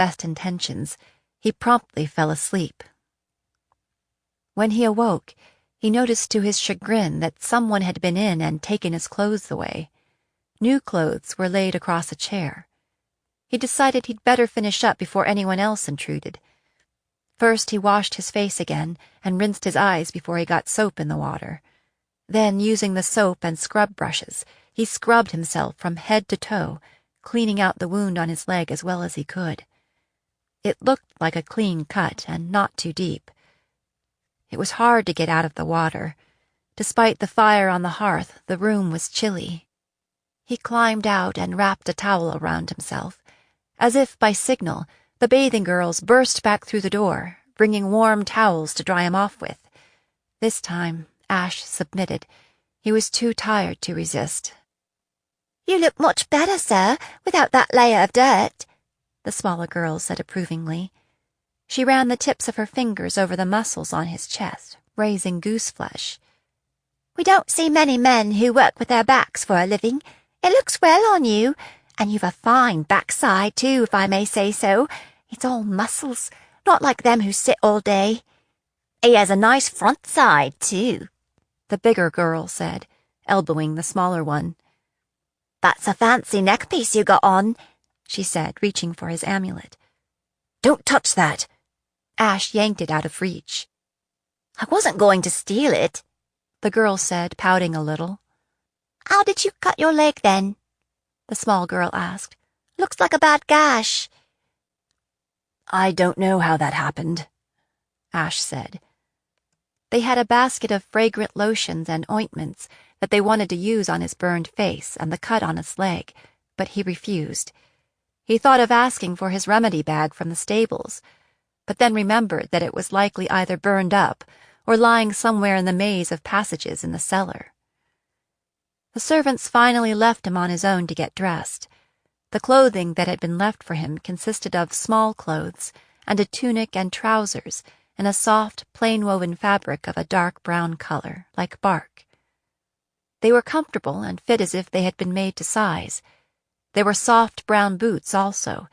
best intentions, he promptly fell asleep. When he awoke, he noticed to his chagrin that someone had been in and taken his clothes away. New clothes were laid across a chair. He decided he'd better finish up before anyone else intruded. First, he washed his face again and rinsed his eyes before he got soap in the water. Then, using the soap and scrub brushes, he scrubbed himself from head to toe, cleaning out the wound on his leg as well as he could. It looked like a clean cut and not too deep. It was hard to get out of the water. Despite the fire on the hearth, the room was chilly. He climbed out and wrapped a towel around himself. As if by signal, the bathing girls burst back through the door, bringing warm towels to dry him off with. This time, Ash submitted. He was too tired to resist. "You look much better, sir, without that layer of dirt," the smaller girl said approvingly. She ran the tips of her fingers over the muscles on his chest, raising goose flesh. "We don't see many men who work with their backs for a living. It looks well on you, and you've a fine backside, too, if I may say so. It's all muscles, not like them who sit all day. He has a nice front side, too," the bigger girl said, elbowing the smaller one. "That's a fancy neckpiece you got on," she said, reaching for his amulet. "Don't touch that!" Ash yanked it out of reach. "I wasn't going to steal it," the girl said, pouting a little. "How did you cut your leg, then?" the small girl asked. "Looks like a bad gash." "I don't know how that happened," Ash said. They had a basket of fragrant lotions and ointments that they wanted to use on his burned face and the cut on his leg, but he refused. He thought of asking for his remedy bag from the stables, but then remembered that it was likely either burned up or lying somewhere in the maze of passages in the cellar. The servants finally left him on his own to get dressed. The clothing that had been left for him consisted of small clothes and a tunic and trousers in a soft, plain-woven fabric of a dark brown color, like bark. They were comfortable and fit as if they had been made to size. There were soft brown boots also.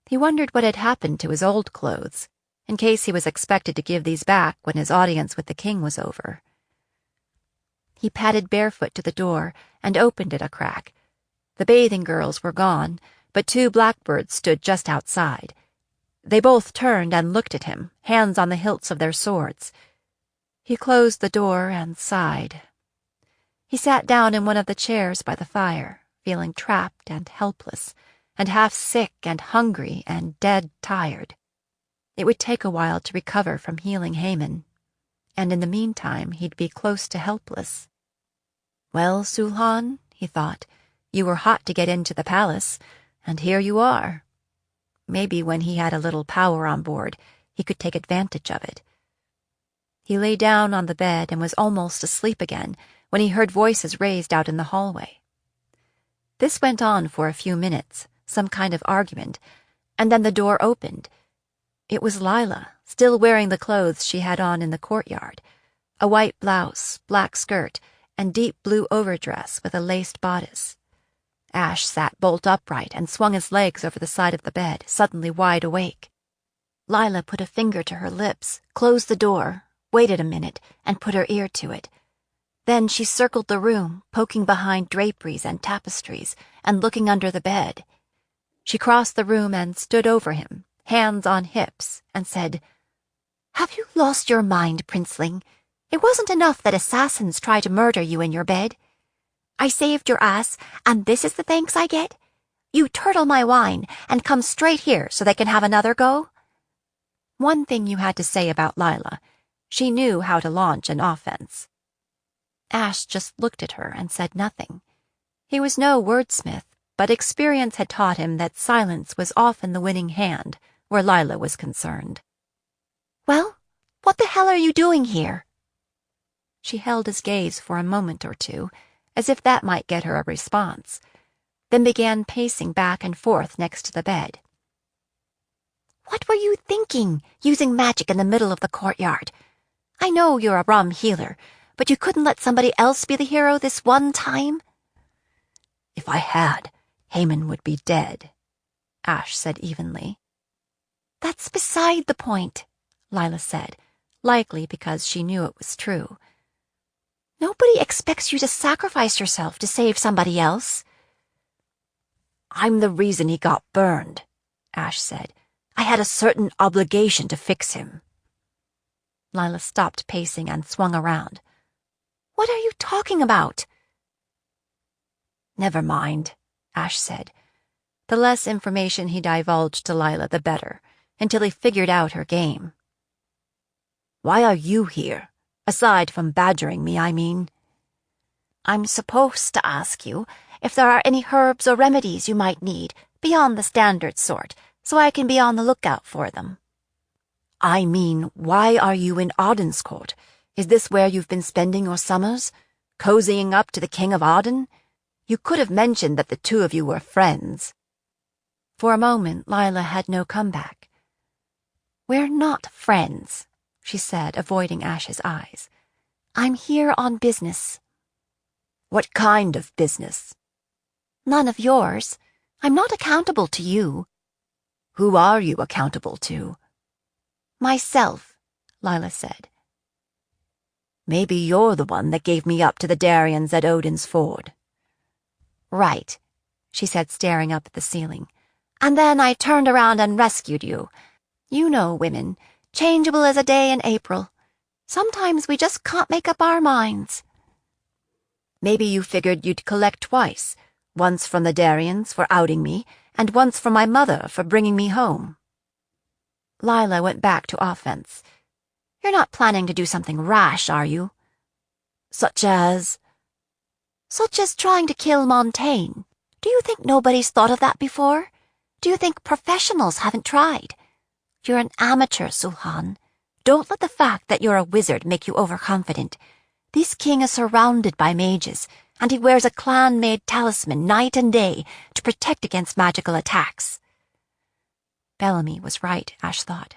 He wondered what had happened to his old clothes, in case he was expected to give these back when his audience with the king was over. He padded barefoot to the door and opened it a crack. The bathing girls were gone, but 2 blackbirds stood just outside. They both turned and looked at him, hands on the hilts of their swords. He closed the door and sighed. He sat down in one of the chairs by the fire, feeling trapped and helpless, and half sick and hungry and dead tired. It would take a while to recover from healing Haman, and in the meantime he'd be close to helpless. "Well, Sulhan," he thought, "you were hot to get into the palace, and here you are." Maybe when he had a little power on board, he could take advantage of it. He lay down on the bed and was almost asleep again when he heard voices raised out in the hallway. This went on for a few minutes, some kind of argument, and then the door opened. It was Lila, still wearing the clothes she had on in the courtyard, a white blouse, black skirt, and deep blue overdress with a laced bodice. Ash sat bolt upright and swung his legs over the side of the bed, suddenly wide awake. Lila put a finger to her lips, closed the door, waited a minute, and put her ear to it. Then she circled the room, poking behind draperies and tapestries, and looking under the bed. She crossed the room and stood over him, hands on hips, and said, "Have you lost your mind, princeling? It wasn't enough that assassins tried to murder you in your bed. I saved your ass, and this is the thanks I get? You turtle my wine and come straight here so they can have another go?" One thing you had to say about Lila. She knew how to launch an offense. Ash just looked at her and said nothing. He was no wordsmith, but experience had taught him that silence was often the winning hand where Lila was concerned. "Well, what the hell are you doing here?" She held his gaze for a moment or two, as if that might get her a response, then began pacing back and forth next to the bed. "What were you thinking, using magic in the middle of the courtyard? I know you're a rum healer, but you couldn't let somebody else be the hero this one time?" "If I had, Haman would be dead," Ash said evenly. That's beside the point, Lila said, likely because she knew it was true. Nobody expects you to sacrifice yourself to save somebody else. I'm the reason he got burned, Ash said. I had a certain obligation to fix him. Lila stopped pacing and swung around. What are you talking about? Never mind, Ash said. The less information he divulged to Lila, the better, until he figured out her game. Why are you here? Aside from badgering me, I mean. I'm supposed to ask you if there are any herbs or remedies you might need beyond the standard sort, so I can be on the lookout for them. I mean, why are you in Arden's court? Is this where you've been spending your summers? Cozying up to the King of Arden? You could have mentioned that the two of you were friends. For a moment, Lila had no comeback. We're not friends, she said, avoiding Ash's eyes. I'm here on business. What kind of business? None of yours. I'm not accountable to you. Who are you accountable to? Myself, Lila said. Maybe you're the one that gave me up to the Darians at Odin's Ford. Right, she said, staring up at the ceiling. And then I turned around and rescued you. You know women, changeable as a day in April. Sometimes we just can't make up our minds. Maybe you figured you'd collect twice, once from the Darians for outing me, and once from my mother for bringing me home. Lila went back to offense. You're not planning to do something rash, are you? Such as? Such as trying to kill Montaigne. Do you think nobody's thought of that before? Do you think professionals haven't tried? You're an amateur, Sulhan. Don't let the fact that you're a wizard make you overconfident. This king is surrounded by mages, and he wears a clan-made talisman night and day to protect against magical attacks. Bellamy was right, Ash thought.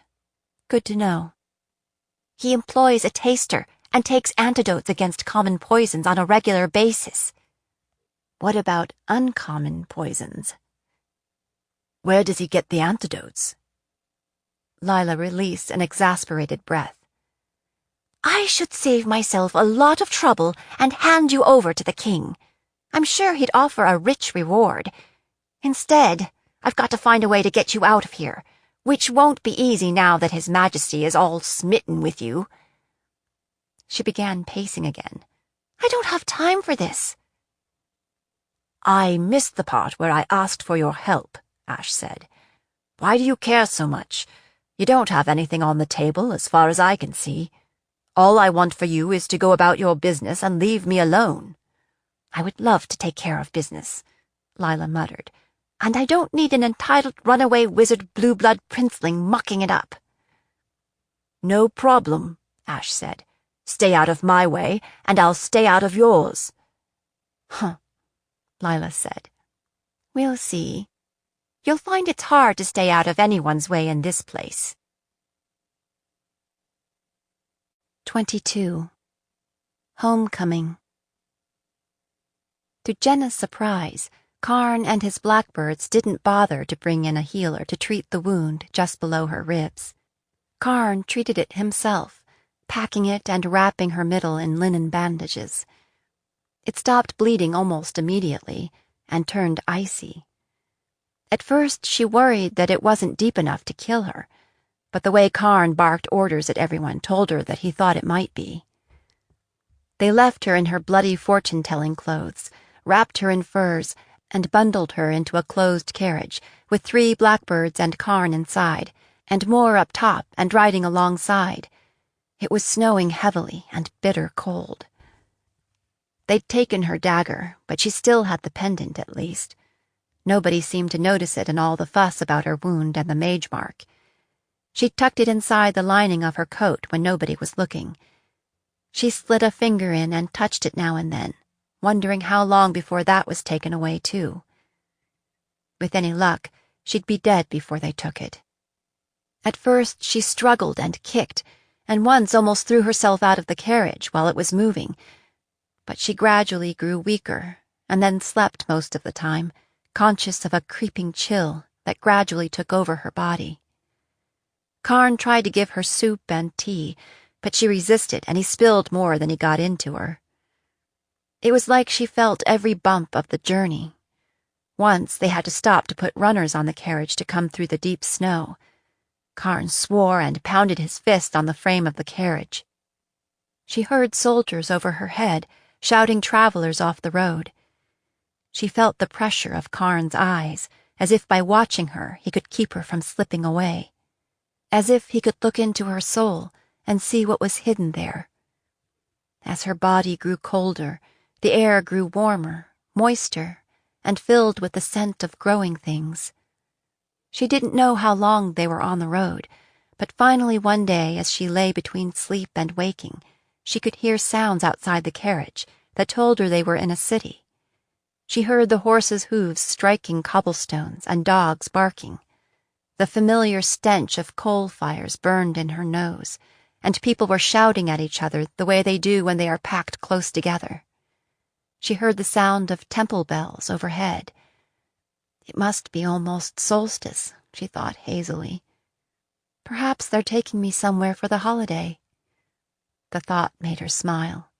Good to know. He employs a taster and takes antidotes against common poisons on a regular basis. What about uncommon poisons? Where does he get the antidotes? Lila released an exasperated breath. I should save myself a lot of trouble and hand you over to the king. I'm sure he'd offer a rich reward. Instead, I've got to find a way to get you out of here, which won't be easy now that His Majesty is all smitten with you. She began pacing again. I don't have time for this. I missed the part where I asked for your help, Ash said. Why do you care so much? You don't have anything on the table, as far as I can see. All I want for you is to go about your business and leave me alone. I would love to take care of business, Lila muttered. And I don't need an entitled runaway wizard blue-blood princeling mucking it up. No problem, Ash said. Stay out of my way, and I'll stay out of yours. Huh, Lila said. We'll see. You'll find it's hard to stay out of anyone's way in this place. 22. Homecoming. To Jenna's surprise, Karn and his blackbirds didn't bother to bring in a healer to treat the wound just below her ribs. Karn treated it himself, packing it and wrapping her middle in linen bandages. It stopped bleeding almost immediately and turned icy. At first, she worried that it wasn't deep enough to kill her, but the way Karn barked orders at everyone told her that he thought it might be. They left her in her bloody fortune-telling clothes, wrapped her in furs, and bundled her into a closed carriage with 3 blackbirds and Karn inside, and more up top and riding alongside. It was snowing heavily and bitter cold. They'd taken her dagger, but she still had the pendant at least. Nobody seemed to notice it in all the fuss about her wound and the mage mark. She tucked it inside the lining of her coat when nobody was looking. She slid a finger in and touched it now and then, wondering how long before that was taken away, too. With any luck, she'd be dead before they took it. At first, she struggled and kicked, and once almost threw herself out of the carriage while it was moving. But she gradually grew weaker, and then slept most of the time, conscious of a creeping chill that gradually took over her body. Karn tried to give her soup and tea, but she resisted, and he spilled more than he got into her. It was like she felt every bump of the journey. Once they had to stop to put runners on the carriage to come through the deep snow. Karn swore and pounded his fist on the frame of the carriage. She heard soldiers over her head, shouting travelers off the road. She felt the pressure of Karn's eyes, as if by watching her he could keep her from slipping away. As if he could look into her soul and see what was hidden there. As her body grew colder, the air grew warmer, moister, and filled with the scent of growing things. She didn't know how long they were on the road, but finally one day, as she lay between sleep and waking, she could hear sounds outside the carriage that told her they were in a city. She heard the horses' hooves striking cobblestones and dogs barking. The familiar stench of coal fires burned in her nose, and people were shouting at each other the way they do when they are packed close together. She heard the sound of temple bells overhead. It must be almost solstice, she thought hazily. Perhaps they're taking me somewhere for the holiday. The thought made her smile.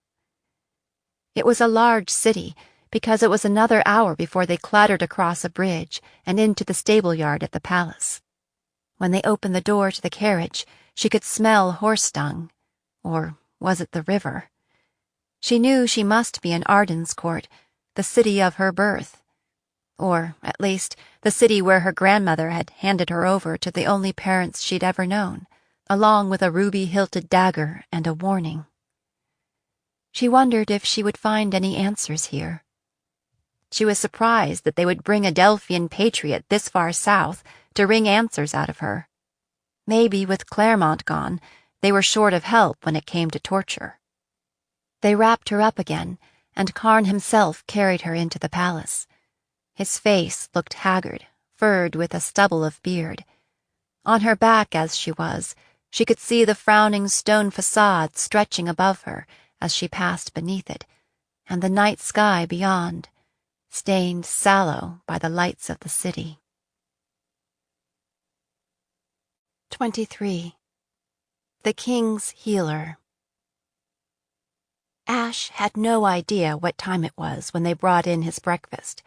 It was a large city, because it was another hour before they clattered across a bridge and into the stable yard at the palace. When they opened the door to the carriage, she could smell horse dung. Or was it the river? She knew she must be in Arden's court, the city of her birth. Or, at least, the city where her grandmother had handed her over to the only parents she'd ever known, along with a ruby-hilted dagger and a warning. She wondered if she would find any answers here. She was surprised that they would bring a Delphian patriot this far south to wring answers out of her. Maybe with Claremont gone, they were short of help when it came to torture. They wrapped her up again, and Karn himself carried her into the palace. His face looked haggard, furred with a stubble of beard. On her back as she was, she could see the frowning stone facade stretching above her as she passed beneath it, and the night sky beyond, stained sallow by the lights of the city. 23. The King's Healer. Ash had no idea what time it was when they brought in his breakfast,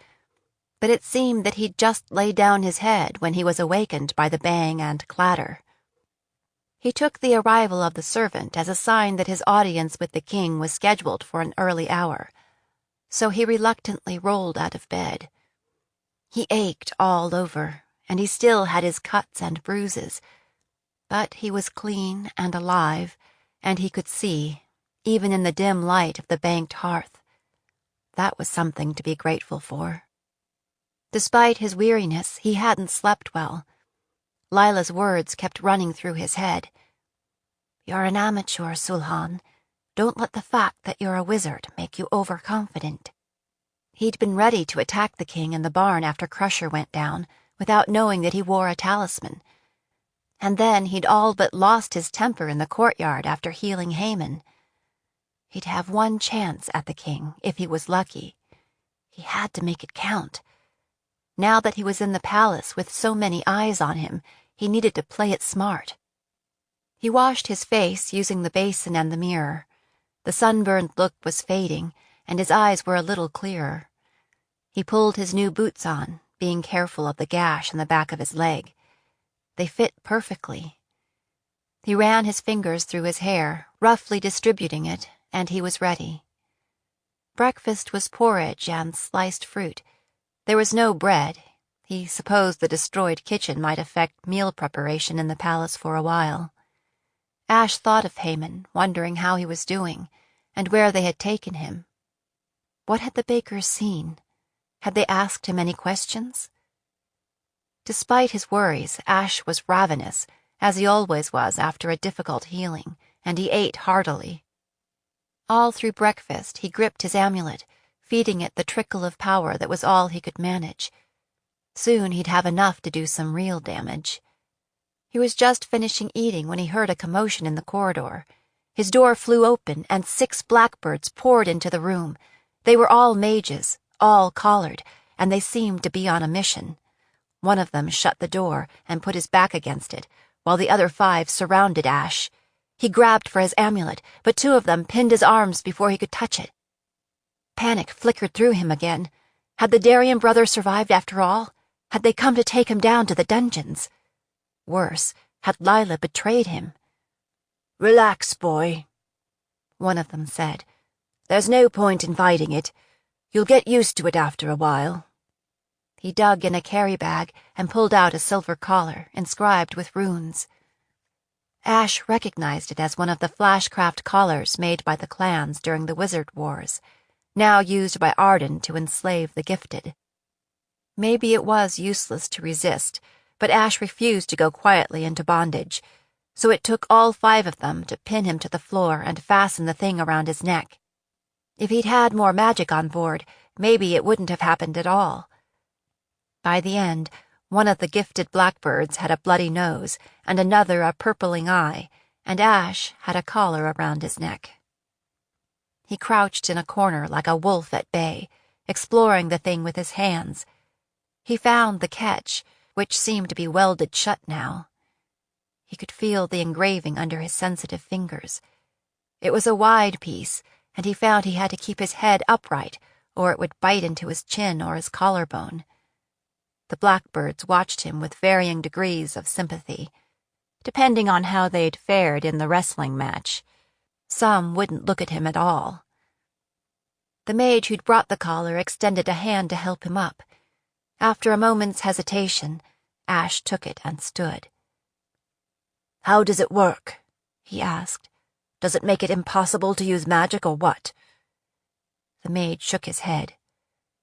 but it seemed that he'd just laid down his head when he was awakened by the bang and clatter. He took the arrival of the servant as a sign that his audience with the king was scheduled for an early hour, so he reluctantly rolled out of bed. He ached all over, and he still had his cuts and bruises, but he was clean and alive, and he could see, even in the dim light of the banked hearth. That was something to be grateful for. Despite his weariness, he hadn't slept well. Lila's words kept running through his head. "You're an amateur, Sulhan. Don't let the fact that you're a wizard make you overconfident." He'd been ready to attack the king in the barn after Crusher went down, without knowing that he wore a talisman. And then he'd all but lost his temper in the courtyard after healing Haman. He'd have one chance at the king, if he was lucky. He had to make it count. Now that he was in the palace with so many eyes on him, he needed to play it smart. He washed his face using the basin and the mirror. The sunburned look was fading, and his eyes were a little clearer. He pulled his new boots on, being careful of the gash in the back of his leg. They fit perfectly. He ran his fingers through his hair, roughly distributing it, and he was ready. Breakfast was porridge and sliced fruit. There was no bread. He supposed the destroyed kitchen might affect meal preparation in the palace for a while. Ash thought of Haman, wondering how he was doing, and where they had taken him. What had the bakers seen? Had they asked him any questions? Despite his worries, Ash was ravenous, as he always was after a difficult healing, and he ate heartily. All through breakfast he gripped his amulet, feeding it the trickle of power that was all he could manage. Soon he'd have enough to do some real damage. He was just finishing eating when he heard a commotion in the corridor. His door flew open, and 6 blackbirds poured into the room. They were all mages, all collared, and they seemed to be on a mission. One of them shut the door and put his back against it, while the other 5 surrounded Ash. He grabbed for his amulet, but 2 of them pinned his arms before he could touch it. Panic flickered through him again. Had the Darien brother survived after all? Had they come to take him down to the dungeons? Worse, had Lila betrayed him? "Relax, boy," one of them said. "There's no point in fighting it. You'll get used to it after a while." He dug in a carry bag and pulled out a silver collar inscribed with runes. Ash recognized it as one of the flashcraft collars made by the clans during the Wizard Wars, now used by Arden to enslave the gifted. Maybe it was useless to resist, but Ash refused to go quietly into bondage, so it took all 5 of them to pin him to the floor and fasten the thing around his neck. If he'd had more magic on board, maybe it wouldn't have happened at all. By the end, one of the gifted blackbirds had a bloody nose and another a purpling eye, and Ash had a collar around his neck. He crouched in a corner like a wolf at bay, exploring the thing with his hands. He found the catch, which seemed to be welded shut now. He could feel the engraving under his sensitive fingers. It was a wide piece, and he found he had to keep his head upright, or it would bite into his chin or his collarbone. The blackbirds watched him with varying degrees of sympathy, depending on how they'd fared in the wrestling match. Some wouldn't look at him at all. The mage who'd brought the collar extended a hand to help him up. After a moment's hesitation, Ash took it and stood. "How does it work?" he asked. "Does it make it impossible to use magic or what?" The mage shook his head.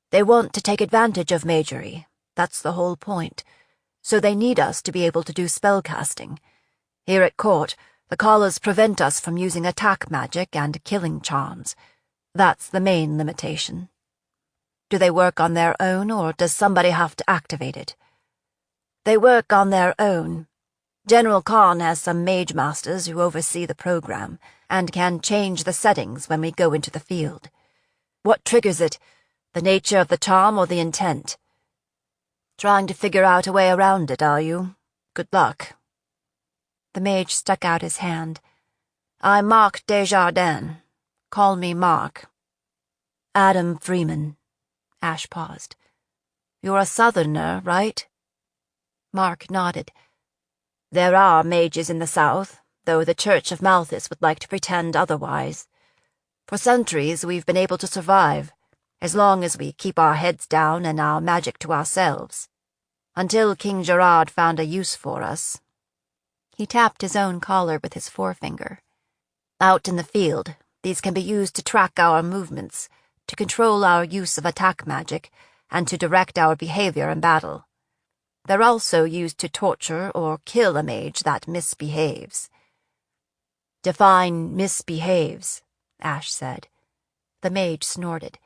"They want to take advantage of magery. That's the whole point. So they need us to be able to do spellcasting. Here at court, the collars prevent us from using attack magic and killing charms. That's the main limitation." "Do they work on their own, or does somebody have to activate it?" "They work on their own. General Khan has some mage masters who oversee the program and can change the settings when we go into the field. What triggers it, the nature of the charm or the intent? Trying to figure out a way around it, are you? Good luck." The mage stuck out his hand. "I'm Mark Desjardins. Call me Mark." "Adam Freeman." Ash paused. "You're a southerner, right?" Mark nodded. "There are mages in the south, though the Church of Malthus would like to pretend otherwise. For centuries we've been able to survive, as long as we keep our heads down and our magic to ourselves, until King Gerard found a use for us." He tapped his own collar with his forefinger. "Out in the field, these can be used to track our movements, to control our use of attack magic, and to direct our behavior in battle. They're also used to torture or kill a mage that misbehaves." "Define misbehaves," Ash said. The mage snorted.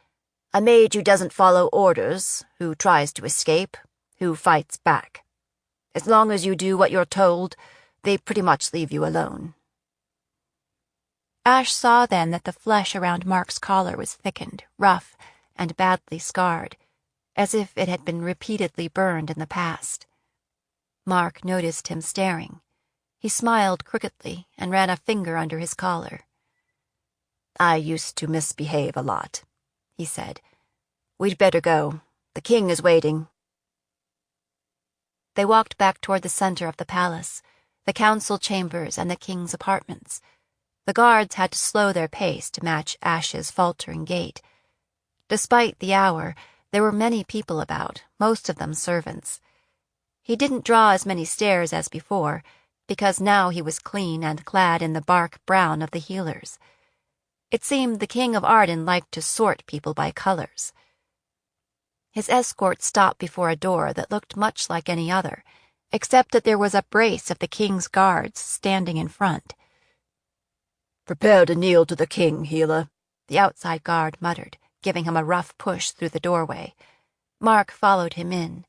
"A mage who doesn't follow orders, who tries to escape, who fights back. As long as you do what you're told, they pretty much leave you alone." Ash saw then that the flesh around Mark's collar was thickened, rough, and badly scarred, as if it had been repeatedly burned in the past. Mark noticed him staring. He smiled crookedly and ran a finger under his collar. "I used to misbehave a lot," he said. "We'd better go. The king is waiting." They walked back toward the center of the palace, the council chambers and the king's apartments. The guards had to slow their pace to match Ash's faltering gait. Despite the hour, there were many people about, most of them servants. He didn't draw as many stares as before, because now he was clean and clad in the bark brown of the healers. It seemed the King of Arden liked to sort people by colors. His escort stopped before a door that looked much like any other, except that there was a brace of the king's guards standing in front. "Prepare to kneel to the king, healer," the outside guard muttered, giving him a rough push through the doorway. Mark followed him in.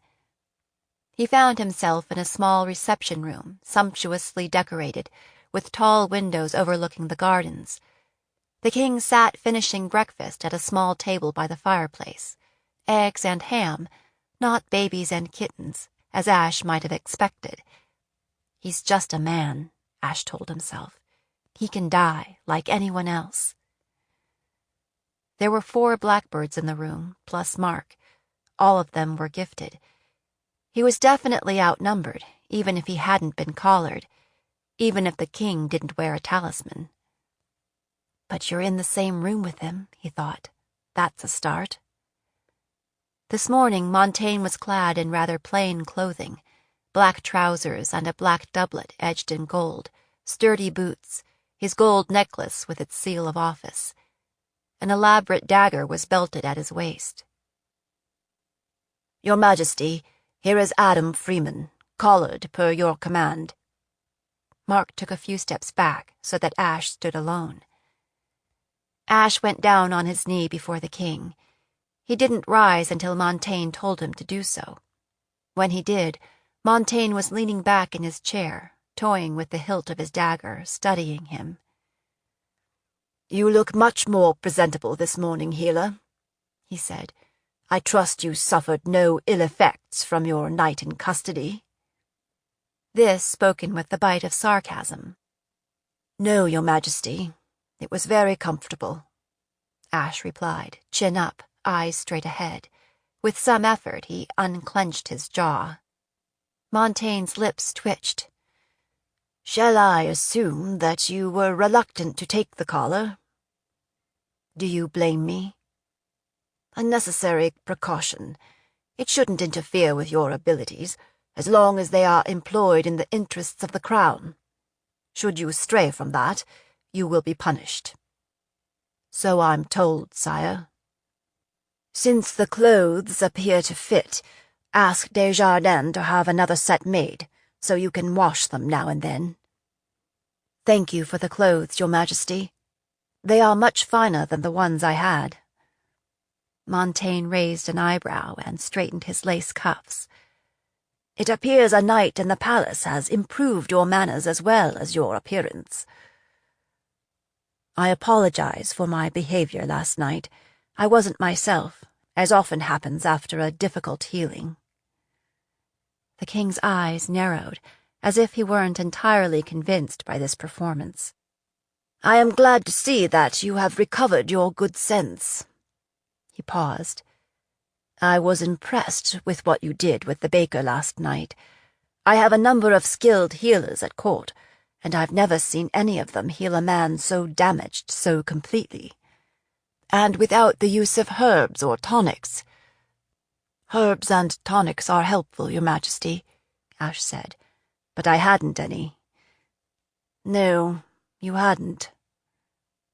He found himself in a small reception room, sumptuously decorated, with tall windows overlooking the gardens. The king sat finishing breakfast at a small table by the fireplace. Eggs and ham, not babies and kittens, as Ash might have expected. He's just a man, Ash told himself. He can die like anyone else. There were 4 blackbirds in the room, plus Mark. All of them were gifted. He was definitely outnumbered, even if he hadn't been collared, even if the king didn't wear a talisman. But you're in the same room with him, he thought. That's a start. This morning, Montaigne was clad in rather plain clothing, black trousers and a black doublet edged in gold, sturdy boots, his gold necklace with its seal of office. An elaborate dagger was belted at his waist. "Your Majesty, here is Adam Freeman, collared per your command." Mark took a few steps back so that Ash stood alone. Ash went down on his knee before the king. He didn't rise until Montaigne told him to do so. When he did, Montaigne was leaning back in his chair, toying with the hilt of his dagger, studying him. "You look much more presentable this morning, healer," he said. "I trust you suffered no ill effects from your night in custody." This spoken with the bite of sarcasm. "No, your Majesty. It was very comfortable," Ash replied, chin up, eyes straight ahead. With some effort, he unclenched his jaw. Montaigne's lips twitched. "Shall I assume that you were reluctant to take the collar?" "Do you blame me?" "A necessary precaution. It shouldn't interfere with your abilities, as long as they are employed in the interests of the crown. Should you stray from that, you will be punished." "So I'm told, sire." "Since the clothes appear to fit, ask Desjardins to have another set made, so you can wash them now and then." "Thank you for the clothes, your Majesty. They are much finer than the ones I had." Montaigne raised an eyebrow and straightened his lace cuffs. "It appears a night in the palace has improved your manners as well as your appearance." "I apologize for my behavior last night. I wasn't myself, as often happens after a difficult healing." The king's eyes narrowed, as if he weren't entirely convinced by this performance. "I am glad to see that you have recovered your good sense." He paused. "I was impressed with what you did with the baker last night. I have a number of skilled healers at court, and I've never seen any of them heal a man so damaged so completely. And without the use of herbs or tonics." "Herbs and tonics are helpful, your Majesty," Ash said, "but I hadn't any." "No, you hadn't."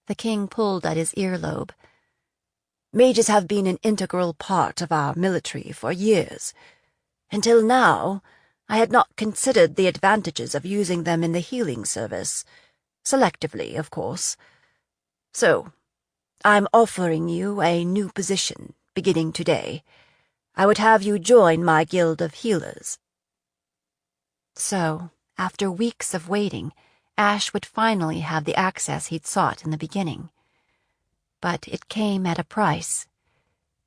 The king pulled at his earlobe. "Mages have been an integral part of our military for years. Until now, I had not considered the advantages of using them in the healing service. Selectively, of course. So, I'm offering you a new position, beginning today. I would have you join my guild of healers." So, after weeks of waiting, Ash would finally have the access he'd sought in the beginning. But it came at a price.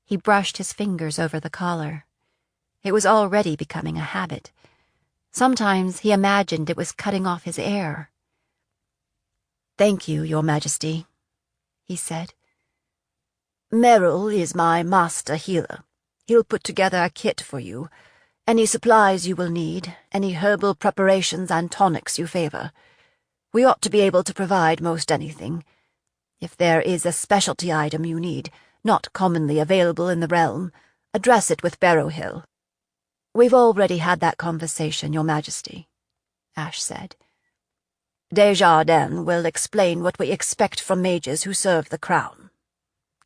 He brushed his fingers over the collar. It was already becoming a habit. Sometimes he imagined it was cutting off his air. "Thank you, your Majesty," he said. "Merrill is my master healer. He'll put together a kit for you. Any supplies you will need, any herbal preparations and tonics you favor. We ought to be able to provide most anything. If there is a specialty item you need, not commonly available in the realm, address it with Barrowhill." "We've already had that conversation, your Majesty," Ash said. "Desjardins will explain what we expect from mages who serve the crown."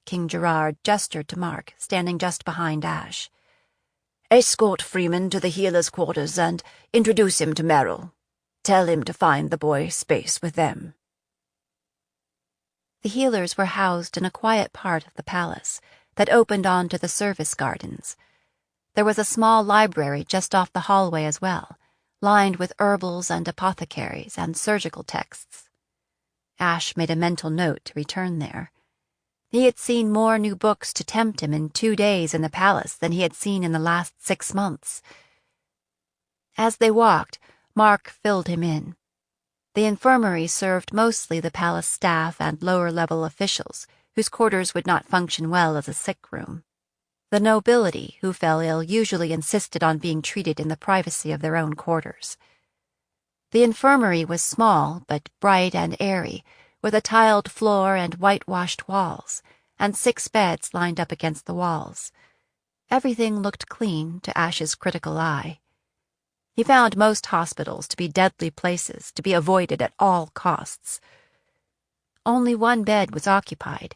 King Gerard gestured to Mark, standing just behind Ash. "Escort Freeman to the healer's quarters and introduce him to Merrill. Tell him to find the boy space with them." The healers were housed in a quiet part of the palace that opened onto the service gardens. There was a small library just off the hallway as well, lined with herbals and apothecaries and surgical texts. Ash made a mental note to return there. He had seen more new books to tempt him in 2 days in the palace than he had seen in the last 6 months. As they walked, Mark filled him in. The infirmary served mostly the palace staff and lower-level officials, whose quarters would not function well as a sick room. The nobility who fell ill usually insisted on being treated in the privacy of their own quarters. The infirmary was small, but bright and airy, with a tiled floor and whitewashed walls, and 6 beds lined up against the walls. Everything looked clean to Ash's critical eye. He found most hospitals to be deadly places to be avoided at all costs. Only 1 bed was occupied.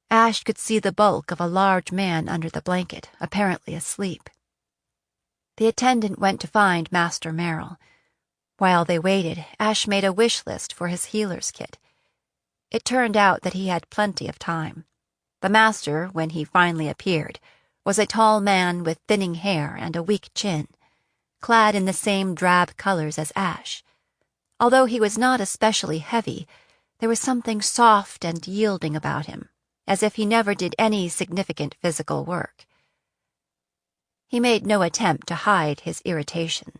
Ash could see the bulk of a large man under the blanket, apparently asleep. The attendant went to find Master Merrill. While they waited, Ash made a wish list for his healer's kit. It turned out that he had plenty of time. The master, when he finally appeared, was a tall man with thinning hair and a weak chin, clad in the same drab colors as Ash. Although he was not especially heavy, there was something soft and yielding about him, as if he never did any significant physical work. He made no attempt to hide his irritation.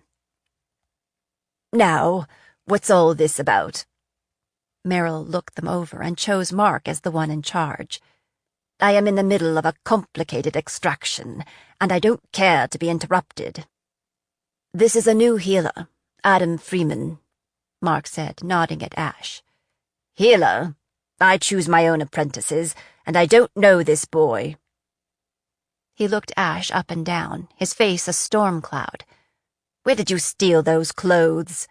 "Now, what's all this about?" Merrill looked them over and chose Mark as the one in charge. "I am in the middle of a complicated extraction, and I don't care to be interrupted." "This is a new healer, Adam Freeman," Mark said, nodding at Ash. "Healer? I choose my own apprentices, and I don't know this boy." He looked Ash up and down, his face a storm cloud. "Where did you steal those clothes?"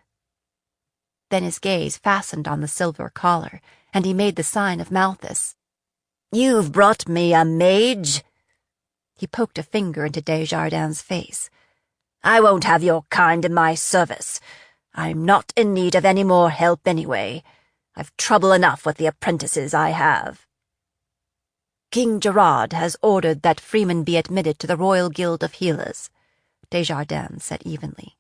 Then his gaze fastened on the silver collar, and he made the sign of Malthus. "You've brought me a mage?" He poked a finger into Desjardins' face. "I won't have your kind in my service. I'm not in need of any more help anyway. I've trouble enough with the apprentices I have." "King Gerard has ordered that Freeman be admitted to the Royal Guild of Healers," Desjardins said evenly.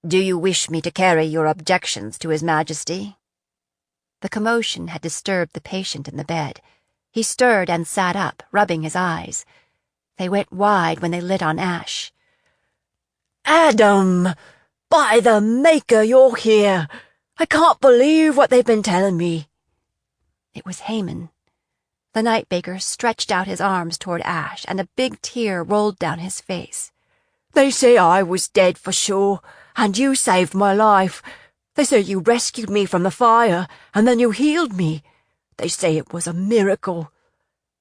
"Do you wish me to carry your objections to His Majesty?" The commotion had disturbed the patient in the bed. He stirred and sat up, rubbing his eyes. They went wide when they lit on Ash. "Adam! By the Maker, you're here! I can't believe what they've been telling me." It was Haman. The night baker stretched out his arms toward Ash, and a big tear rolled down his face. "They say I was dead for sure, and you saved my life. They say you rescued me from the fire, and then you healed me. They say it was a miracle.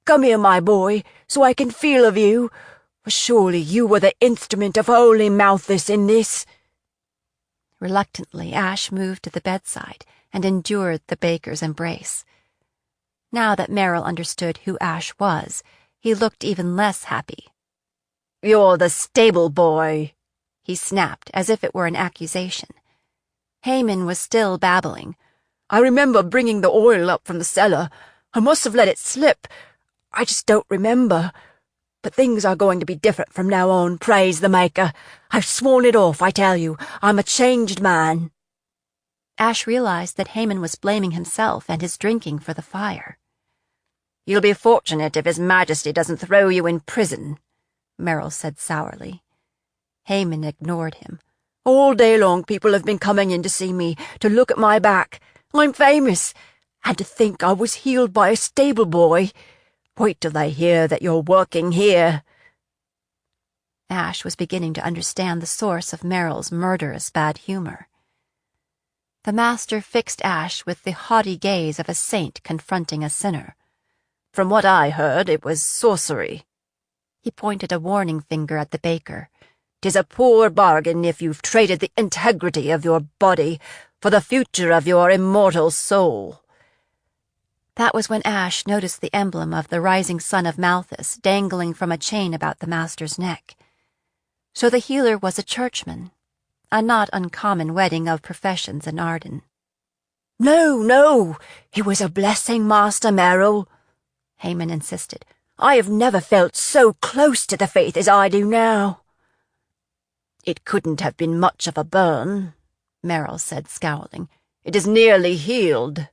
Come here, my boy, so I can feel of you, for surely you were the instrument of holy Malthus in this." Reluctantly, Ash moved to the bedside and endured the baker's embrace. Now that Merrill understood who Ash was, he looked even less happy. "You're the stable boy," he snapped, as if it were an accusation. Haman was still babbling. "I remember bringing the oil up from the cellar. I must have let it slip. I just don't remember. But things are going to be different from now on, praise the Maker. I've sworn it off, I tell you. I'm a changed man." Ash realized that Haman was blaming himself and his drinking for the fire. "You'll be fortunate if His Majesty doesn't throw you in prison," Merrill said sourly. Haman ignored him. "All day long people have been coming in to see me, to look at my back. I'm famous. And to think I was healed by a stable boy. Wait till they hear that you're working here." Ash was beginning to understand the source of Merrill's murderous bad humor. The master fixed Ash with the haughty gaze of a saint confronting a sinner. "From what I heard, it was sorcery." He pointed a warning finger at the baker. "'Tis a poor bargain if you've traded the integrity of your body for the future of your immortal soul." That was when Ash noticed the emblem of the rising sun of Malthus dangling from a chain about the master's neck. So the healer was a churchman, a not uncommon wedding of professions in Arden. "No, no, it was a blessing, Master Merrill," Haman insisted. "I have never felt so close to the faith as I do now." "It couldn't have been much of a burn," Merrill said, scowling. "It is nearly healed."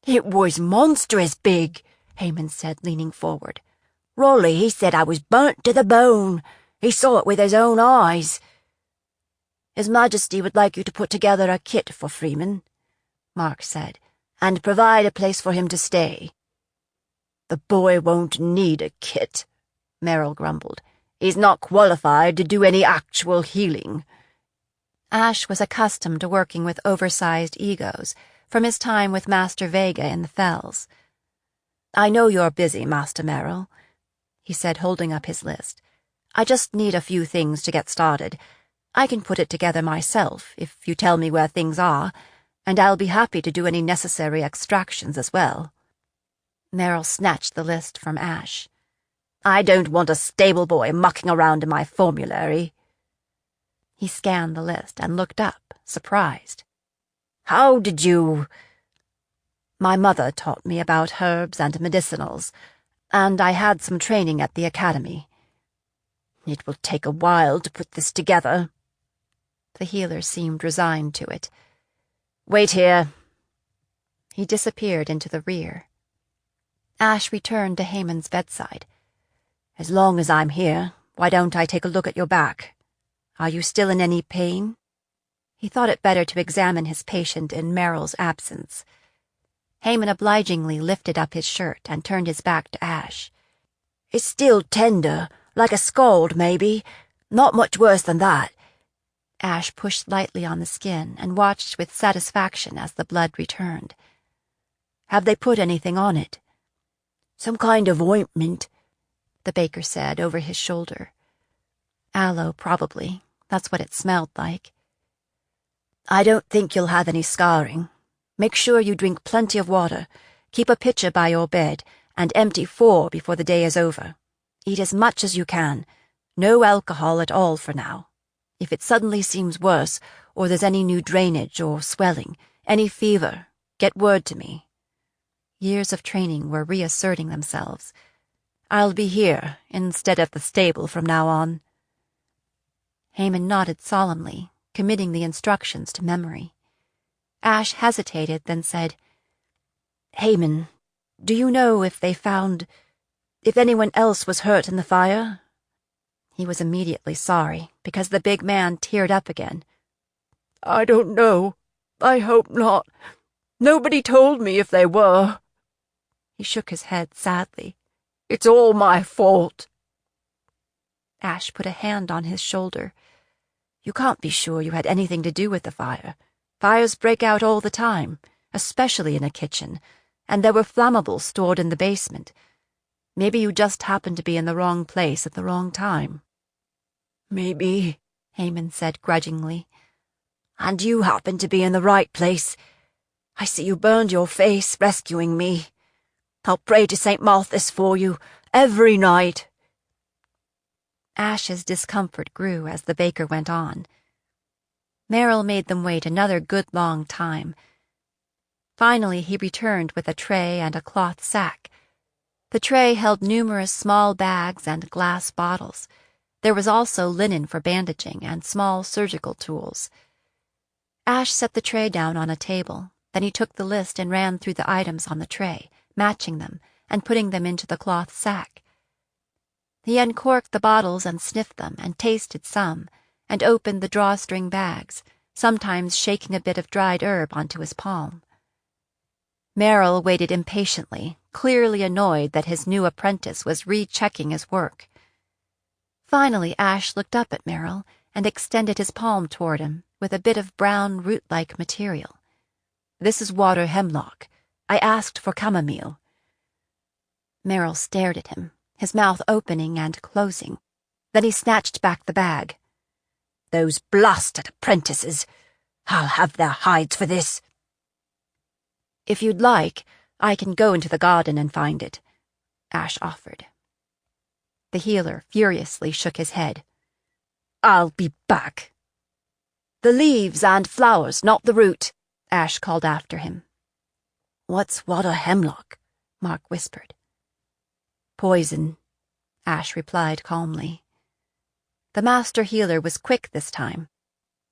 "It was monstrous big," Haman said, leaning forward. "Rolly, he said I was burnt to the bone. He saw it with his own eyes." His Majesty would like you to put together a kit for Freeman, Mark said, and provide a place for him to stay. The boy won't need a kit, Merrill grumbled. He's not qualified to do any actual healing. Ash was accustomed to working with oversized egos from his time with Master Vega in the Fells. I know you're busy, Master Merrill, he said, holding up his list. I just need a few things to get started. I can put it together myself if you tell me where things are, and I'll be happy to do any necessary extractions as well. Merrill snatched the list from Ash. I don't want a stable boy mucking around in my formulary. He scanned the list and looked up, surprised. How did you... My mother taught me about herbs and medicinals, and I had some training at the academy. It will take a while to put this together. The healer seemed resigned to it. Wait here. He disappeared into the rear. Ash returned to Hayman's bedside. As long as I'm here, why don't I take a look at your back? Are you still in any pain? He thought it better to examine his patient in Merrill's absence. Hayman obligingly lifted up his shirt and turned his back to Ash. It's still tender, like a scald, maybe. Not much worse than that. Ash pushed lightly on the skin and watched with satisfaction as the blood returned. Have they put anything on it? Some kind of ointment, the baker said over his shoulder. Aloe, probably. That's what it smelled like. I don't think you'll have any scarring. Make sure you drink plenty of water. Keep a pitcher by your bed, and empty 4 before the day is over. Eat as much as you can. No alcohol at all for now. If it suddenly seems worse, or there's any new drainage or swelling, any fever, get word to me. Years of training were reasserting themselves. I'll be here instead of the stable from now on. Hayman nodded solemnly, committing the instructions to memory. Ash hesitated, then said, Hayman, do you know if anyone else was hurt in the fire? He was immediately sorry, because the big man teared up again. I don't know. I hope not. Nobody told me if they were. He shook his head sadly. It's all my fault. Ash put a hand on his shoulder. You can't be sure you had anything to do with the fire. Fires break out all the time, especially in a kitchen, and there were flammables stored in the basement. Maybe you just happened to be in the wrong place at the wrong time. Maybe, Hayman said grudgingly. And you happened to be in the right place. I see you burned your face rescuing me. I'll pray to St. Malthus for you every night. Ash's discomfort grew as the baker went on. Merrill made them wait another good long time. Finally, he returned with a tray and a cloth sack. The tray held numerous small bags and glass bottles. There was also linen for bandaging and small surgical tools. Ash set the tray down on a table. Then he took the list and ran through the items on the tray, matching them and putting them into the cloth sack. He uncorked the bottles and sniffed them and tasted some, and opened the drawstring bags, sometimes shaking a bit of dried herb onto his palm. Merrill waited impatiently, clearly annoyed that his new apprentice was rechecking his work. Finally, Ash looked up at Merrill and extended his palm toward him with a bit of brown root-like material. This is water hemlock. I asked for chamomile. Merrill stared at him, his mouth opening and closing. Then he snatched back the bag. Those blasted apprentices! I'll have their hides for this. If you'd like, I can go into the garden and find it, Ash offered. The healer furiously shook his head. I'll be back. The leaves and flowers, not the root, Ash called after him. What's water hemlock? Mark whispered. Poison, Ash replied calmly. The master healer was quick this time.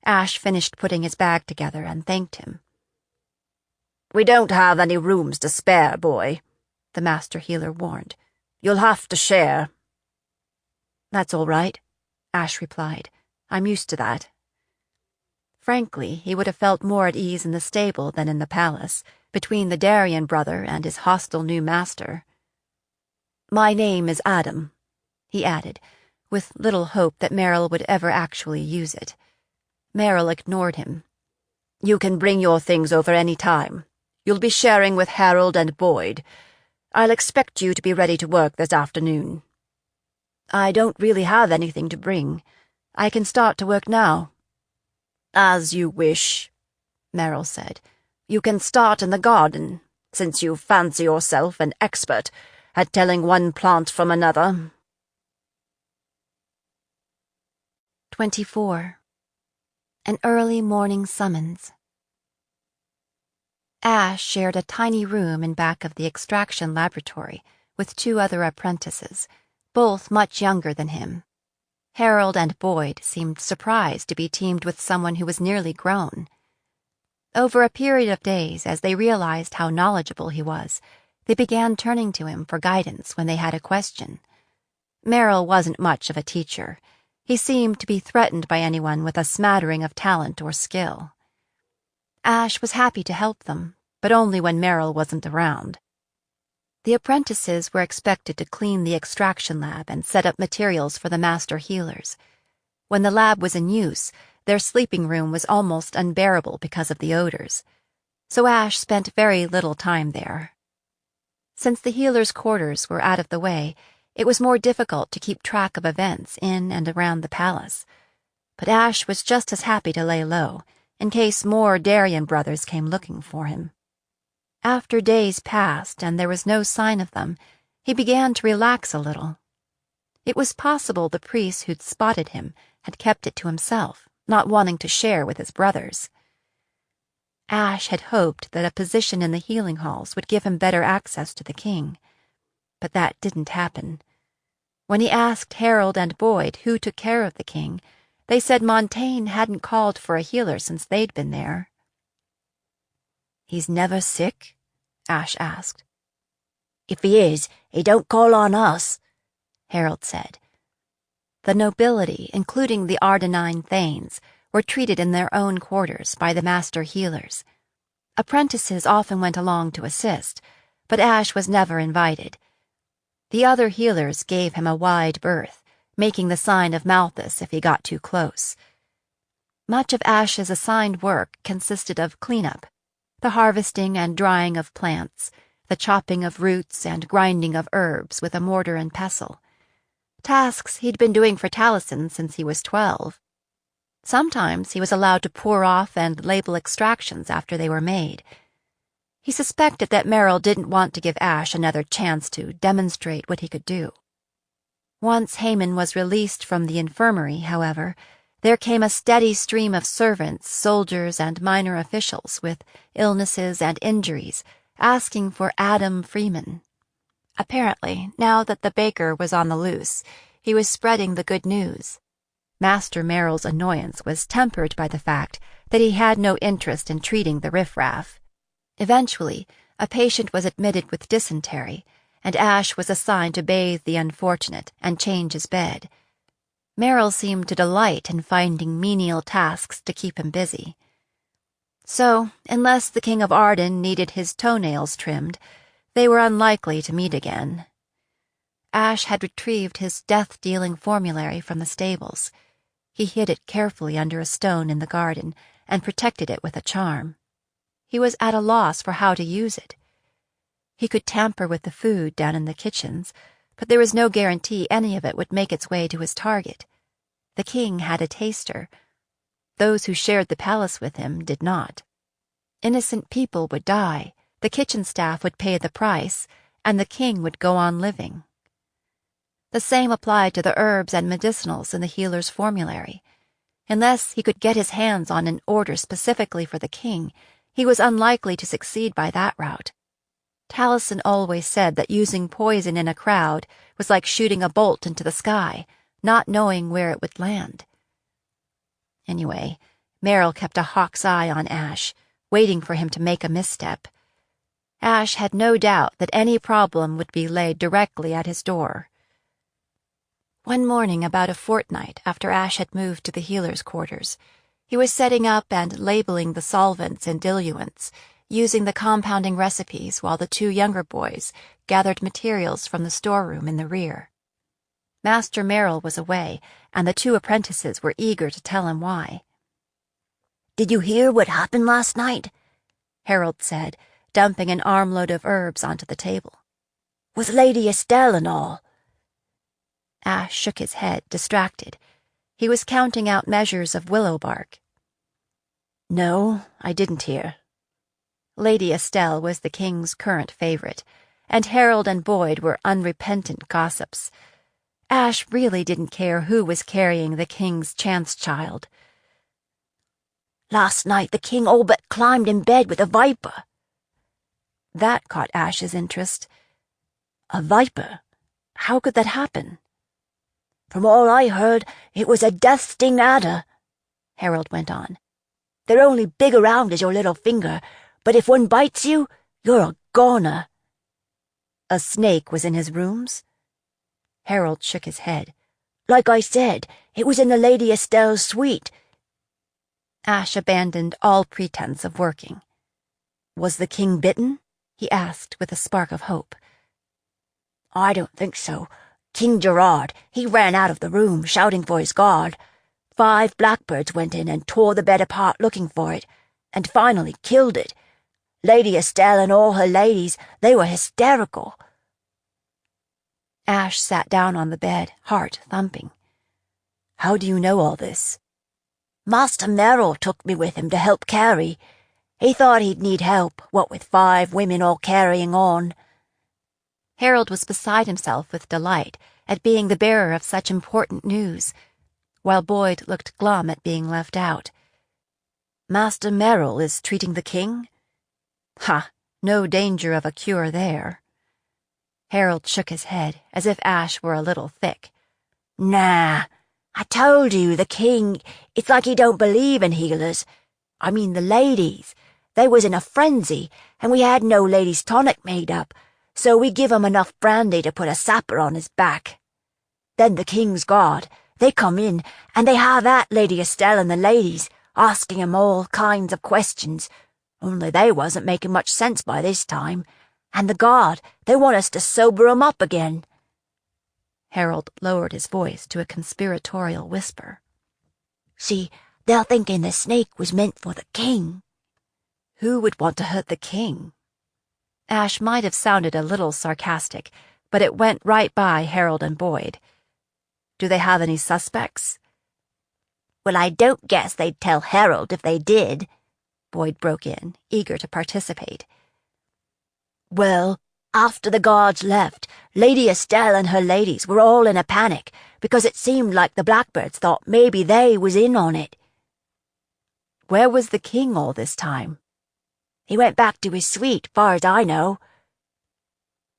Ash finished putting his bag together and thanked him. We don't have any rooms to spare, boy, the master healer warned. You'll have to share. That's all right, Ash replied. I'm used to that. Frankly, he would have felt more at ease in the stable than in the palace, between the Darien brother and his hostile new master. "My name is Adam," he added, with little hope that Merrill would ever actually use it. Merrill ignored him. "You can bring your things over any time. You'll be sharing with Harold and Boyd. I'll expect you to be ready to work this afternoon." "I don't really have anything to bring. I can start to work now." "As you wish," Merrill said. "You can start in the garden, since you fancy yourself an expert at telling one plant from another." 24. An early morning summons. Ash shared a tiny room in back of the extraction laboratory with 2 other apprentices, both much younger than him. Harold and Boyd seemed surprised to be teamed with someone who was nearly grown. Over a period of days, as they realized how knowledgeable he was, they began turning to him for guidance when they had a question. Merrill wasn't much of a teacher. He seemed to be threatened by anyone with a smattering of talent or skill. Ash was happy to help them, but only when Merrill wasn't around. The apprentices were expected to clean the extraction lab and set up materials for the master healers. When the lab was in use, their sleeping room was almost unbearable because of the odors, so Ash spent very little time there. Since the healers' quarters were out of the way, it was more difficult to keep track of events in and around the palace, but Ash was just as happy to lay low, in case more Darien brothers came looking for him. After days passed and there was no sign of them, he began to relax a little. It was possible the priest who'd spotted him had kept it to himself, not wanting to share with his brothers. Ash had hoped that a position in the healing halls would give him better access to the king, but that didn't happen. When he asked Harold and Boyd who took care of the king, they said Montaigne hadn't called for a healer since they'd been there. "He's never sick?" Ash asked. "If he is, he don't call on us," Harold said. The nobility, including the Ardenine Thanes, were treated in their own quarters by the master healers. Apprentices often went along to assist, but Ash was never invited. The other healers gave him a wide berth, making the sign of Malthus if he got too close. Much of Ash's assigned work consisted of cleanup, the harvesting and drying of plants, the chopping of roots and grinding of herbs with a mortar and pestle. Tasks he'd been doing for Taliesin since he was 12. Sometimes he was allowed to pour off and label extractions after they were made. He suspected that Merrill didn't want to give Ash another chance to demonstrate what he could do. Once Haman was released from the infirmary, however, there came a steady stream of servants, soldiers, and minor officials with illnesses and injuries, asking for Adam Freeman. Apparently, now that the baker was on the loose, he was spreading the good news. Master Merrill's annoyance was tempered by the fact that he had no interest in treating the riffraff. Eventually, a patient was admitted with dysentery, and Ash was assigned to bathe the unfortunate and change his bed. Merrill seemed to delight in finding menial tasks to keep him busy. So, unless the King of Arden needed his toenails trimmed, they were unlikely to meet again. Ash had retrieved his death-dealing formulary from the stables. He hid it carefully under a stone in the garden and protected it with a charm. He was at a loss for how to use it. He could tamper with the food down in the kitchens, but there was no guarantee any of it would make its way to his target. The king had a taster. Those who shared the palace with him did not. Innocent people would die, the kitchen staff would pay the price, and the king would go on living. The same applied to the herbs and medicinals in the healer's formulary. Unless he could get his hands on an order specifically for the king, he was unlikely to succeed by that route. Taliesin always said that using poison in a crowd was like shooting a bolt into the sky, not knowing where it would land. Anyway, Merrill kept a hawk's eye on Ash, waiting for him to make a misstep. Ash had no doubt that any problem would be laid directly at his door. One morning, about a fortnight after Ash had moved to the healer's quarters, He was setting up and labeling the solvents and diluents, using the compounding recipes while the two younger boys gathered materials from the storeroom in the rear. Master Merrill was away, and the two apprentices were eager to tell him why. "Did you hear what happened last night?" Harold said, dumping an armload of herbs onto the table. "With Lady Estelle and all." Ash shook his head, distracted. He was counting out measures of willow bark. "No, I didn't hear." Lady Estelle was the king's current favorite, and Harold and Boyd were unrepentant gossips. Ash really didn't care who was carrying the king's chance child. "Last night the king all but climbed in bed with a viper." That caught Ash's interest. "A viper? How could that happen?" "From all I heard, it was a death-sting adder," Harold went on. "They're only big around as your little finger, but if one bites you, you're a goner." A snake was in his rooms? Harold shook his head. "Like I said, it was in the Lady Estelle's suite." Ash abandoned all pretense of working. "Was the king bitten?" he asked with a spark of hope. "I don't think so. King Gerard, he ran out of the room, shouting for his guard. 5 blackbirds went in and tore the bed apart looking for it, and finally killed it. Lady Estelle and all her ladies, they were hysterical." Ash sat down on the bed, heart thumping. "How do you know all this?" "Master Merrill took me with him to help carry. He thought he'd need help, what with 5 women all carrying on." Harold was beside himself with delight at being the bearer of such important news, while Boyd looked glum at being left out. "Master Merrill is treating the king?" "Ha, no danger of a cure there." Harold shook his head, as if Ash were a little thick. "Nah, I told you, the king, it's like he don't believe in healers. I mean the ladies. They was in a frenzy, and we had no ladies' tonic made up, so we give 'em enough brandy to put a sapper on his back. Then the king's guard, they come in, and they have at Lady Estelle and the ladies, asking 'em all kinds of questions, only they wasn't making much sense by this time, and the guard, they want us to sober 'em up again." Harold lowered his voice to a conspiratorial whisper. "See, they're thinking the snake was meant for the king." Who would want to hurt the king? Ash might have sounded a little sarcastic, but it went right by Harold and Boyd. Do they have any suspects? "Well, I don't guess they'd tell Harold if they did," Boyd broke in, eager to participate. "Well, after the guards left, Lady Estelle and her ladies were all in a panic because it seemed like the blackbirds thought maybe they was in on it." "Where was the king all this time?" "He went back to his suite, far as I know."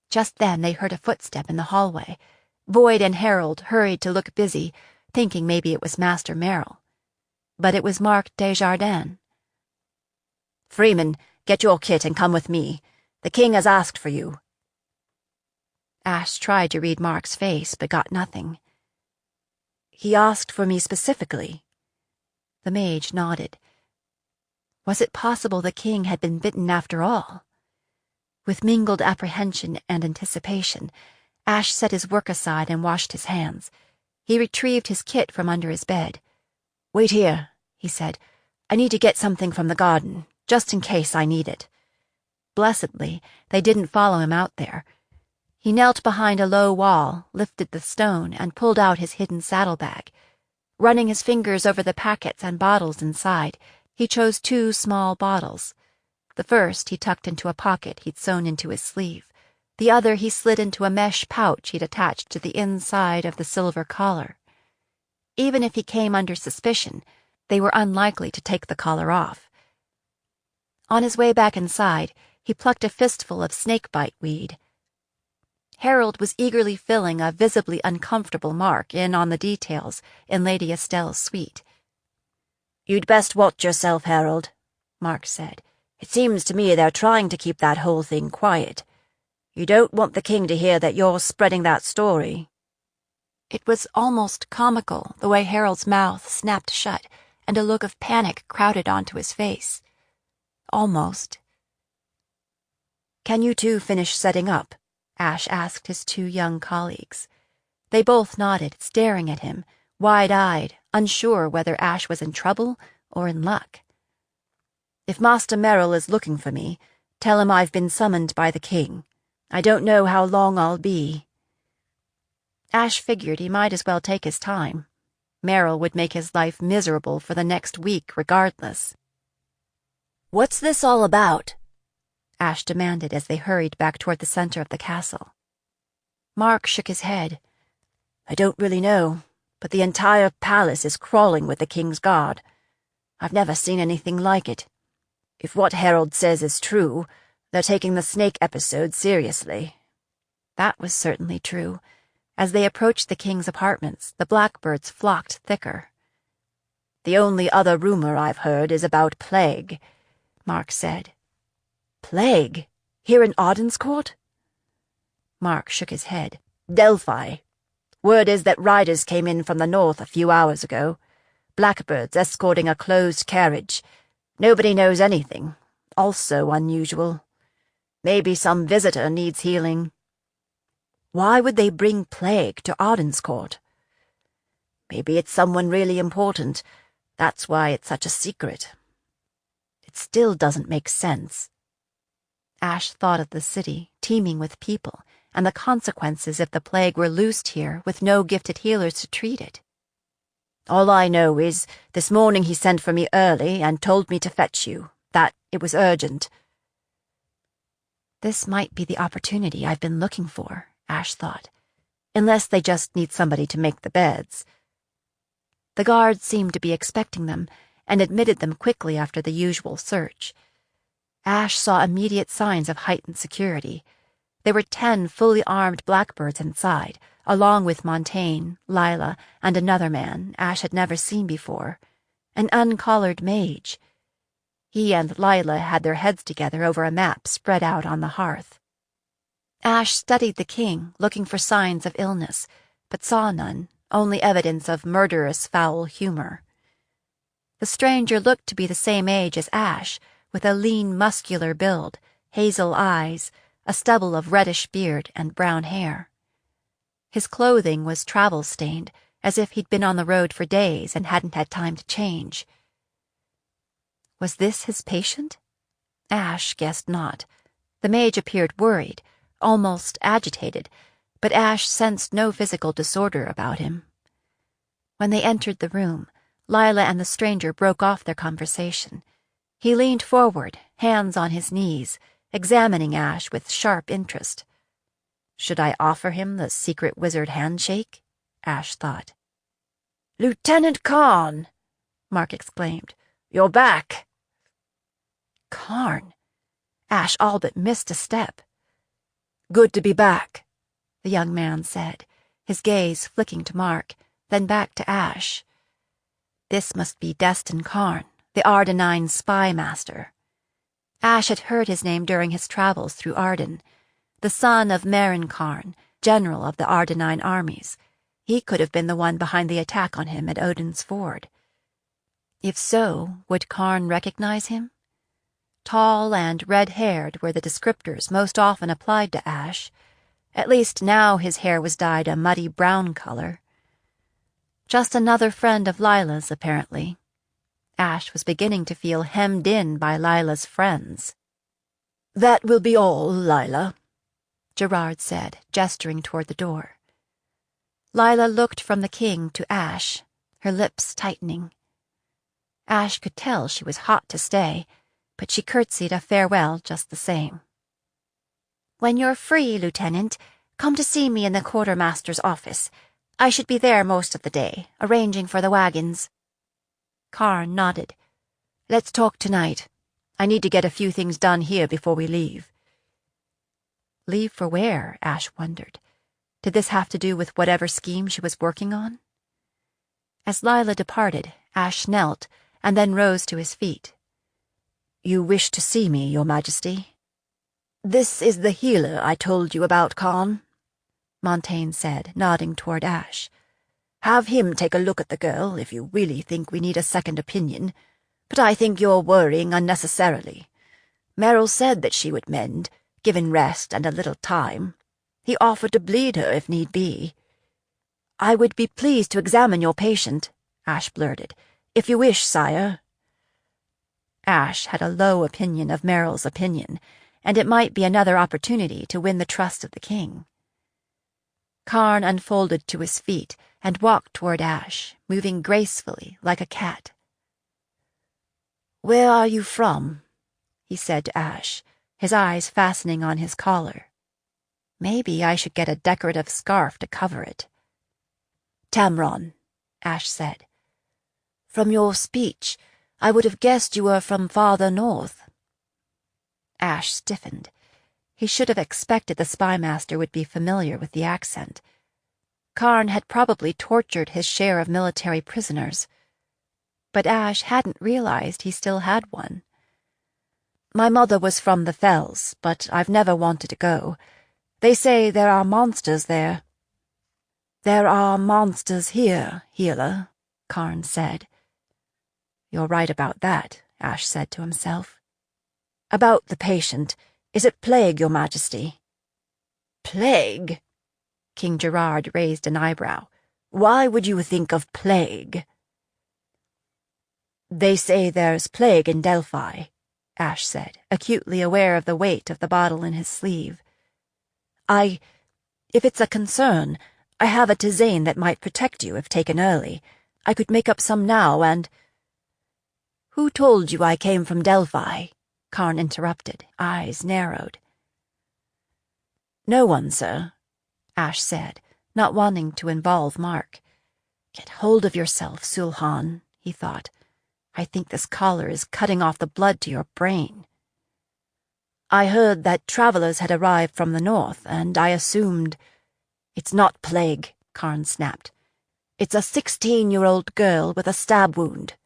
Just then they heard a footstep in the hallway. Boyd and Harold hurried to look busy, thinking maybe it was Master Merrill. But it was Mark Desjardins. "Freeman, get your kit and come with me. The king has asked for you." Ash tried to read Mark's face, but got nothing. "He asked for me specifically." The mage nodded. Was it possible the king had been bitten after all? With mingled apprehension and anticipation, Ash set his work aside and washed his hands. He retrieved his kit from under his bed. "Wait here," he said. "I need to get something from the garden, just in case I need it." Blessedly, they didn't follow him out there. He knelt behind a low wall, lifted the stone, and pulled out his hidden saddlebag. Running his fingers over the packets and bottles inside, he chose 2 small bottles. The first he tucked into a pocket he'd sewn into his sleeve. The other he slid into a mesh pouch he'd attached to the inside of the silver collar. Even if he came under suspicion, they were unlikely to take the collar off. On his way back inside, he plucked a fistful of snakebite weed. Harold was eagerly filling a visibly uncomfortable Mark in on the details in Lady Estelle's suite. "You'd best watch yourself, Harold," Mark said. "It seems to me they're trying to keep that whole thing quiet. You don't want the king to hear that you're spreading that story." It was almost comical the way Harold's mouth snapped shut and a look of panic crowded onto his face. Almost. "Can you two finish setting up?" Ash asked his two young colleagues. They both nodded, staring at him, wide-eyed, unsure whether Ash was in trouble or in luck. "If Master Merrill is looking for me, tell him I've been summoned by the king. I don't know how long I'll be." Ash figured he might as well take his time. Merrill would make his life miserable for the next week regardless. "What's this all about?" Ash demanded as they hurried back toward the center of the castle. Mark shook his head. "I don't really know, but the entire palace is crawling with the king's guard. I've never seen anything like it. If what Harold says is true, they're taking the snake episode seriously." That was certainly true. As they approached the king's apartments, the blackbirds flocked thicker. "The only other rumor I've heard is about plague," Mark said. "Plague? Here in Arden's-Court?" Mark shook his head. "Delphi. Word is that riders came in from the north a few hours ago. Blackbirds escorting a closed carriage. Nobody knows anything. Also unusual. Maybe some visitor needs healing." "Why would they bring plague to Arden's-Court?" "Maybe it's someone really important. That's why it's such a secret." "It still doesn't make sense." Ash thought of the city, teeming with people, and the consequences if the plague were loosed here with no gifted healers to treat it. "All I know is, this morning he sent for me early and told me to fetch you, that it was urgent." This might be the opportunity I've been looking for, Ash thought, unless they just need somebody to make the beds. The guards seemed to be expecting them and admitted them quickly after the usual search. Ash saw immediate signs of heightened security. There were 10 fully armed blackbirds inside, along with Montaigne, Lila, and another man Ash had never seen before, an uncollared mage. He and Lila had their heads together over a map spread out on the hearth. Ash studied the king, looking for signs of illness, but saw none, only evidence of murderous foul humor. The stranger looked to be the same age as Ash, with a lean, muscular build, hazel eyes, a stubble of reddish beard, and brown hair. His clothing was travel-stained, as if he'd been on the road for days and hadn't had time to change. Was this his patient? Ash guessed not. The mage appeared worried, almost agitated, but Ash sensed no physical disorder about him. When they entered the room, Lila and the stranger broke off their conversation. He leaned forward, hands on his knees, examining Ash with sharp interest. Should I offer him the secret wizard handshake? Ash thought. "Lieutenant Karn!" Mark exclaimed. "You're back!" Karn! Ash all but missed a step. "Good to be back," the young man said, his gaze flicking to Mark, then back to Ash. This must be Destin Karn, the Ardenine spy master. Ash had heard his name during his travels through Arden, the son of Marin Karn, general of the Ardenine armies. He could have been the one behind the attack on him at Odin's Ford. If so, would Karn recognize him? Tall and red-haired were the descriptors most often applied to Ash. At least now his hair was dyed a muddy brown color. Just another friend of Lila's, apparently. Ash was beginning to feel hemmed in by Lila's friends. "That will be all, Lila," Gerard said, gesturing toward the door. Lila looked from the king to Ash, her lips tightening. Ash could tell she was hot to stay, but she curtsied a farewell just the same. "When you're free, Lieutenant, come to see me in the quartermaster's office. I should be there most of the day, arranging for the wagons." Karn nodded. "Let's talk tonight. I need to get a few things done here before we leave." Leave for where? Ash wondered. Did this have to do with whatever scheme she was working on? As Lila departed, Ash knelt and then rose to his feet. "You wish to see me, Your Majesty?" "This is the healer I told you about, Karn," Montaigne said, nodding toward Ash. Have him take a look at the girl if you really think we need a second opinion, but I think you're worrying unnecessarily. Merrill said that she would mend, given rest and a little time. He offered to bleed her if need be. I would be pleased to examine your patient, Ash blurted. If you wish, sire. Ash had a low opinion of Merrill's opinion, and it might be another opportunity to win the trust of the king. Karn unfolded to his feet and walked toward Ash, moving gracefully like a cat. "Where are you from?" he said to Ash, his eyes fastening on his collar. Maybe I should get a decorative scarf to cover it. "Tamron," Ash said. "From your speech, I would have guessed you were from farther north." Ash stiffened. He should have expected the spymaster would be familiar with the accent. Karn had probably tortured his share of military prisoners. But Ash hadn't realized he still had one. "My mother was from the Fells, but I've never wanted to go. They say there are monsters there." "There are monsters here, healer," Karn said. "You're right about that," Ash said to himself. "About the patient, is it plague, your majesty?" "Plague?" King Gerard raised an eyebrow. "Why would you think of plague?" "They say there's plague in Delphi," Ash said, acutely aware of the weight of the bottle in his sleeve. If it's a concern, I have a tisane that might protect you if taken early. I could make up some now and—" "Who told you I came from Delphi?" Karn interrupted, eyes narrowed. "No one, sir," Ash said, not wanting to involve Mark. "Get hold of yourself, Sulhan," he thought. "I think this collar is cutting off the blood to your brain." "I heard that travelers had arrived from the north, and I assumed—" "It's not plague," Karn snapped. "It's a 16-year-old girl with a stab wound."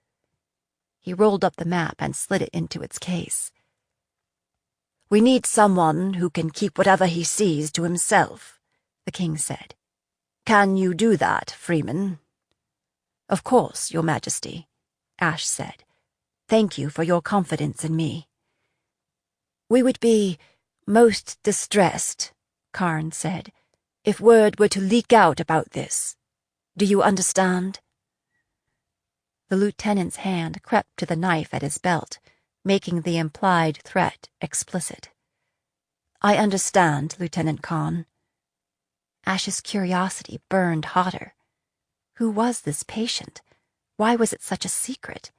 He rolled up the map and slid it into its case. "We need someone who can keep whatever he sees to himself," the king said. "Can you do that, Freeman?" "Of course, your majesty," Ash said. "Thank you for your confidence in me." "We would be most distressed," Karn said, "if word were to leak out about this. Do you understand?" The lieutenant's hand crept to the knife at his belt, making the implied threat explicit. "I understand, Lieutenant Khan." Ash's curiosity burned hotter. Who was this patient? Why was it such a secret?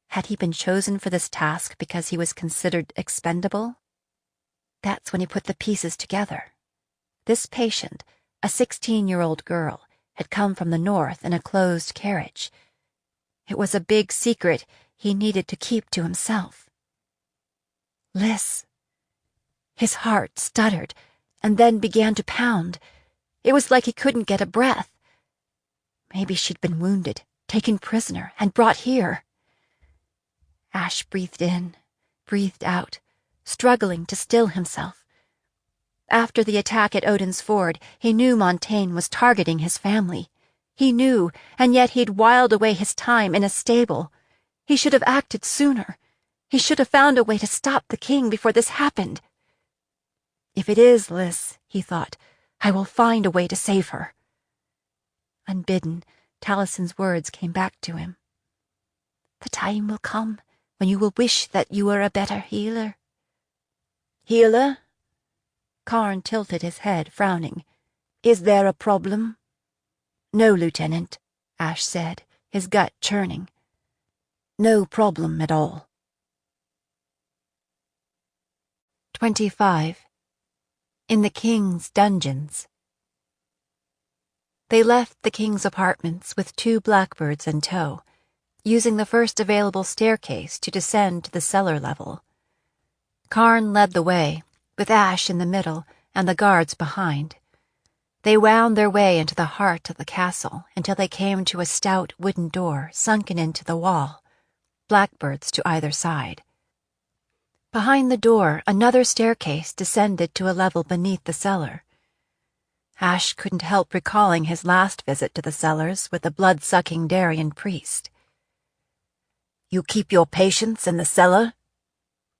Had he been chosen for this task because he was considered expendable? That's when he put the pieces together. This patient, a 16-year-old girl, had come from the north in a closed carriage. It was a big secret he needed to keep to himself. Liz. His heart stuttered and then began to pound. It was like he couldn't get a breath. Maybe she'd been wounded, taken prisoner, and brought here. Ash breathed in, breathed out, struggling to still himself. After the attack at Odin's Ford, he knew Montaigne was targeting his family. He knew, and yet he'd whiled away his time in a stable. He should have acted sooner. He should have found a way to stop the king before this happened. If it is Liz, he thought, I will find a way to save her. Unbidden, Talison's words came back to him. The time will come when you will wish that you were a better healer. Healer? Karn tilted his head, frowning. Is there a problem? No, Lieutenant, Ash said, his gut churning. No problem at all. 25. In the king's dungeons. They left the king's apartments with 2 blackbirds in tow, using the first available staircase to descend to the cellar level. Karn led the way, with Ash in the middle and the guards behind. They wound their way into the heart of the castle until they came to a stout wooden door sunken into the wall, blackbirds to either side. Behind the door, another staircase descended to a level beneath the cellar. Ash couldn't help recalling his last visit to the cellars with the blood-sucking Darien priest. "You keep your patients in the cellar?"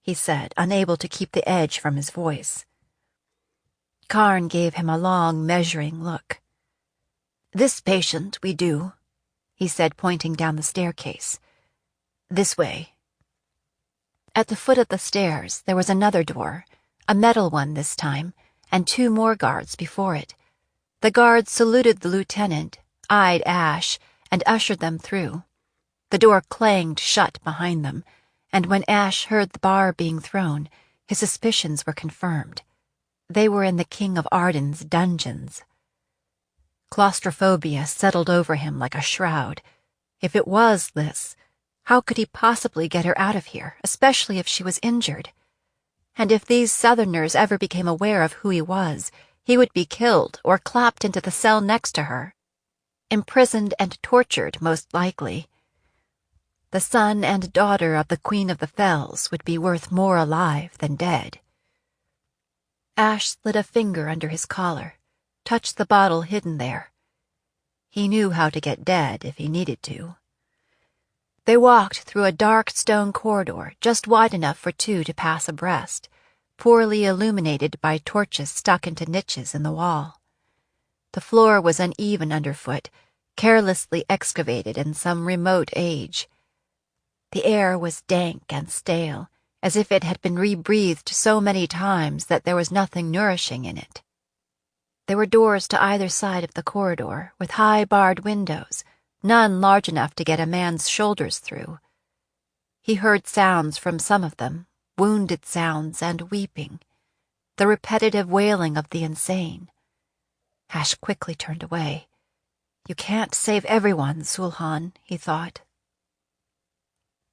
he said, unable to keep the edge from his voice. Karn gave him a long, measuring look. "This patient we do," he said, pointing down the staircase. "This way." At the foot of the stairs, there was another door, a metal one this time, and 2 more guards before it. The guards saluted the lieutenant, eyed Ash, and ushered them through. The door clanged shut behind them, and when Ash heard the bar being thrown, his suspicions were confirmed. They were in the King of Arden's dungeons. Claustrophobia settled over him like a shroud. If it was Liz, how could he possibly get her out of here, especially if she was injured? And if these Southerners ever became aware of who he was, he would be killed or clapped into the cell next to her. Imprisoned and tortured, most likely. The son and daughter of the Queen of the Fells would be worth more alive than dead. Ash slid a finger under his collar, touched the bottle hidden there. He knew how to get dead if he needed to. They walked through a dark stone corridor just wide enough for 2 to pass abreast, poorly illuminated by torches stuck into niches in the wall. The floor was uneven underfoot, carelessly excavated in some remote age. The air was dank and stale, as if it had been rebreathed so many times that there was nothing nourishing in it. There were doors to either side of the corridor, with high barred windows, none large enough to get a man's shoulders through. He heard sounds from some of them, wounded sounds and weeping, the repetitive wailing of the insane. Ash quickly turned away. You can't save everyone, Sulhan, he thought.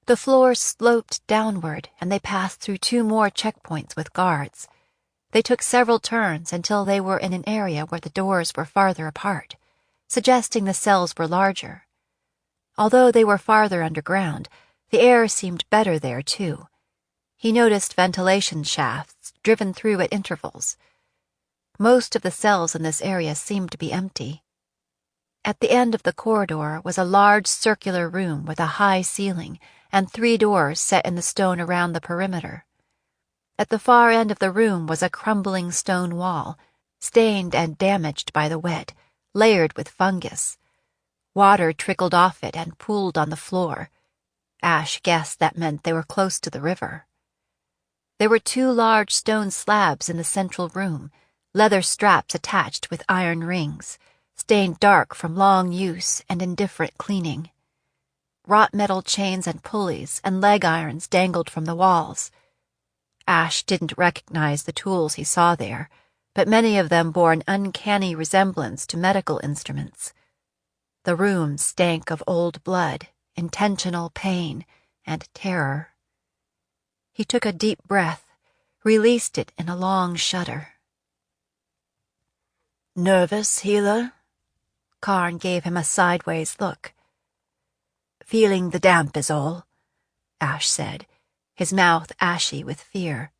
The floor sloped downward, and they passed through 2 more checkpoints with guards. They took several turns until they were in an area where the doors were farther apart, suggesting the cells were larger. Although they were farther underground, the air seemed better there, too. He noticed ventilation shafts driven through at intervals. Most of the cells in this area seemed to be empty. At the end of the corridor was a large circular room with a high ceiling and 3 doors set in the stone around the perimeter. At the far end of the room was a crumbling stone wall, stained and damaged by the wet, layered with fungus. Water trickled off it and pooled on the floor. Ash guessed that meant they were close to the river. There were 2 large stone slabs in the central room, leather straps attached with iron rings, stained dark from long use and indifferent cleaning. Wrought metal chains and pulleys and leg irons dangled from the walls. Ash didn't recognize the tools he saw there, but many of them bore an uncanny resemblance to medical instruments. The room stank of old blood, intentional pain, and terror. He took a deep breath, released it in a long shudder. "Nervous, healer?" Karn gave him a sideways look. "Feeling the damp is all," Ash said, his mouth ashy with fear.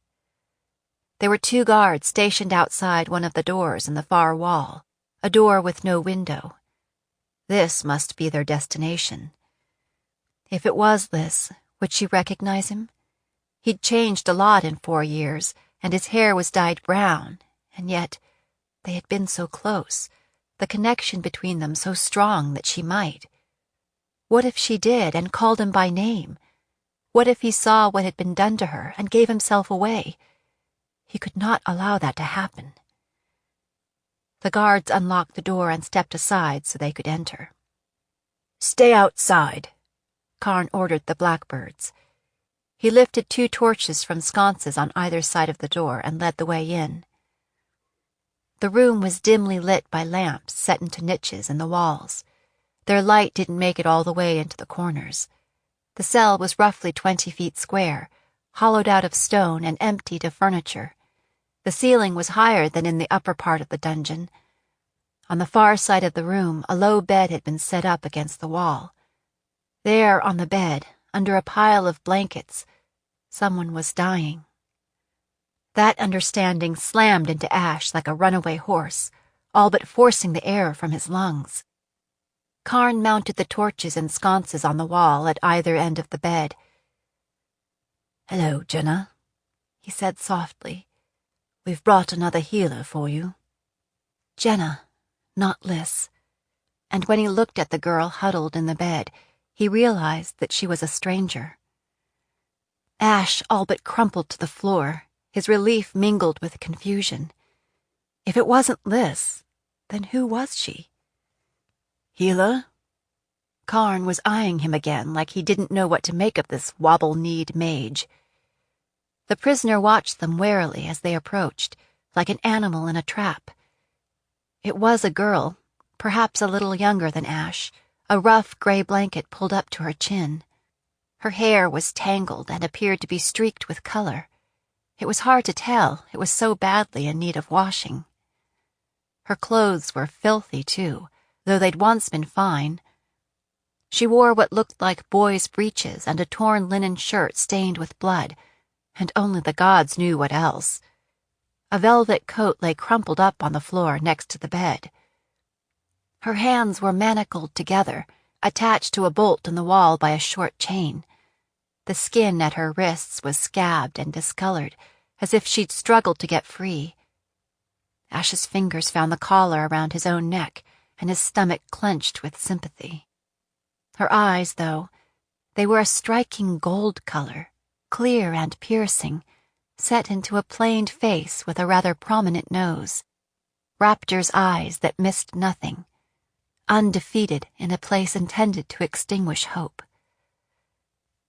There were 2 guards stationed outside one of the doors in the far wall, a door with no window. This must be their destination. If it was Liz, would she recognize him? He'd changed a lot in 4 years, and his hair was dyed brown, and yet they had been so close, the connection between them so strong that she might. What if she did and called him by name? What if he saw what had been done to her and gave himself away? He could not allow that to happen. The guards unlocked the door and stepped aside so they could enter. "Stay outside," Karn ordered the blackbirds. He lifted 2 torches from sconces on either side of the door and led the way in. The room was dimly lit by lamps set into niches in the walls. Their light didn't make it all the way into the corners. The cell was roughly 20 feet square, hollowed out of stone and emptied of furniture. The ceiling was higher than in the upper part of the dungeon. On the far side of the room, a low bed had been set up against the wall. There, on the bed, under a pile of blankets, someone was dying. That understanding slammed into Ash like a runaway horse, all but forcing the air from his lungs. Karn mounted the torches and sconces on the wall at either end of the bed. "Hello, Jenna," he said softly. "We've brought another healer for you." Jenna, not Liz. And when he looked at the girl huddled in the bed, he realized that she was a stranger. Ash all but crumpled to the floor, his relief mingled with confusion. If it wasn't Liz, then who was she? "Healer?" Karn was eyeing him again like he didn't know what to make of this wobble-kneed mage. The prisoner watched them warily as they approached, like an animal in a trap. It was a girl, perhaps a little younger than Ash, a rough gray blanket pulled up to her chin. Her hair was tangled and appeared to be streaked with color. It was hard to tell, it was so badly in need of washing. Her clothes were filthy, too, though they'd once been fine. She wore what looked like boys' breeches and a torn linen shirt stained with blood, and only the gods knew what else. A velvet coat lay crumpled up on the floor next to the bed. Her hands were manacled together, attached to a bolt in the wall by a short chain. The skin at her wrists was scabbed and discolored, as if she'd struggled to get free. Ash's fingers found the collar around his own neck, and his stomach clenched with sympathy. Her eyes, though, they were a striking gold color, clear and piercing, set into a planed face with a rather prominent nose. Raptor's eyes that missed nothing, undefeated in a place intended to extinguish hope.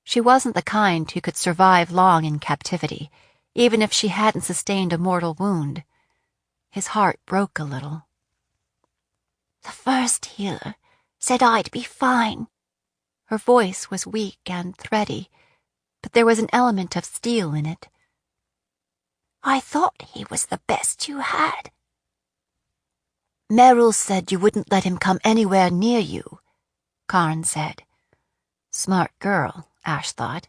She wasn't the kind who could survive long in captivity, even if she hadn't sustained a mortal wound. His heart broke a little. "The first healer said I'd be fine." Her voice was weak and thready, but there was an element of steel in it. "I thought he was the best you had." "Merrill said you wouldn't let him come anywhere near you," Karn said. Smart girl, Ash thought.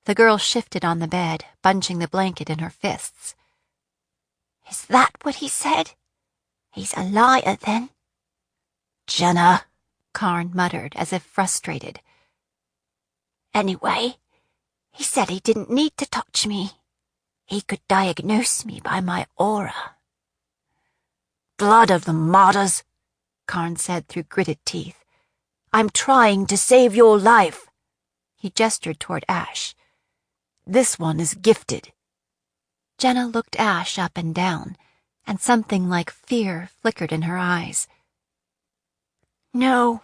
The girl shifted on the bed, bunching the blanket in her fists. "Is that what he said? He's a liar, then." "Jenna," Karn muttered, as if frustrated. "Anyway, he said he didn't need to touch me. He could diagnose me by my aura." "Blood of the martyrs," Karn said through gritted teeth. "I'm trying to save your life." He gestured toward Ash. "This one is gifted." Jenna looked Ash up and down, and something like fear flickered in her eyes. "No,"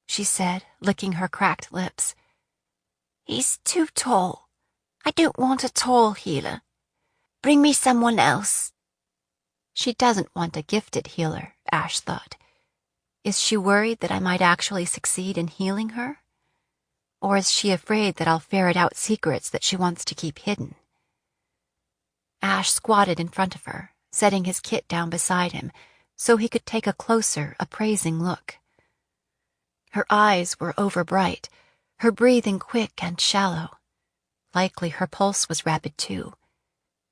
she said, licking her cracked lips. "He's too tall. I don't want a tall healer. Bring me someone else." She doesn't want a gifted healer, Ash thought. Is she worried that I might actually succeed in healing her? Or is she afraid that I'll ferret out secrets that she wants to keep hidden? Ash squatted in front of her, setting his kit down beside him so he could take a closer, appraising look. Her eyes were overbright, her breathing quick and shallow. Likely her pulse was rapid, too.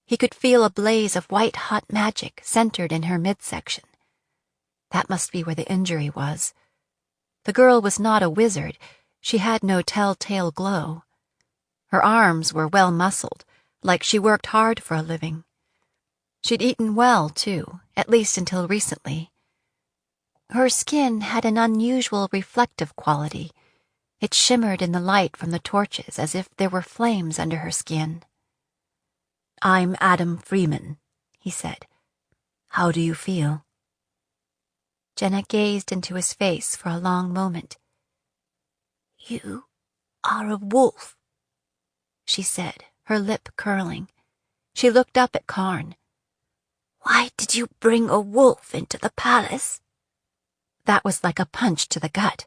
He could feel a blaze of white-hot magic centered in her midsection. That must be where the injury was. The girl was not a wizard. She had no telltale glow. Her arms were well muscled, like she worked hard for a living. She'd eaten well, too, at least until recently. Her skin had an unusual reflective quality. It shimmered in the light from the torches as if there were flames under her skin. "I'm Adam Freeman," he said. "How do you feel?" Jenna gazed into his face for a long moment. "You are a wolf," she said, her lip curling. She looked up at Karn. "Why did you bring a wolf into the palace?" That was like a punch to the gut.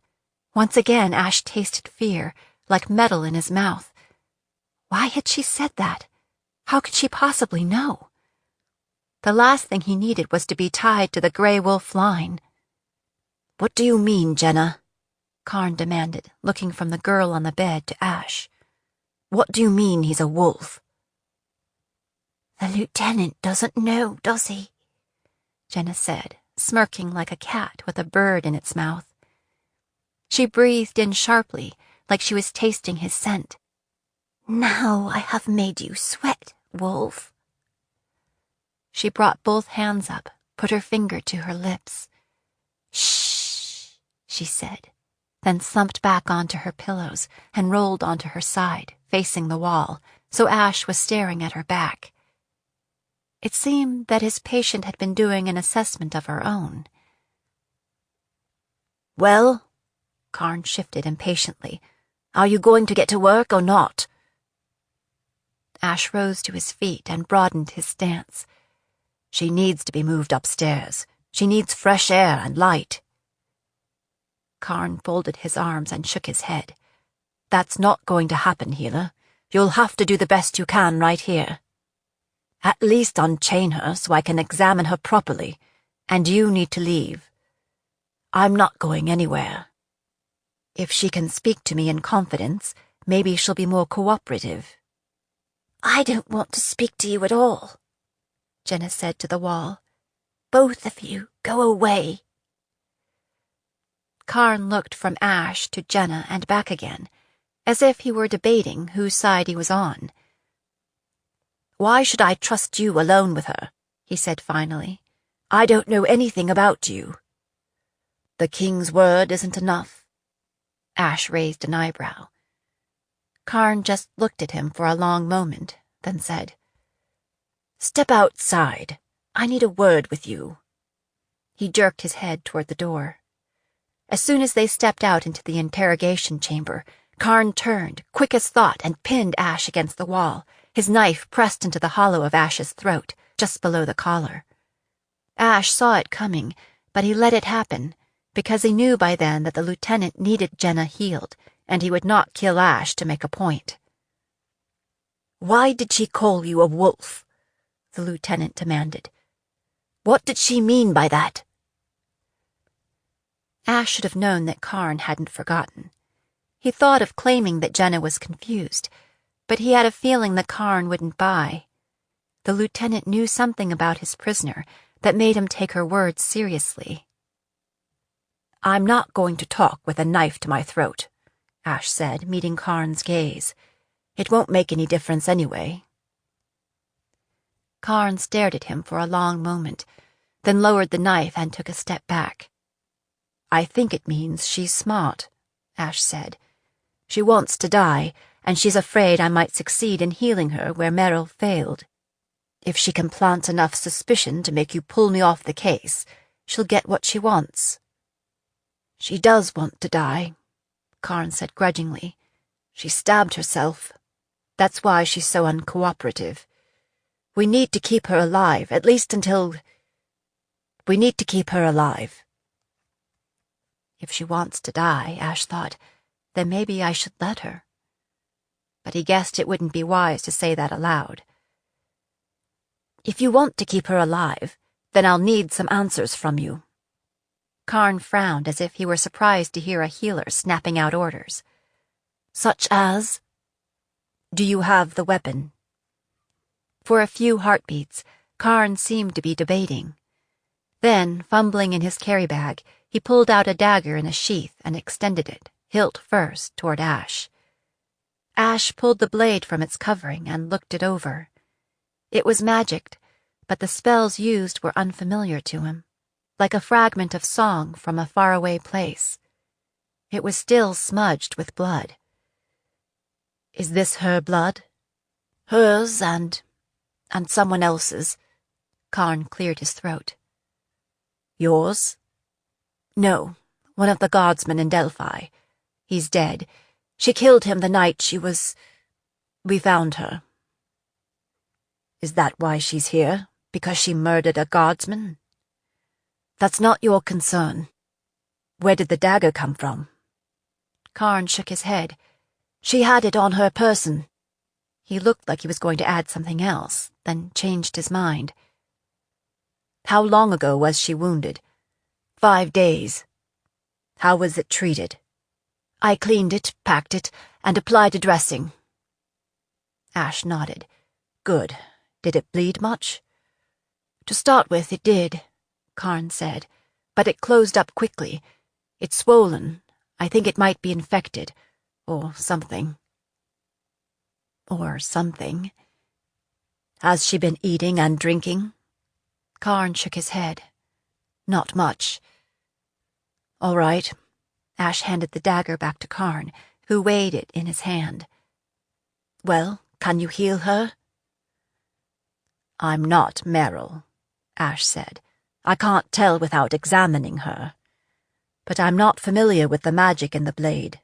Once again, Ash tasted fear, like metal in his mouth. Why had she said that? How could she possibly know? The last thing he needed was to be tied to the Grey Wolf line. "What do you mean, Jenna?" Karn demanded, looking from the girl on the bed to Ash. "What do you mean he's a wolf?" "The lieutenant doesn't know, does he?" Jenna said, smirking like a cat with a bird in its mouth. She breathed in sharply, like she was tasting his scent. Now I have made you sweat, wolf. She brought both hands up, put her finger to her lips. Shh, she said, then slumped back onto her pillows and rolled onto her side, facing the wall, so Ash was staring at her back. It seemed that his patient had been doing an assessment of her own. Well, Karn shifted impatiently. Are you going to get to work or not? Ash rose to his feet and broadened his stance. She needs to be moved upstairs. She needs fresh air and light. Karn folded his arms and shook his head. That's not going to happen, healer. You'll have to do the best you can right here. At least unchain her so I can examine her properly, and you need to leave. I'm not going anywhere. If she can speak to me in confidence, maybe she'll be more cooperative. I don't want to speak to you at all, Jenna said to the wall. Both of you, go away. Karn looked from Ash to Jenna and back again, as if he were debating whose side he was on. Why should I trust you alone with her? He said finally. I don't know anything about you. The king's word isn't enough. Ash raised an eyebrow. Karn just looked at him for a long moment, then said, Step outside. I need a word with you. He jerked his head toward the door. As soon as they stepped out into the interrogation chamber, Karn turned, quick as thought, and pinned Ash against the wall, his knife pressed into the hollow of Ash's throat, just below the collar. Ash saw it coming, but he let it happen, because he knew by then that the lieutenant needed Jenna healed, and he would not kill Ash to make a point. Why did she call you a wolf? The lieutenant demanded. What did she mean by that? Ash should have known that Karn hadn't forgotten. He thought of claiming that Jenna was confused, but he had a feeling that Karn wouldn't buy. The lieutenant knew something about his prisoner that made him take her words seriously. I'm not going to talk with a knife to my throat, Ash said, meeting Karn's gaze. It won't make any difference anyway. Karn stared at him for a long moment, then lowered the knife and took a step back. I think it means she's smart, Ash said. She wants to die, and she's afraid I might succeed in healing her where Merrill failed. If she can plant enough suspicion to make you pull me off the case, she'll get what she wants. She does want to die, Karn said grudgingly. She stabbed herself. That's why she's so uncooperative. We need to keep her alive, at least until... We need to keep her alive. If she wants to die, Ash thought, then maybe I should let her. But he guessed it wouldn't be wise to say that aloud. If you want to keep her alive, then I'll need some answers from you. Karn frowned as if he were surprised to hear a healer snapping out orders. Such as? Do you have the weapon? For a few heartbeats, Karn seemed to be debating. Then, fumbling in his carry bag, he pulled out a dagger in a sheath and extended it, hilt first, toward Ash. Ash pulled the blade from its covering and looked it over. It was magicked, but the spells used were unfamiliar to him, like a fragment of song from a faraway place. It was still smudged with blood. Is this her blood? Hers and someone else's. Karn cleared his throat. Yours? No, one of the guardsmen in Delphi. He's dead. She killed him the night we found her. Is that why she's here? Because she murdered a guardsman? That's not your concern. Where did the dagger come from? Karn shook his head. She had it on her person. He looked like he was going to add something else, then changed his mind. How long ago was she wounded? 5 days. How was it treated? I cleaned it, packed it, and applied a dressing. Ash nodded. Good. Did it bleed much? To start with, it did, Karn said, but it closed up quickly. It's swollen. I think it might be infected. Or something. Or something. Has she been eating and drinking? Karn shook his head. Not much. All right. Ash handed the dagger back to Karn, who weighed it in his hand. Well, can you heal her? I'm not Meryl, Ash said. I can't tell without examining her. But I'm not familiar with the magic in the blade.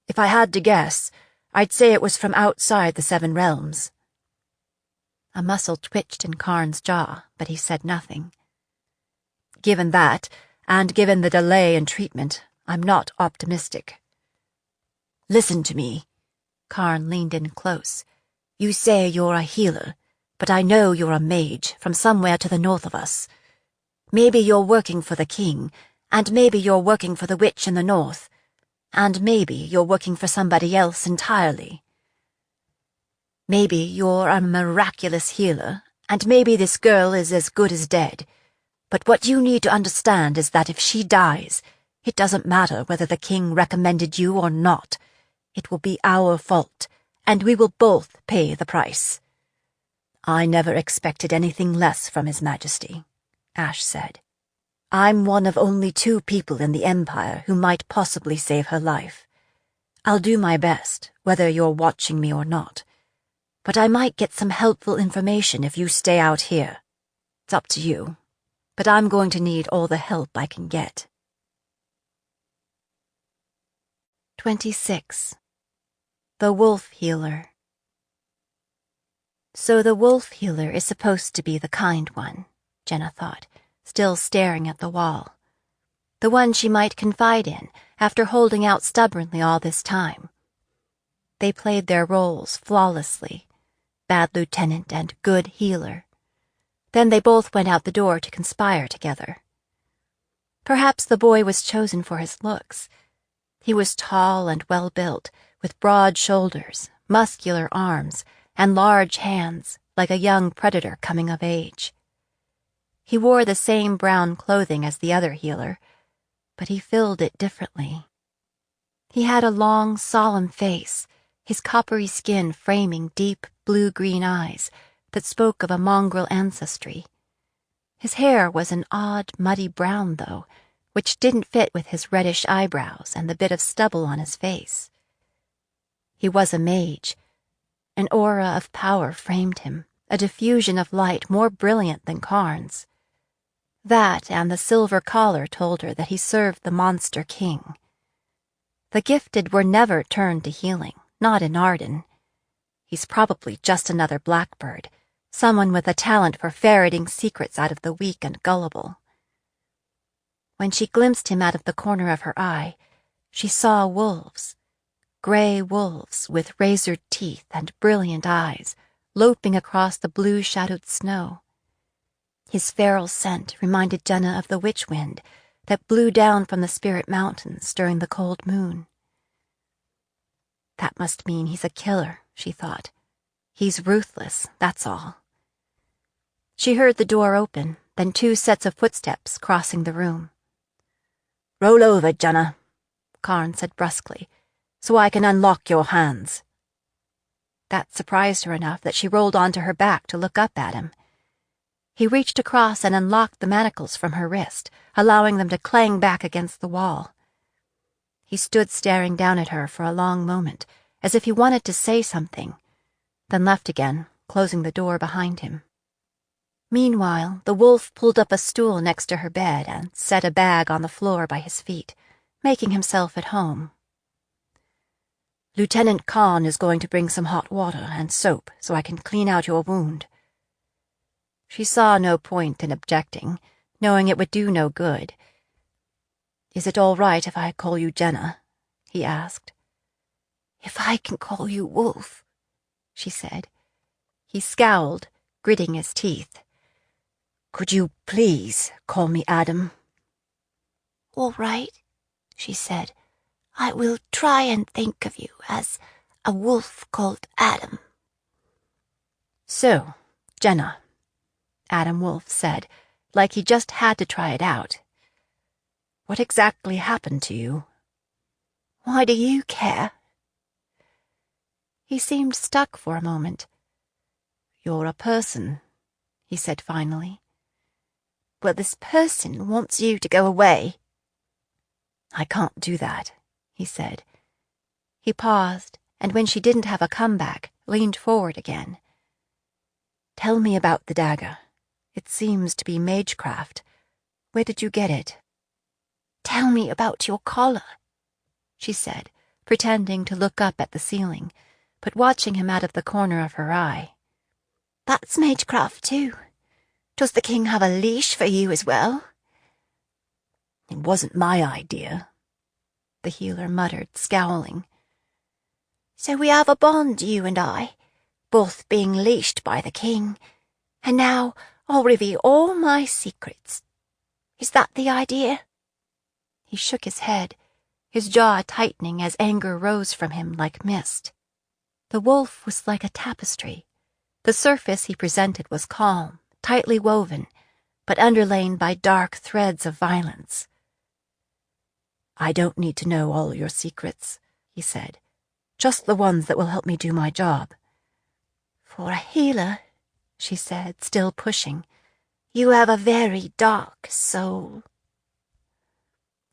If I had to guess, I'd say it was from outside the 7 realms. A muscle twitched in Karn's jaw, but he said nothing. Given that, and given the delay in treatment, I'm not optimistic. Listen to me. Karn leaned in close. You say you're a healer, but I know you're a mage from somewhere to the north of us. Maybe you're working for the king, and maybe you're working for the witch in the north, and maybe you're working for somebody else entirely. Maybe you're a miraculous healer, and maybe this girl is as good as dead. But what you need to understand is that if she dies, it doesn't matter whether the king recommended you or not. It will be our fault, and we will both pay the price. I never expected anything less from His Majesty, Ash said. I'm one of only 2 people in the Empire who might possibly save her life. I'll do my best, whether you're watching me or not. But I might get some helpful information if you stay out here. It's up to you, but I'm going to need all the help I can get. 26. The Wolf Healer. So the wolf healer is supposed to be the kind one, Jenna thought, still staring at the wall. The one she might confide in after holding out stubbornly all this time. They played their roles flawlessly, bad lieutenant and good healer. Then they both went out the door to conspire together. Perhaps the boy was chosen for his looks. He was tall and well-built, with broad shoulders, muscular arms, and large hands, like a young predator coming of age. He wore the same brown clothing as the other healer, but he filled it differently. He had a long, solemn face, his coppery skin framing deep blue-green eyes that spoke of a mongrel ancestry. His hair was an odd, muddy brown, though, which didn't fit with his reddish eyebrows and the bit of stubble on his face. He was a mage. An aura of power framed him, a diffusion of light more brilliant than Karn's. That and the silver collar told her that he served the monster king. The gifted were never turned to healing, not in Arden. He's probably just another blackbird, someone with a talent for ferreting secrets out of the weak and gullible. When she glimpsed him out of the corner of her eye, she saw wolves. Gray wolves with razored teeth and brilliant eyes, loping across the blue-shadowed snow. His feral scent reminded Jenna of the witch wind that blew down from the Spirit Mountains during the cold moon. That must mean he's a killer, she thought. He's ruthless, that's all. She heard the door open, then 2 sets of footsteps crossing the room. Roll over, Jenna, Karn said brusquely, so I can unlock your hands. That surprised her enough that she rolled onto her back to look up at him. He reached across and unlocked the manacles from her wrist, allowing them to clang back against the wall. He stood staring down at her for a long moment, as if he wanted to say something, then left again, closing the door behind him. Meanwhile, the wolf pulled up a stool next to her bed and set a bag on the floor by his feet, making himself at home. Lieutenant Khan is going to bring some hot water and soap so I can clean out your wound. She saw no point in objecting, knowing it would do no good. Is it all right if I call you Jenna? He asked. If I can call you Wolf, she said. He scowled, gritting his teeth. Could you please call me Adam? All right, she said. I will try and think of you as a wolf called Adam. So, Jenna, Adam Wolf said, like he just had to try it out. What exactly happened to you? Why do you care? He seemed stuck for a moment. You're a person, he said finally. Well, this person wants you to go away. I can't do that, he said. He paused, and when she didn't have a comeback, leaned forward again. Tell me about the dagger. It seems to be magecraft. Where did you get it? Tell me about your collar, she said, pretending to look up at the ceiling, but watching him out of the corner of her eye. That's magecraft too. Does the king have a leash for you as well? It wasn't my idea, the healer muttered, scowling. So we have a bond, you and I, both being leashed by the king, and now I'll reveal all my secrets. Is that the idea? He shook his head, his jaw tightening as anger rose from him like mist. The wolf was like a tapestry. The surface he presented was calm, tightly woven, but underlain by dark threads of violence. I don't need to know all your secrets, he said. Just the ones that will help me do my job. For a healer, she said, still pushing, you have a very dark soul.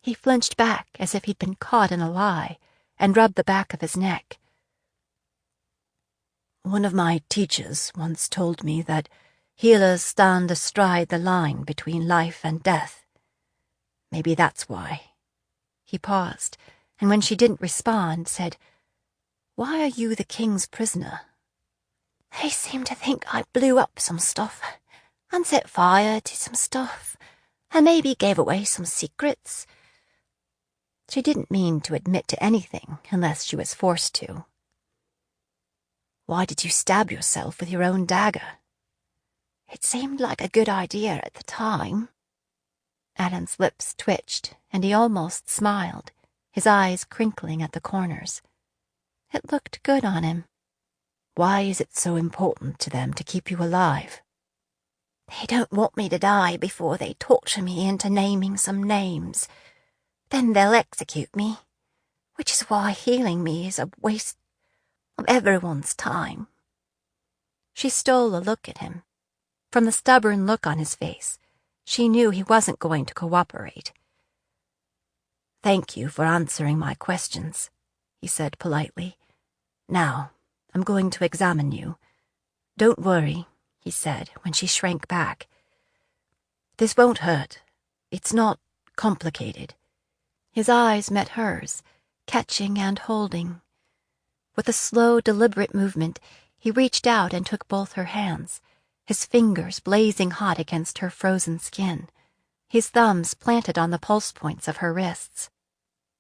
He flinched back as if he'd been caught in a lie, and rubbed the back of his neck. One of my teachers once told me that healers stand astride the line between life and death. Maybe that's why. He paused, and when she didn't respond, said, Why are you the king's prisoner? They seem to think I blew up some stuff, and set fire to some stuff, and maybe gave away some secrets. She didn't mean to admit to anything unless she was forced to. Why did you stab yourself with your own dagger? It seemed like a good idea at the time. Adam's lips twitched, and he almost smiled, his eyes crinkling at the corners. It looked good on him. Why is it so important to them to keep you alive? They don't want me to die before they torture me into naming some names. Then they'll execute me, which is why healing me is a waste of everyone's time. She stole a look at him. From the stubborn look on his face, she knew he wasn't going to cooperate. Thank you for answering my questions, he said politely. Now, I'm going to examine you. Don't worry, he said when she shrank back. This won't hurt. It's not complicated. His eyes met hers, catching and holding. With a slow, deliberate movement, he reached out and took both her hands, his fingers blazing hot against her frozen skin, his thumbs planted on the pulse points of her wrists.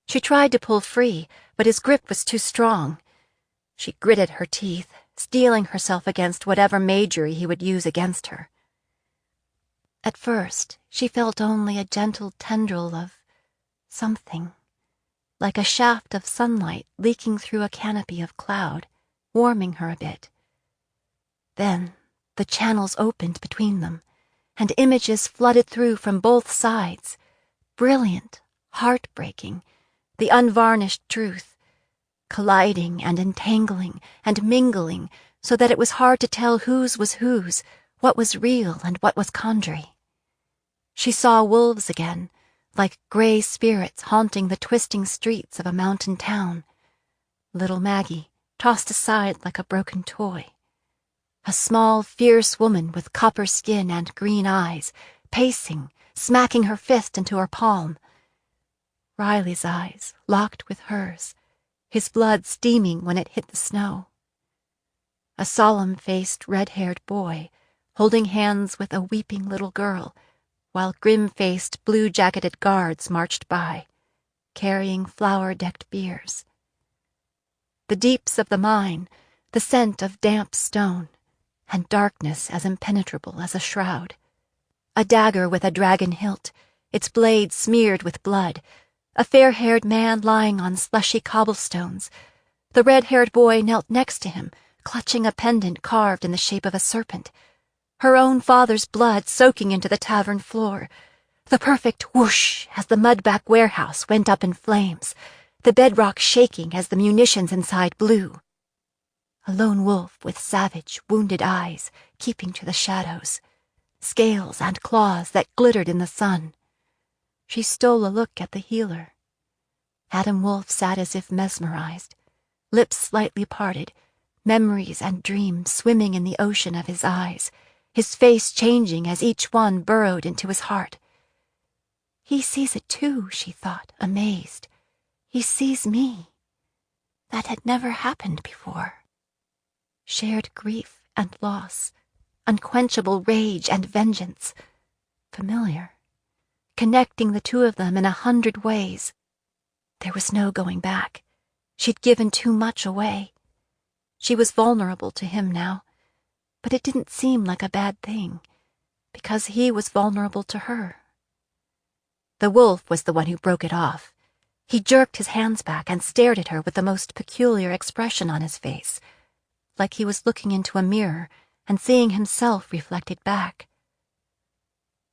She tried to pull free, but his grip was too strong. She gritted her teeth, steeling herself against whatever magery he would use against her. At first, she felt only a gentle tendril of something, like a shaft of sunlight leaking through a canopy of cloud, warming her a bit. Then the channels opened between them, and images flooded through from both sides, brilliant, heartbreaking, the unvarnished truth, colliding and entangling and mingling so that it was hard to tell whose was whose, what was real and what was conjuring. She saw wolves again, like gray spirits haunting the twisting streets of a mountain town. Little Maggie, tossed aside like a broken toy. A small, fierce woman with copper skin and green eyes, pacing, smacking her fist into her palm. Riley's eyes, locked with hers, his blood steaming when it hit the snow. A solemn-faced, red-haired boy, holding hands with a weeping little girl, while grim-faced, blue-jacketed guards marched by, carrying flower-decked biers. The deeps of the mine, the scent of damp stone, and darkness as impenetrable as a shroud. A dagger with a dragon hilt, its blade smeared with blood, a fair-haired man lying on slushy cobblestones. The red-haired boy knelt next to him, clutching a pendant carved in the shape of a serpent. Her own father's blood soaking into the tavern floor. The perfect whoosh as the mudback warehouse went up in flames, the bedrock shaking as the munitions inside blew. A lone wolf with savage, wounded eyes, keeping to the shadows, scales and claws that glittered in the sun. She stole a look at the healer. Adam Wolf sat as if mesmerized, lips slightly parted, memories and dreams swimming in the ocean of his eyes, his face changing as each one burrowed into his heart. He sees it too, she thought, amazed. He sees me. That had never happened before. Shared grief and loss, unquenchable rage and vengeance. Familiar. Connecting the two of them in 100 ways. There was no going back. She'd given too much away. She was vulnerable to him now, but it didn't seem like a bad thing, because he was vulnerable to her. The wolf was the one who broke it off. He jerked his hands back and stared at her with the most peculiar expression on his face, like he was looking into a mirror and seeing himself reflected back.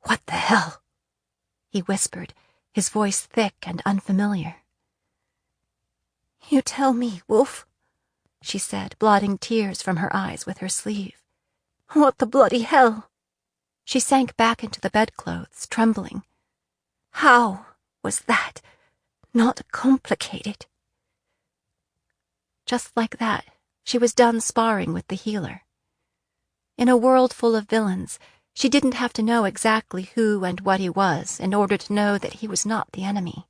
"What the hell?" he whispered, his voice thick and unfamiliar. "You tell me, Wolf," she said, blotting tears from her eyes with her sleeve. "What the bloody hell?" She sank back into the bedclothes, trembling. How was that not complicated? Just like that, she was done sparring with the healer. In a world full of villains, she didn't have to know exactly who and what he was in order to know that he was not the enemy.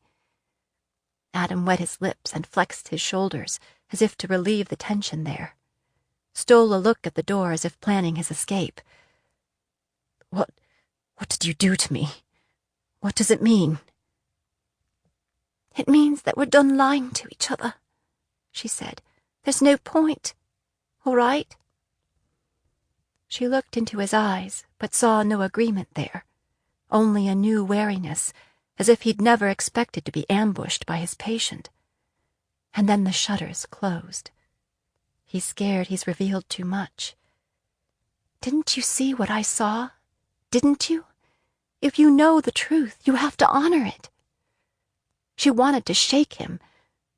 Adam wet his lips and flexed his shoulders as if to relieve the tension there. Stole a look at the door as if planning his escape. What did you do to me? What does it mean?" "It means that we're done lying to each other," she said. "There's no point. All right?" She looked into his eyes, but saw no agreement there, only a new wariness, as if he'd never expected to be ambushed by his patient. And then the shutters closed. He's scared he's revealed too much. "Didn't you see what I saw? Didn't you? If you know the truth, you have to honor it." She wanted to shake him,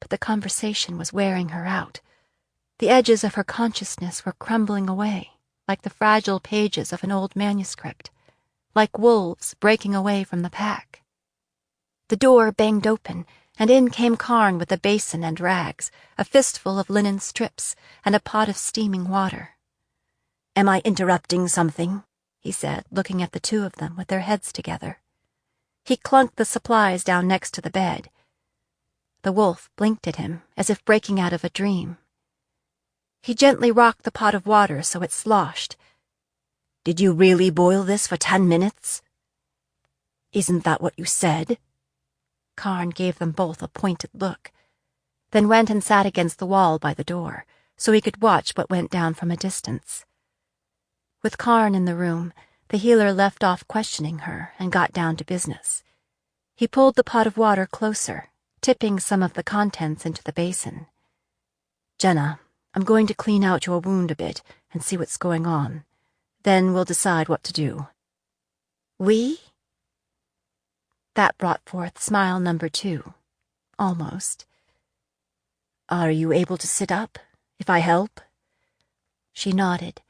but the conversation was wearing her out. The edges of her consciousness were crumbling away, like the fragile pages of an old manuscript, like wolves breaking away from the pack. The door banged open, and in came Karn with a basin and rags, a fistful of linen strips, and a pot of steaming water. "Am I interrupting something?" he said, looking at the two of them with their heads together. He clunked the supplies down next to the bed. The wolf blinked at him, as if breaking out of a dream. He gently rocked the pot of water so it sloshed. "Did you really boil this for 10 minutes? Isn't that what you said?" Karn gave them both a pointed look, then went and sat against the wall by the door, so he could watch what went down from a distance. With Karn in the room, the healer left off questioning her and got down to business. He pulled the pot of water closer, tipping some of the contents into the basin. "Jenna, I'm going to clean out your wound a bit and see what's going on. Then we'll decide what to do." "We?" That brought forth smile number 2. Almost. "Are you able to sit up, if I help?" She nodded.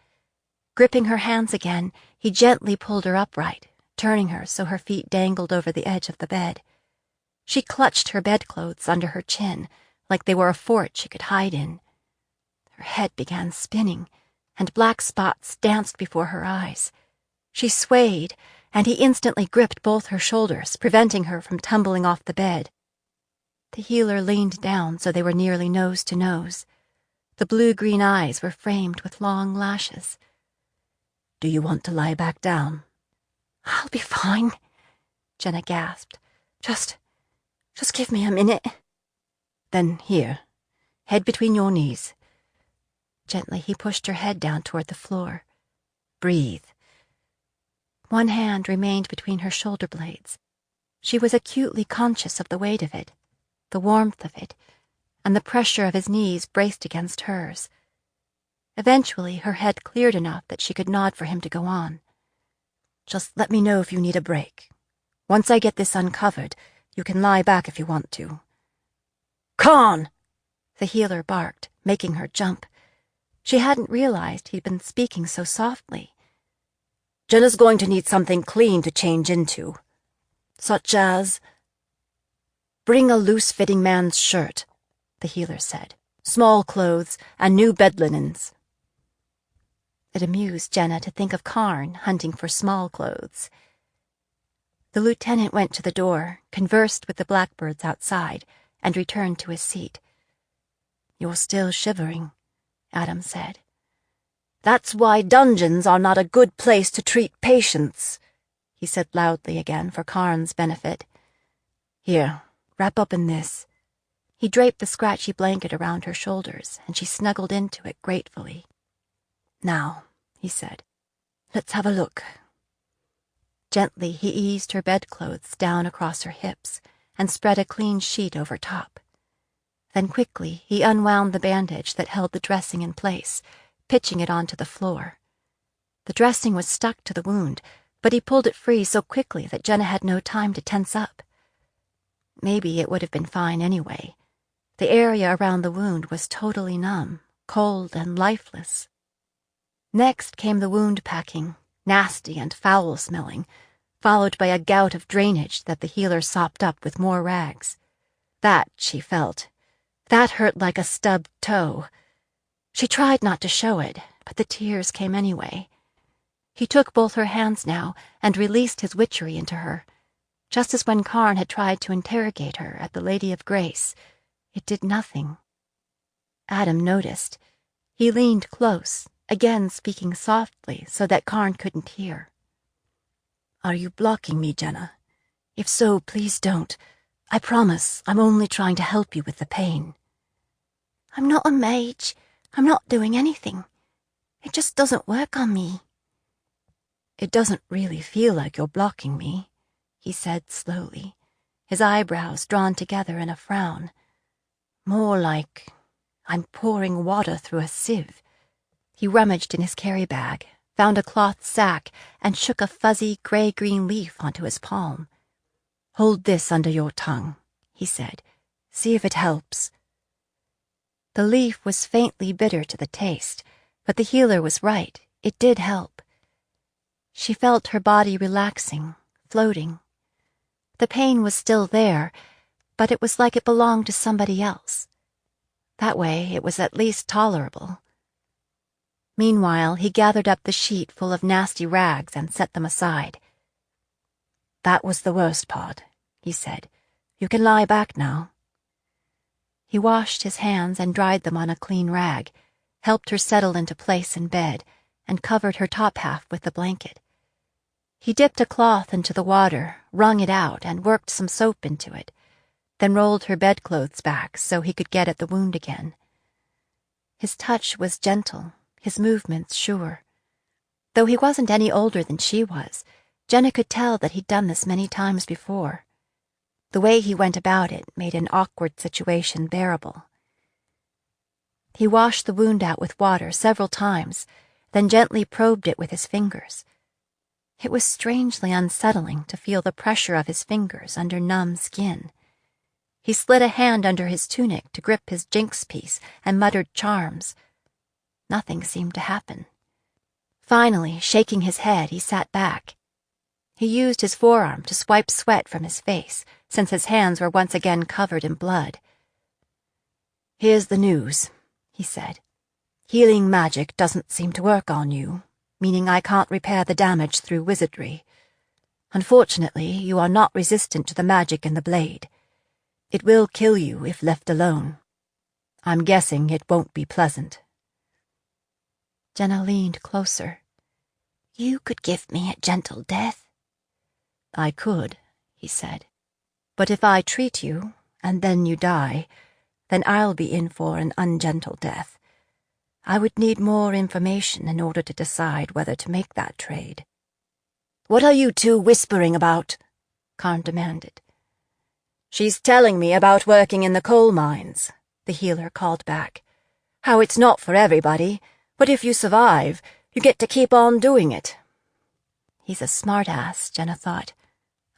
Gripping her hands again, he gently pulled her upright, turning her so her feet dangled over the edge of the bed. She clutched her bedclothes under her chin, like they were a fort she could hide in. Her head began spinning, and black spots danced before her eyes. She swayed, and he instantly gripped both her shoulders, preventing her from tumbling off the bed. The healer leaned down so they were nearly nose to nose. The blue-green eyes were framed with long lashes. "Do you want to lie back down?" "I'll be fine," Jenna gasped. Just give me a minute." "Then here, head between your knees." Gently he pushed her head down toward the floor. "Breathe." One hand remained between her shoulder blades. She was acutely conscious of the weight of it, the warmth of it, and the pressure of his knees braced against hers. Eventually, her head cleared enough that she could nod for him to go on. Just let me know if you need a break. Once I get this uncovered, you can lie back if you want to. Khan! The healer barked, making her jump. She hadn't realized he'd been speaking so softly. Jenna's going to need something clean to change into. Such as... Bring a loose-fitting man's shirt, the healer said. Small clothes and new bed linens. It amused Jenna to think of Karn hunting for small clothes. The lieutenant went to the door, conversed with the blackbirds outside, and returned to his seat. You're still shivering, Adam said. That's why dungeons are not a good place to treat patients, he said loudly again for Karn's benefit. Here, wrap up in this. He draped the scratchy blanket around her shoulders, and she snuggled into it gratefully. Now, he said, let's have a look. Gently, he eased her bedclothes down across her hips and spread a clean sheet over top. Then quickly, he unwound the bandage that held the dressing in place, pitching it onto the floor. The dressing was stuck to the wound, but he pulled it free so quickly that Jenna had no time to tense up. Maybe it would have been fine anyway. The area around the wound was totally numb, cold and lifeless. Next came the wound packing, nasty and foul-smelling, followed by a gout of drainage that the healer sopped up with more rags. That, she felt. That hurt like a stubbed toe. She tried not to show it, but the tears came anyway. He took both her hands now and released his witchery into her. Just as when Karn had tried to interrogate her at the Lady of Grace, it did nothing. Adam noticed. He leaned close, again speaking softly so that Karn couldn't hear. Are you blocking me, Jenna? If so, please don't. I promise I'm only trying to help you with the pain. I'm not a mage. I'm not doing anything. It just doesn't work on me. It doesn't really feel like you're blocking me, he said slowly, his eyebrows drawn together in a frown. More like I'm pouring water through a sieve. He rummaged in his carry bag, found a cloth sack, and shook a fuzzy gray-green leaf onto his palm. Hold this under your tongue, he said. See if it helps. The leaf was faintly bitter to the taste, but the healer was right. It did help. She felt her body relaxing, floating. The pain was still there, but it was like it belonged to somebody else. That way, it was at least tolerable. Meanwhile, he gathered up the sheet full of nasty rags and set them aside. That was the worst part, he said. You can lie back now. He washed his hands and dried them on a clean rag, helped her settle into place in bed, and covered her top half with the blanket. He dipped a cloth into the water, wrung it out, and worked some soap into it, then rolled her bedclothes back so he could get at the wound again. His touch was gentle, his movements sure. Though he wasn't any older than she was, Jenna could tell that he'd done this many times before. The way he went about it made an awkward situation bearable. He washed the wound out with water several times, then gently probed it with his fingers. It was strangely unsettling to feel the pressure of his fingers under numb skin. He slid a hand under his tunic to grip his jinx piece and muttered charms. Nothing seemed to happen. Finally, shaking his head, he sat back. He used his forearm to swipe sweat from his face, since his hands were once again covered in blood. Here's the news, he said. Healing magic doesn't seem to work on you, meaning I can't repair the damage through wizardry. Unfortunately, you are not resistant to the magic in the blade. It will kill you if left alone. I'm guessing it won't be pleasant. Jenna leaned closer. You could give me a gentle death. I could, he said. But if I treat you, and then you die, then I'll be in for an ungentle death. I would need more information in order to decide whether to make that trade. What are you two whispering about? Karn demanded. She's telling me about working in the coal mines, the healer called back. How it's not for everybody, But if you survive, you get to keep on doing it. He's a smart-ass, Jenna thought.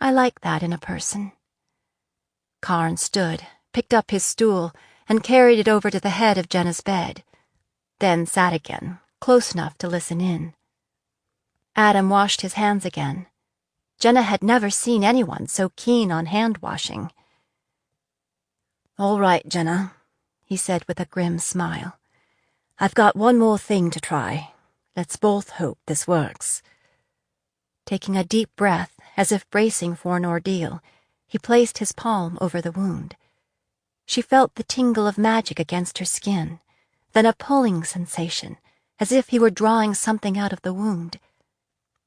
I like that in a person. Karn stood, picked up his stool, and carried it over to the head of Jenna's bed, then sat again, close enough to listen in. Adam washed his hands again. Jenna had never seen anyone so keen on hand-washing. "All right, Jenna," he said with a grim smile. "I've got one more thing to try. Let's both hope this works." Taking a deep breath, as if bracing for an ordeal, he placed his palm over the wound. She felt the tingle of magic against her skin, then a pulling sensation, as if he were drawing something out of the wound.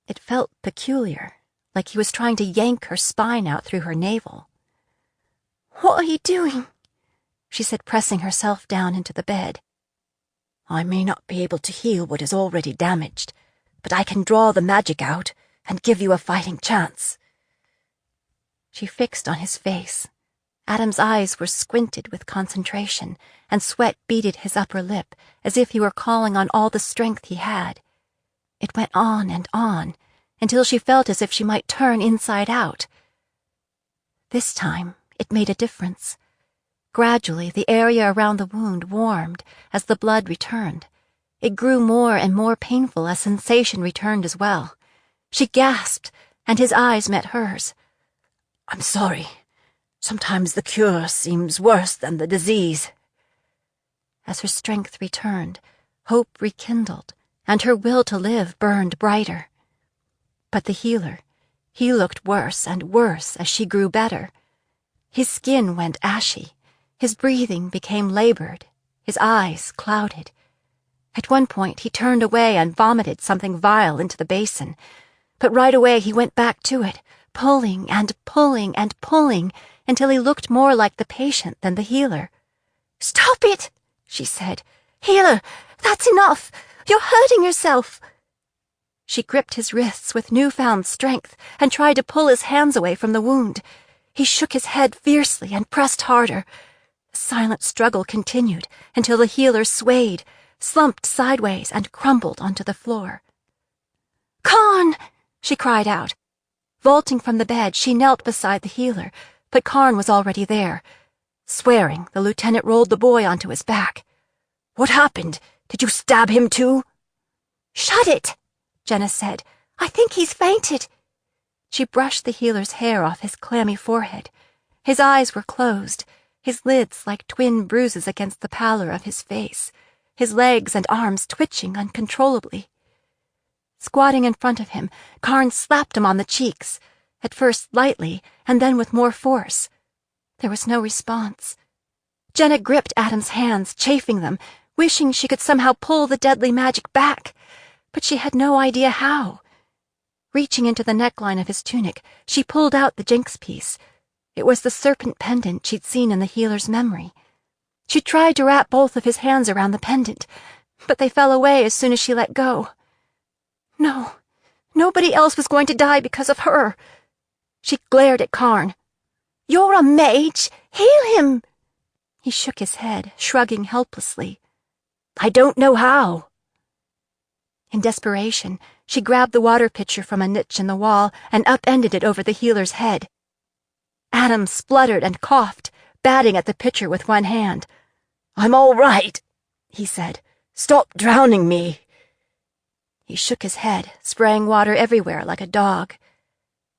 It felt peculiar, like he was trying to yank her spine out through her navel. "What are you doing?" she said, pressing herself down into the bed. "I may not be able to heal what is already damaged, but I can draw the magic out and give you a fighting chance." She fixed on his face. Adam's eyes were squinted with concentration, and sweat beaded his upper lip as if he were calling on all the strength he had. It went on, until she felt as if she might turn inside out. This time, it made a difference. Gradually, the area around the wound warmed as the blood returned. It grew more and more painful as sensation returned as well. She gasped, and his eyes met hers. "I'm sorry. Sometimes the cure seems worse than the disease." As her strength returned, hope rekindled, and her will to live burned brighter. But the healer, he looked worse and worse as she grew better. His skin went ashy, his breathing became labored, his eyes clouded. At one point he turned away and vomited something vile into the basin, but right away he went back to it, pulling and pulling and pulling until he looked more like the patient than the healer. "Stop it," she said. "Healer, that's enough. You're hurting yourself." She gripped his wrists with newfound strength and tried to pull his hands away from the wound. He shook his head fiercely and pressed harder. The silent struggle continued until the healer swayed, slumped sideways, and crumbled onto the floor. "Karn!" she cried out. Vaulting from the bed, she knelt beside the healer, but Karn was already there. Swearing, the lieutenant rolled the boy onto his back. "What happened? Did you stab him too?" "Shut it," Jenna said. "I think he's fainted." She brushed the healer's hair off his clammy forehead. His eyes were closed, his lids like twin bruises against the pallor of his face, his legs and arms twitching uncontrollably. Squatting in front of him, Karn slapped him on the cheeks, at first lightly and then with more force. There was no response. Jenna gripped Adam's hands, chafing them, wishing she could somehow pull the deadly magic back, but she had no idea how. Reaching into the neckline of his tunic, she pulled out the jinx piece. It was the serpent pendant she'd seen in the healer's memory. She tried to wrap both of his hands around the pendant, but they fell away as soon as she let go. No, nobody else was going to die because of her. She glared at Karn. "You're a mage. Heal him." He shook his head, shrugging helplessly. "I don't know how." In desperation, she grabbed the water pitcher from a niche in the wall and upended it over the healer's head. Adam spluttered and coughed, batting at the pitcher with one hand. "I'm all right," he said. "Stop drowning me." He shook his head, spraying water everywhere like a dog.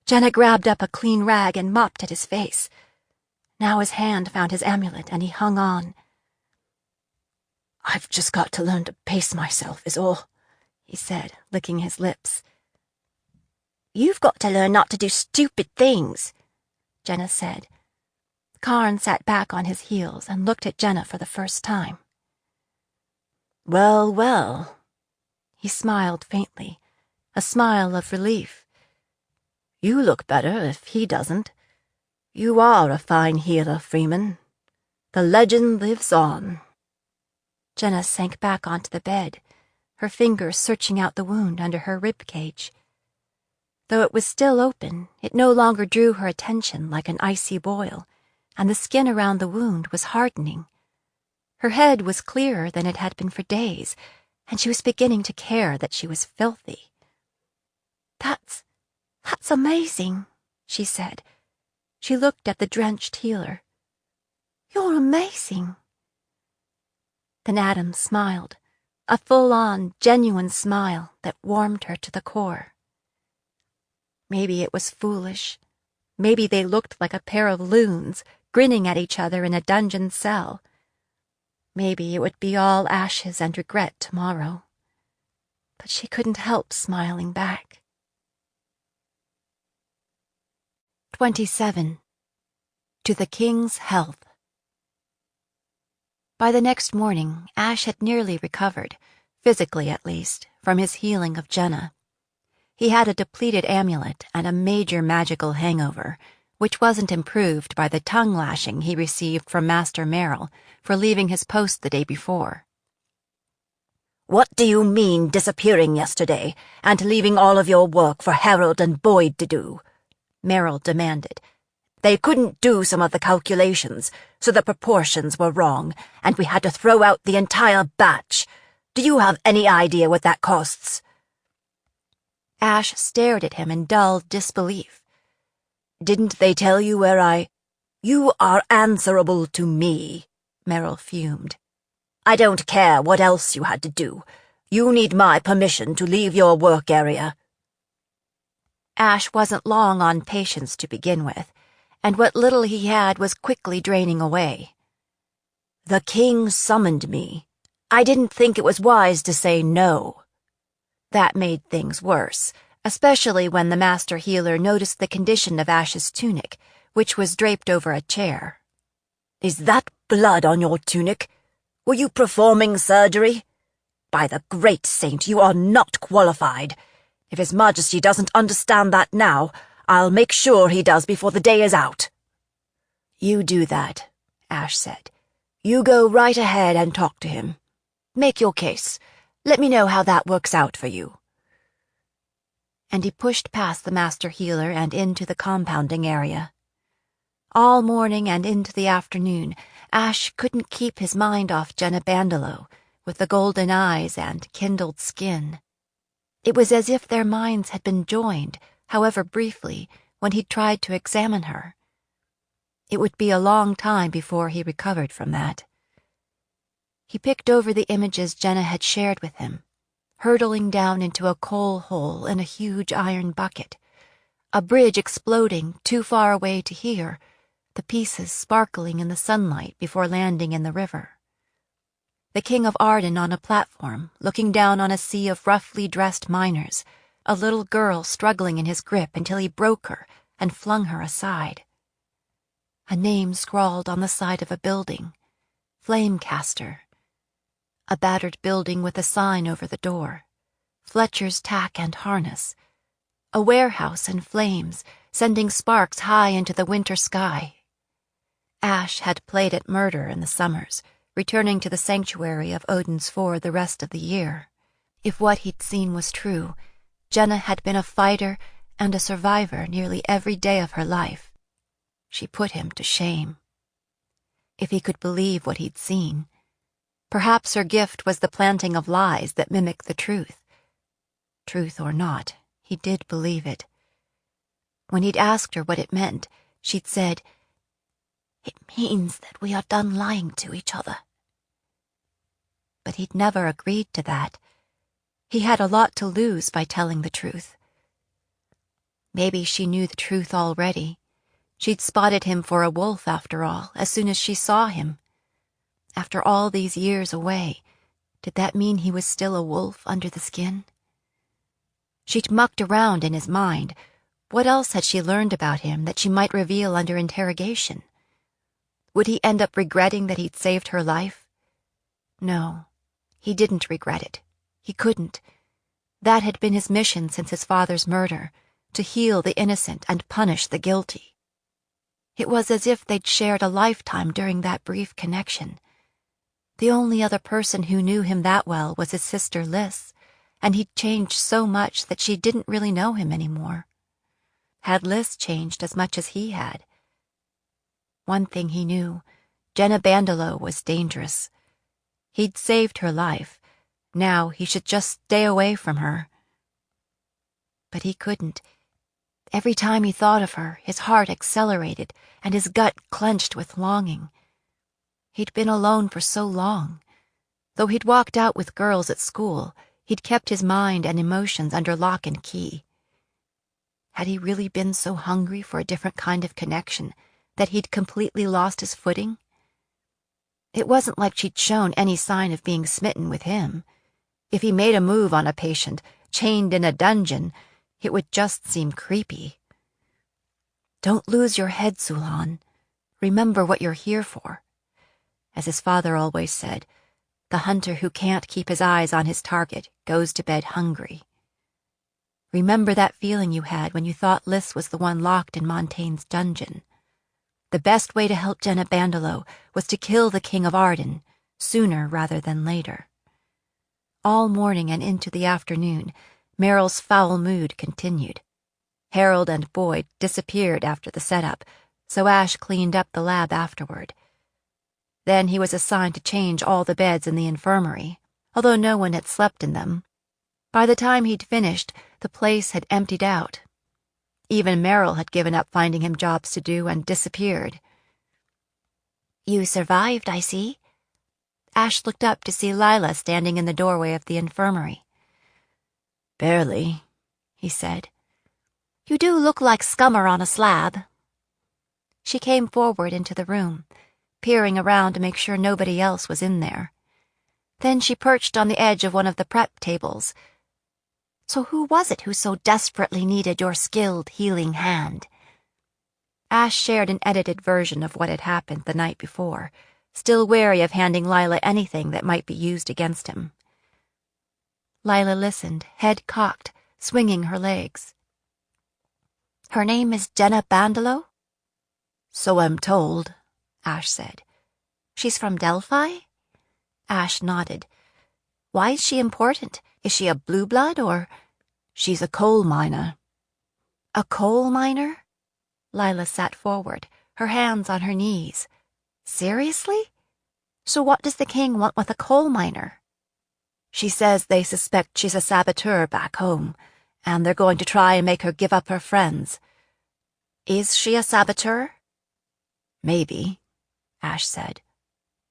Jenna grabbed up a clean rag and mopped at his face. Now his hand found his amulet, and he hung on. "I've just got to learn to pace myself, is all," he said, licking his lips. "You've got to learn not to do stupid things," Jenna said. Karn sat back on his heels and looked at Jenna for the first time. "Well, well." He smiled faintly, a smile of relief. "You look better if he doesn't. You are a fine healer, Freeman. The legend lives on." Jenna sank back onto the bed, her fingers searching out the wound under her rib cage. Though it was still open, it no longer drew her attention like an icy boil, and the skin around the wound was hardening. Her head was clearer than it had been for days, and she was beginning to care that she was filthy. That's amazing, she said. She looked at the drenched healer. You're amazing. Then Adam smiled, a full-on, genuine smile that warmed her to the core. Maybe it was foolish. Maybe they looked like a pair of loons, grinning at each other in a dungeon cell. Maybe it would be all ashes and regret tomorrow. But she couldn't help smiling back. 27. To the King's Health. By the next morning, Ash had nearly recovered, physically at least, from his healing of Jenna. He had a depleted amulet and a major magical hangover, which wasn't improved by the tongue-lashing he received from Master Merrill for leaving his post the day before. "What do you mean disappearing yesterday and leaving all of your work for Harold and Boyd to do?" Merrill demanded. "They couldn't do some of the calculations, so the proportions were wrong, and we had to throw out the entire batch. Do you have any idea what that costs?" Ash stared at him in dull disbelief. "Didn't they tell you where You are answerable to me," Merrill fumed. "I don't care what else you had to do. You need my permission to leave your work area." Ash wasn't long on patience to begin with, and what little he had was quickly draining away. "The king summoned me. I didn't think it was wise to say no." That made things worse, especially when the master healer noticed the condition of Ash's tunic, which was draped over a chair. "Is that blood on your tunic? Were you performing surgery? By the great saint, you are not qualified. If His Majesty doesn't understand that now, I'll make sure he does before the day is out." "You do that," Ash said. "You go right ahead and talk to him. Make your case. Let me know how that works out for you." And he pushed past the master healer and into the compounding area. All morning and into the afternoon, Ash couldn't keep his mind off Jenna Bandelow, with the golden eyes and kindled skin. It was as if their minds had been joined, however briefly, when he tried to examine her. It would be a long time before he recovered from that. He picked over the images Jenna had shared with him, hurtling down into a coal hole in a huge iron bucket, a bridge exploding too far away to hear, the pieces sparkling in the sunlight before landing in the river. The King of Arden on a platform, looking down on a sea of roughly dressed miners, a little girl struggling in his grip until he broke her and flung her aside. A name scrawled on the side of a building, Flamecaster. A battered building with a sign over the door, Fletcher's Tack and Harness. A warehouse in flames, sending sparks high into the winter sky. Ash had played at murder in the summers, returning to the sanctuary of Odin's Ford the rest of the year. If what he'd seen was true, Jenna had been a fighter and a survivor nearly every day of her life. She put him to shame. If he could believe what he'd seen, perhaps her gift was the planting of lies that mimic the truth. Truth or not, he did believe it. When he'd asked her what it meant, she'd said, "It means that we are done lying to each other." But he'd never agreed to that. He had a lot to lose by telling the truth. Maybe she knew the truth already. She'd spotted him for a wolf, after all, as soon as she saw him. After all these years away, did that mean he was still a wolf under the skin? She'd mucked around in his mind. What else had she learned about him that she might reveal under interrogation? Would he end up regretting that he'd saved her life? No, he didn't regret it. He couldn't. That had been his mission since his father's murder, to heal the innocent and punish the guilty. It was as if they'd shared a lifetime during that brief connection. The only other person who knew him that well was his sister Liz, and he'd changed so much that she didn't really know him anymore. Had Liz changed as much as he had? One thing he knew, Jenna Bandelow was dangerous. He'd saved her life. Now he should just stay away from her. But he couldn't. Every time he thought of her, his heart accelerated and his gut clenched with longing. He'd been alone for so long. Though he'd walked out with girls at school, he'd kept his mind and emotions under lock and key. Had he really been so hungry for a different kind of connection that he'd completely lost his footing? It wasn't like she'd shown any sign of being smitten with him. If he made a move on a patient, chained in a dungeon, it would just seem creepy. Don't lose your head, Sulan. Remember what you're here for. As his father always said, the hunter who can't keep his eyes on his target goes to bed hungry. Remember that feeling you had when you thought Lys was the one locked in Montaigne's dungeon. The best way to help Jenna Bandolo was to kill the King of Arden, sooner rather than later. All morning and into the afternoon, Meryl's foul mood continued. Harold and Boyd disappeared after the setup, so Ash cleaned up the lab afterward. Then he was assigned to change all the beds in the infirmary, although no one had slept in them. By the time he'd finished, the place had emptied out. Even Meryl had given up finding him jobs to do and disappeared. You survived, I see. Ash looked up to see Lila standing in the doorway of the infirmary. Barely, he said. You do look like scummer on a slab. She came forward into the room, peering around to make sure nobody else was in there. Then she perched on the edge of one of the prep tables. So who was it who so desperately needed your skilled healing hand? Ash shared an edited version of what had happened the night before, still wary of handing Lila anything that might be used against him. Lila listened, head cocked, swinging her legs. Her name is Jenna Bandolo? So I'm told, Ash said. She's from Delphi? Ash nodded. Why is she important? Is she a blue blood or... She's a coal miner. A coal miner? Lila sat forward, her hands on her knees. Seriously? So what does the king want with a coal miner? She says they suspect she's a saboteur back home, and they're going to try and make her give up her friends. Is she a saboteur? Maybe, Ash said.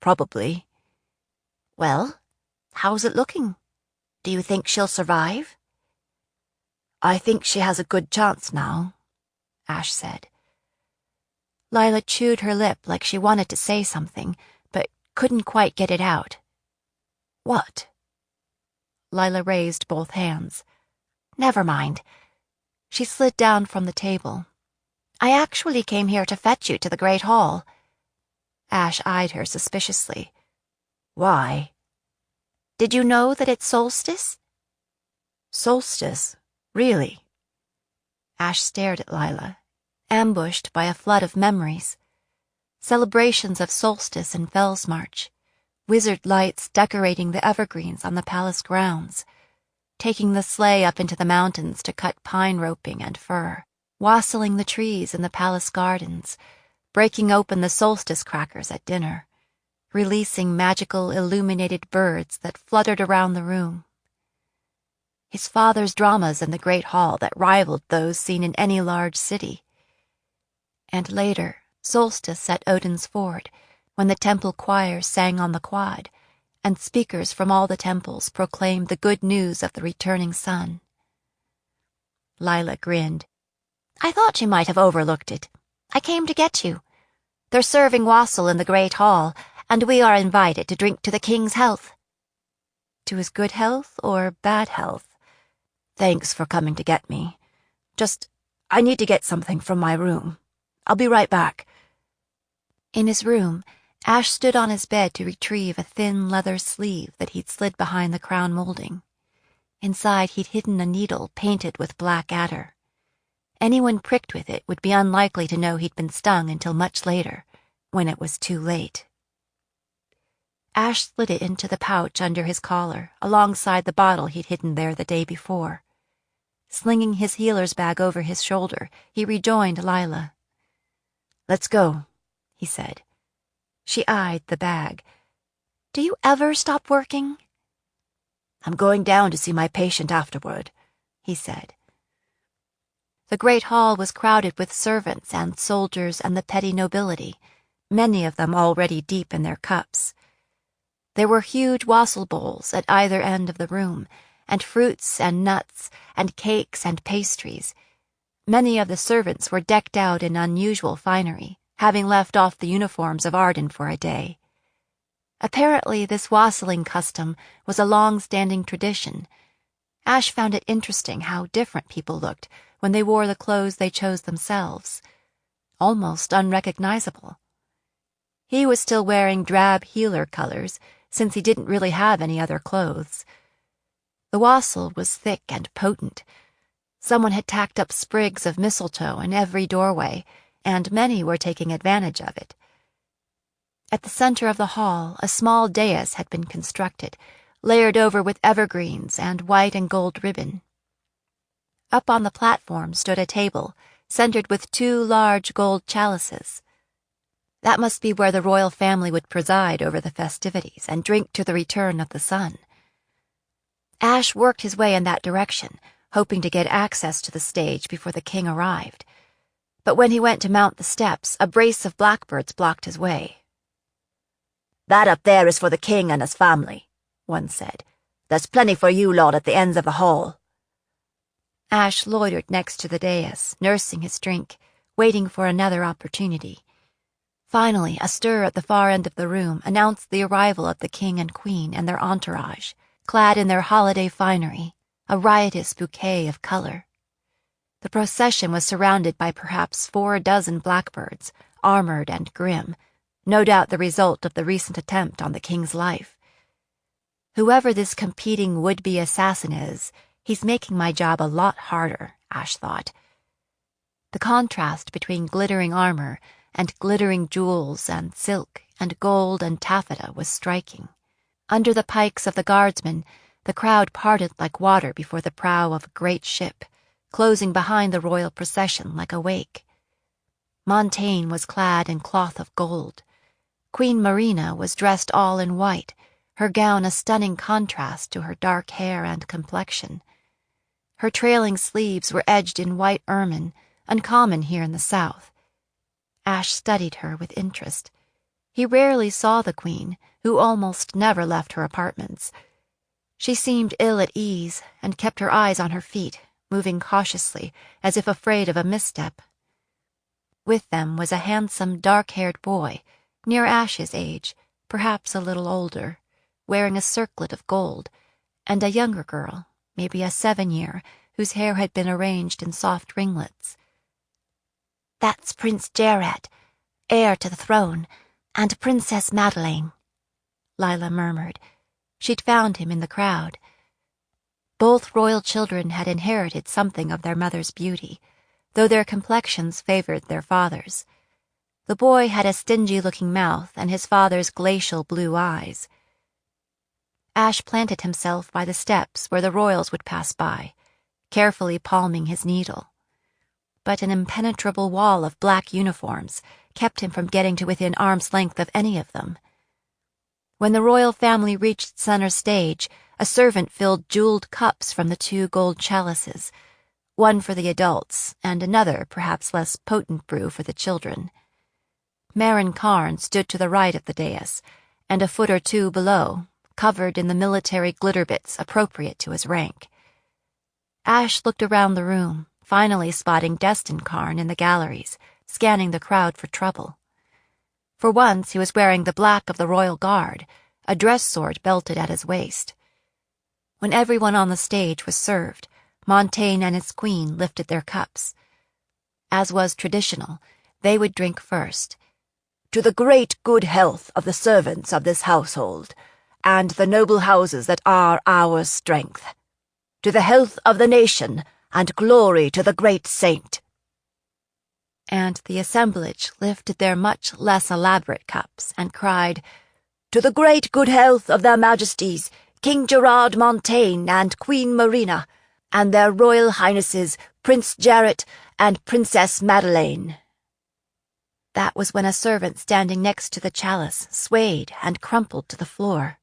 Probably. Well, how's it looking? Do you think she'll survive? I think she has a good chance now, Ash said. Lila chewed her lip like she wanted to say something, but couldn't quite get it out. What? Lila raised both hands. Never mind. She slid down from the table. I actually came here to fetch you to the Great Hall. Ash eyed her suspiciously. Why? Did you know that it's solstice? Solstice? Really? Ash stared at Lila, ambushed by a flood of memories. Celebrations of solstice and Fellsmarch, wizard lights decorating the evergreens on the palace grounds, taking the sleigh up into the mountains to cut pine roping and fir, wassailing the trees in the palace gardens, breaking open the solstice crackers at dinner, releasing magical illuminated birds that fluttered around the room. His father's dramas in the Great Hall that rivaled those seen in any large city. And later, solstice at Odin's Ford, when the temple choirs sang on the quad, and speakers from all the temples proclaimed the good news of the returning sun. Lila grinned. I thought you might have overlooked it. I came to get you. They're serving wassail in the Great Hall, and we are invited to drink to the king's health. To his good health or bad health? Thanks for coming to get me. I need to get something from my room. I'll be right back. In his room, Ash stood on his bed to retrieve a thin leather sleeve that he'd slid behind the crown molding. Inside, he'd hidden a needle painted with black adder. Anyone pricked with it would be unlikely to know he'd been stung until much later, when it was too late. Ash slid it into the pouch under his collar, alongside the bottle he'd hidden there the day before. Slinging his healer's bag over his shoulder, he rejoined Lila. Let's go, he said. She eyed the bag. Do you ever stop working? I'm going down to see my patient afterward, he said. The great hall was crowded with servants and soldiers and the petty nobility, many of them already deep in their cups. There were huge wassail bowls at either end of the room, and fruits and nuts and cakes and pastries. Many of the servants were decked out in unusual finery, having left off the uniforms of Arden for a day. Apparently, this wassailing custom was a long-standing tradition. Ash found it interesting how different people looked when they wore the clothes they chose themselves. Almost unrecognizable. He was still wearing drab healer colors, since he didn't really have any other clothes. The wassail was thick and potent. Someone had tacked up sprigs of mistletoe in every doorway, and many were taking advantage of it. At the center of the hall, a small dais had been constructed, layered over with evergreens and white and gold ribbon. Up on the platform stood a table, centered with 2 large gold chalices. That must be where the royal family would preside over the festivities and drink to the return of the sun. Ash worked his way in that direction, hoping to get access to the stage before the king arrived. But when he went to mount the steps, a brace of blackbirds blocked his way. That up there is for the king and his family, one said. There's plenty for you lot at the ends of the hall. Ash loitered next to the dais, nursing his drink, waiting for another opportunity. Finally, a stir at the far end of the room announced the arrival of the king and queen and their entourage, clad in their holiday finery, a riotous bouquet of color. The procession was surrounded by perhaps 4 dozen blackbirds, armored and grim, no doubt the result of the recent attempt on the king's life. Whoever this competing would-be assassin is, he's making my job a lot harder, Ash thought. The contrast between glittering armor and glittering jewels and silk and gold and taffeta was striking. Under the pikes of the guardsmen, the crowd parted like water before the prow of a great ship, closing behind the royal procession like a wake. Montaigne was clad in cloth of gold. Queen Marina was dressed all in white, her gown a stunning contrast to her dark hair and complexion. Her trailing sleeves were edged in white ermine, uncommon here in the south. Ash studied her with interest. He rarely saw the queen, who almost never left her apartments. She seemed ill at ease and kept her eyes on her feet, moving cautiously, as if afraid of a misstep. With them was a handsome, dark-haired boy, near Ash's age, perhaps a little older, wearing a circlet of gold, and a younger girl, maybe a 7-year, whose hair had been arranged in soft ringlets. "That's Prince Jared, heir to the throne, and Princess Madeleine," Lila murmured. She'd found him in the crowd. Both royal children had inherited something of their mother's beauty, though their complexions favored their father's. The boy had a stingy-looking mouth and his father's glacial blue eyes. Ash planted himself by the steps where the royals would pass by, carefully palming his needle. But an impenetrable wall of black uniforms kept him from getting to within arm's length of any of them. When the royal family reached center stage, a servant filled jeweled cups from the 2 gold chalices, one for the adults and another, perhaps less potent brew for the children. Marin Karn stood to the right of the dais, and a foot or 2 below, covered in the military glitter bits appropriate to his rank. Ash looked around the room, finally spotting Destin Karn in the galleries, scanning the crowd for trouble. For once he was wearing the black of the Royal Guard, a dress sword belted at his waist. When everyone on the stage was served, Montaigne and his queen lifted their cups. As was traditional, they would drink first. To the great good health of the servants of this household, and the noble houses that are our strength. To the health of the nation, and glory to the great saint. And the assemblage lifted their much less elaborate cups and cried, To the great good health of their majesties, King Gerard Montaigne and Queen Marina, and their royal highnesses, Prince Jared and Princess Madeleine. That was when a servant standing next to the chalice swayed and crumpled to the floor.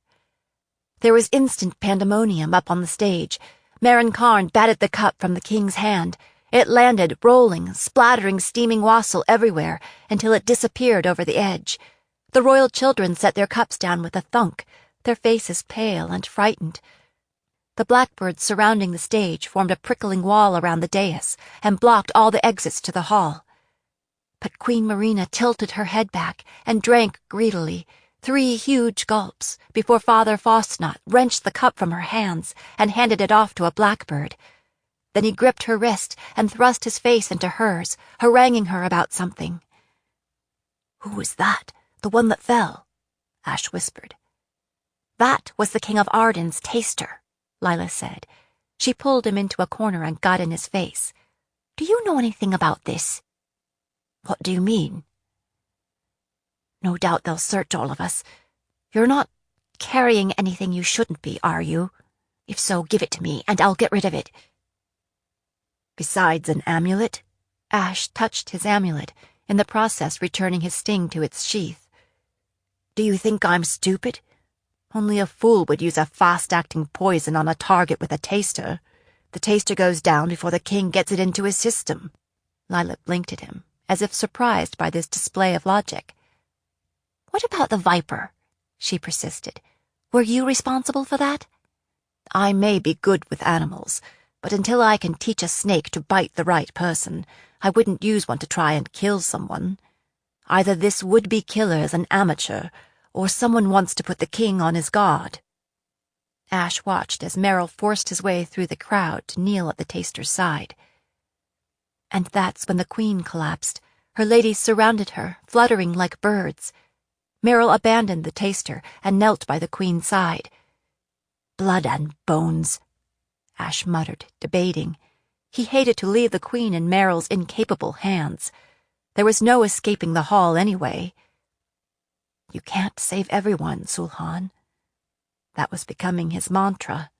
There was instant pandemonium up on the stage. Marin Karn batted the cup from the king's hand. It landed, rolling, splattering steaming wassail everywhere until it disappeared over the edge. The royal children set their cups down with a thunk, their faces pale and frightened. The blackbirds surrounding the stage formed a prickling wall around the dais and blocked all the exits to the hall. But Queen Marina tilted her head back and drank greedily, 3 huge gulps, before Father Faustnot wrenched the cup from her hands and handed it off to a blackbird. Then he gripped her wrist and thrust his face into hers, haranguing her about something. "Who was that? The one that fell?" Ash whispered. "That was the King of Arden's taster," Lila said. She pulled him into a corner and got in his face. "Do you know anything about this?" "What do you mean?" "No doubt they'll search all of us. You're not carrying anything you shouldn't be, are you? If so, give it to me, and I'll get rid of it." "Besides an amulet?" Ash touched his amulet, in the process returning his sting to its sheath. "Do you think I'm stupid? Only a fool would use a fast-acting poison on a target with a taster. The taster goes down before the king gets it into his system." Lila blinked at him, as if surprised by this display of logic. "What about the viper?" she persisted. "Were you responsible for that?" "I may be good with animals, but until I can teach a snake to bite the right person, I wouldn't use one to try and kill someone. Either this would-be killer is an amateur, or someone wants to put the king on his guard." Ash watched as Merrill forced his way through the crowd to kneel at the taster's side. And that's when the queen collapsed. Her ladies surrounded her, fluttering like birds. Merrill abandoned the taster and knelt by the queen's side. "Blood and bones," Ash muttered, debating. He hated to leave the queen in Merrill's incapable hands. There was no escaping the hall anyway. "You can't save everyone, Sulhan." That was becoming his mantra.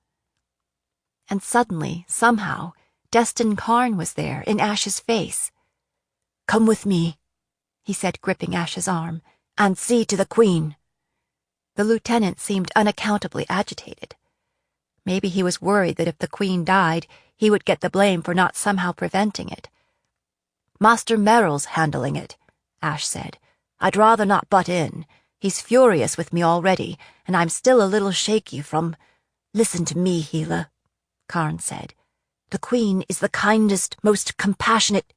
And suddenly, somehow, Destin Karn was there, in Ash's face. "Come with me," he said, gripping Ash's arm, "and see to the queen." The lieutenant seemed unaccountably agitated. Maybe he was worried that if the queen died, he would get the blame for not somehow preventing it. "Master Merrill's handling it," Ash said. "I'd rather not butt in. He's furious with me already, and I'm still a little shaky from—" "Listen to me, Healer," Karn said. "The queen is the kindest, most compassionate,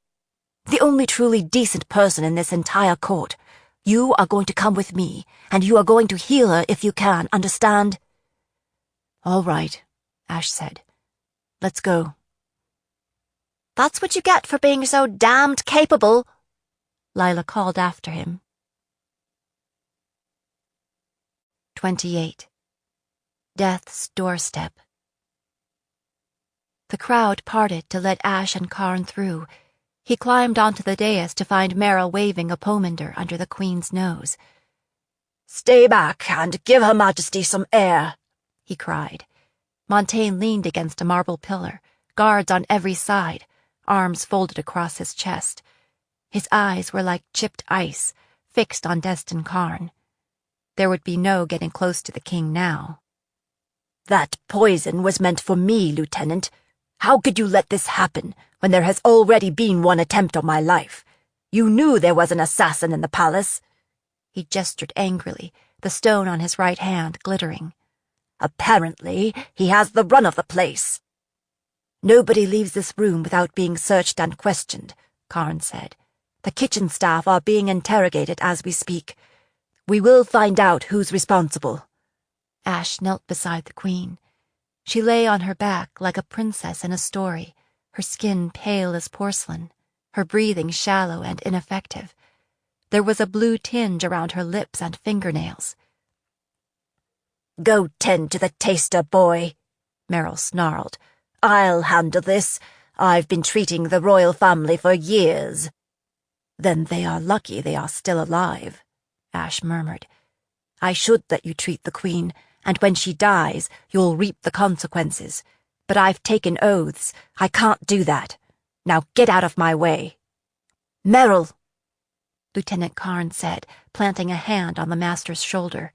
the only truly decent person in this entire court. You are going to come with me, and you are going to heal her if you can, understand?" "All right," Ash said. "Let's go." "That's what you get for being so damned capable," Lila called after him. 28. Death's Doorstep. The crowd parted to let Ash and Karn through. He climbed onto the dais to find Merrill waving a pomander under the queen's nose. "Stay back and give Her Majesty some air," he cried. Montaigne leaned against a marble pillar, guards on every side, arms folded across his chest. His eyes were like chipped ice, fixed on Destin Karn. There would be no getting close to the king now. "That poison was meant for me, Lieutenant. How could you let this happen when there has already been one attempt on my life? You knew there was an assassin in the palace." He gestured angrily, the stone on his right hand glittering. "Apparently, he has the run of the place." "Nobody leaves this room without being searched and questioned," Karn said. "The kitchen staff are being interrogated as we speak. We will find out who's responsible." Ash knelt beside the queen. She lay on her back like a princess in a story, her skin pale as porcelain, her breathing shallow and ineffective. There was a blue tinge around her lips and fingernails. "Go tend to the taster, boy," Merrill snarled. "I'll handle this. I've been treating the royal family for years." "Then they are lucky they are still alive," Ash murmured. "I should let you treat the queen, and when she dies, you'll reap the consequences. But I've taken oaths. I can't do that. Now get out of my way." "Merrill," Lieutenant Karn said, planting a hand on the master's shoulder.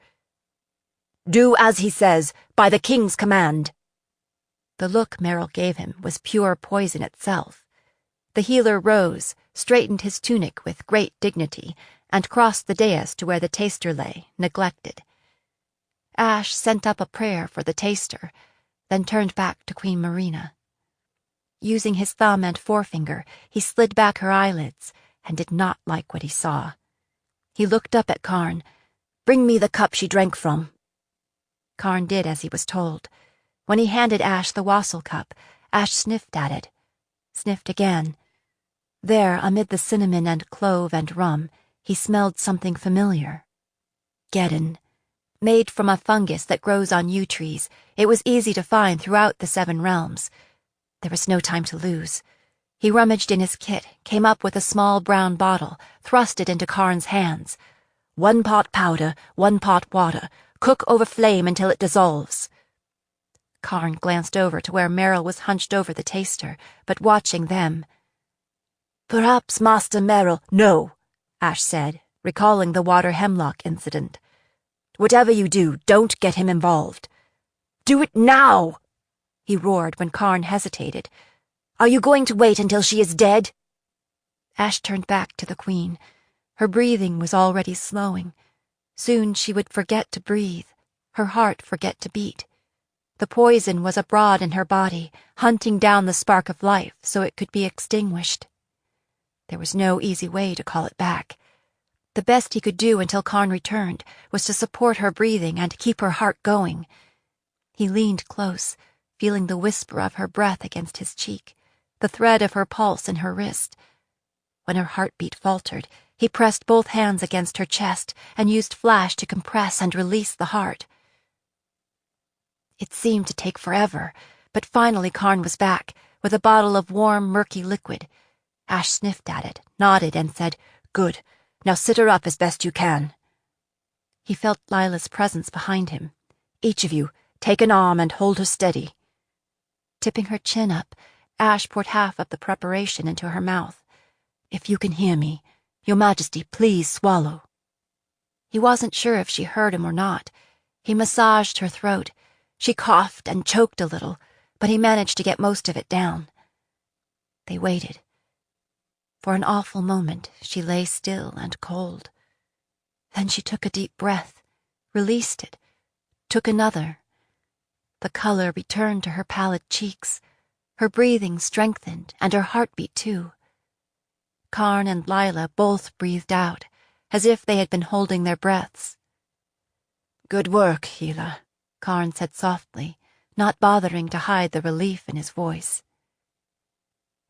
Do as he says, by the king's command. The look Merrill gave him was pure poison itself. The healer rose, straightened his tunic with great dignity, and crossed the dais to where the taster lay, neglected. Ash sent up a prayer for the taster, then turned back to Queen Marina. Using his thumb and forefinger, he slid back her eyelids, and did not like what he saw. He looked up at Karn. "Bring me the cup she drank from." Karn did as he was told. When he handed Ash the wassail cup, Ash sniffed at it, sniffed again. There, amid the cinnamon and clove and rum, he smelled something familiar. Geddon. Made from a fungus that grows on yew trees, it was easy to find throughout the 7 realms. There was no time to lose. He rummaged in his kit, came up with a small brown bottle, thrust it into Karn's hands. 1 pot powder, 1 pot water. Cook over flame until it dissolves. Karn glanced over to where Merrill was hunched over the taster, but watching them. "Perhaps Master Merrill—" "No," Ash said, recalling the water hemlock incident. "Whatever you do, don't get him involved. Do it now!" he roared when Karn hesitated. "Are you going to wait until she is dead?" Ash turned back to the Queen. Her breathing was already slowing. Soon she would forget to breathe, her heart forget to beat. The poison was abroad in her body, hunting down the spark of life so it could be extinguished. There was no easy way to call it back. The best he could do until Karn returned was to support her breathing and keep her heart going. He leaned close, feeling the whisper of her breath against his cheek, the thread of her pulse in her wrist. When her heartbeat faltered, he pressed both hands against her chest and used flash to compress and release the heart. It seemed to take forever, but finally Karn was back, with a bottle of warm, murky liquid. Ash sniffed at it, nodded, and said, "Good. Now sit her up as best you can." He felt Lila's presence behind him. "Each of you, take an arm and hold her steady." Tipping her chin up, Ash poured half of the preparation into her mouth. "If you can hear me, Your Majesty, please swallow." He wasn't sure if she heard him or not. He massaged her throat. She coughed and choked a little, but he managed to get most of it down. They waited. For an awful moment, she lay still and cold. Then she took a deep breath, released it, took another. The color returned to her pallid cheeks. Her breathing strengthened, and her heartbeat too. Karn and Lila both breathed out, as if they had been holding their breaths. "Good work, Hila," Karn said softly, not bothering to hide the relief in his voice.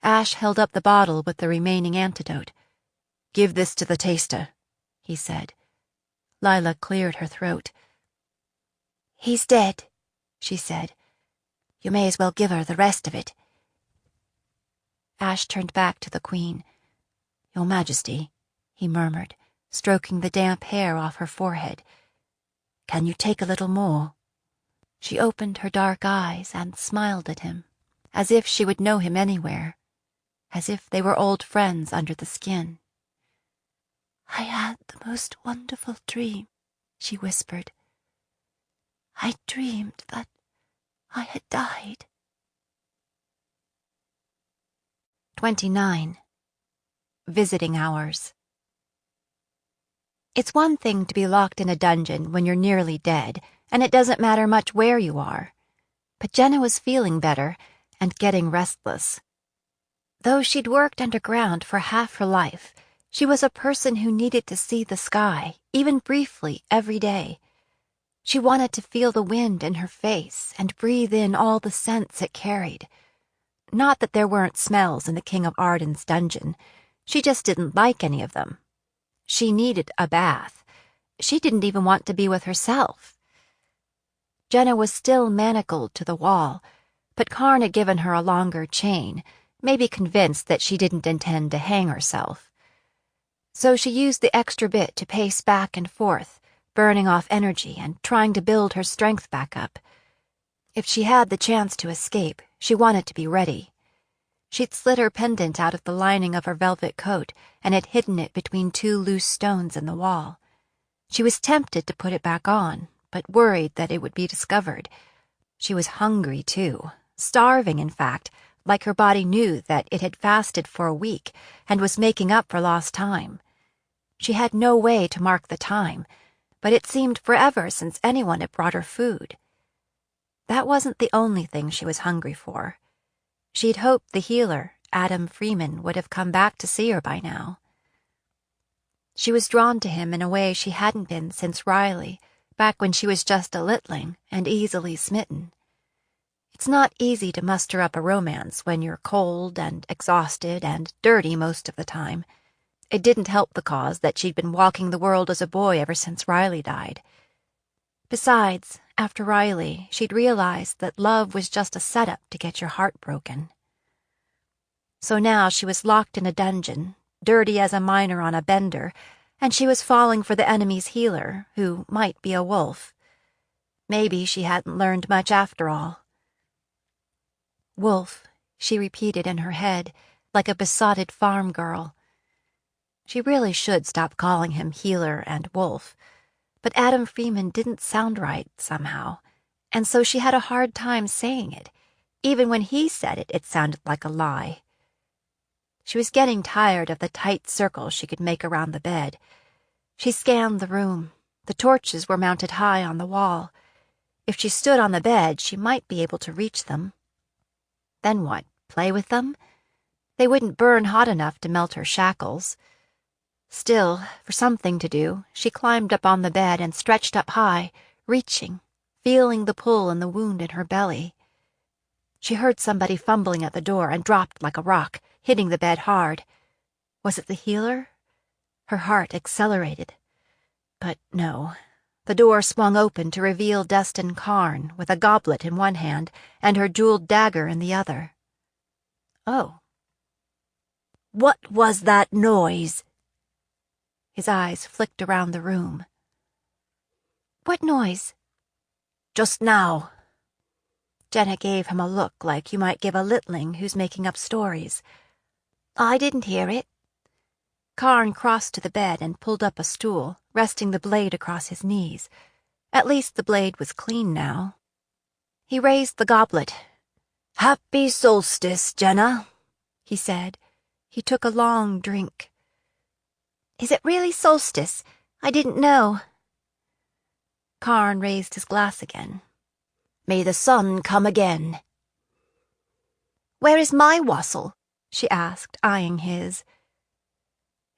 Ash held up the bottle with the remaining antidote. "Give this to the taster," he said. Lila cleared her throat. "He's dead," she said. "You may as well give her the rest of it." Ash turned back to the Queen. "Your Majesty," he murmured, stroking the damp hair off her forehead. "Can you take a little more?" She opened her dark eyes and smiled at him, as if she would know him anywhere, as if they were old friends under the skin. "I had the most wonderful dream," she whispered. "I dreamed that I had died." 29. Visiting Hours. It's one thing to be locked in a dungeon when you're nearly dead, and it doesn't matter much where you are. But Jenna was feeling better and getting restless. Though she'd worked underground for half her life, she was a person who needed to see the sky, even briefly, every day. She wanted to feel the wind in her face and breathe in all the scents it carried. Not that there weren't smells in the King of Arden's dungeon. She just didn't like any of them. She needed a bath. She didn't even want to be with herself. Jenna was still manacled to the wall, but Karn had given her a longer chain, maybe convinced that she didn't intend to hang herself. So she used the extra bit to pace back and forth, burning off energy and trying to build her strength back up. If she had the chance to escape, she wanted to be ready. She'd slid her pendant out of the lining of her velvet coat and had hidden it between 2 loose stones in the wall. She was tempted to put it back on, but worried that it would be discovered. She was hungry, too, starving, in fact, like her body knew that it had fasted for a week and was making up for lost time. She had no way to mark the time, but it seemed forever since anyone had brought her food. That wasn't the only thing she was hungry for. She'd hoped the healer, Adam Freeman, would have come back to see her by now. She was drawn to him in a way she hadn't been since Riley, back when she was just a littling and easily smitten. It's not easy to muster up a romance when you're cold and exhausted and dirty most of the time. It didn't help the cause that she'd been walking the world as a boy ever since Riley died. Besides, after Riley, she'd realized that love was just a setup to get your heart broken. So now she was locked in a dungeon, dirty as a miner on a bender, and she was falling for the enemy's healer, who might be a wolf. Maybe she hadn't learned much after all. Wolf, she repeated in her head, like a besotted farm girl. She really should stop calling him healer and wolf, but Adam Freeman didn't sound right somehow, and so she had a hard time saying it. Even when he said it, it sounded like a lie. She was getting tired of the tight circle she could make around the bed. She scanned the room. The torches were mounted high on the wall. If she stood on the bed, she might be able to reach them. Then what, play with them? They wouldn't burn hot enough to melt her shackles. Still, for something to do, she climbed up on the bed and stretched up high, reaching, feeling the pull in the wound in her belly. She heard somebody fumbling at the door and dropped like a rock, hitting the bed hard. Was it the healer? Her heart accelerated. But no. The door swung open to reveal Destin Karn with a goblet in one hand and her jeweled dagger in the other. Oh. What was that noise? His eyes flicked around the room. What noise? Just now. Jenna gave him a look like you might give a littling who's making up stories. I didn't hear it. Karn crossed to the bed and pulled up a stool, resting the blade across his knees. At least the blade was clean now. He raised the goblet. Happy solstice, Jenna, he said. He took a long drink. Is it really solstice? I didn't know. Karn raised his glass again. May the sun come again. Where is my wassail? She asked, eyeing his.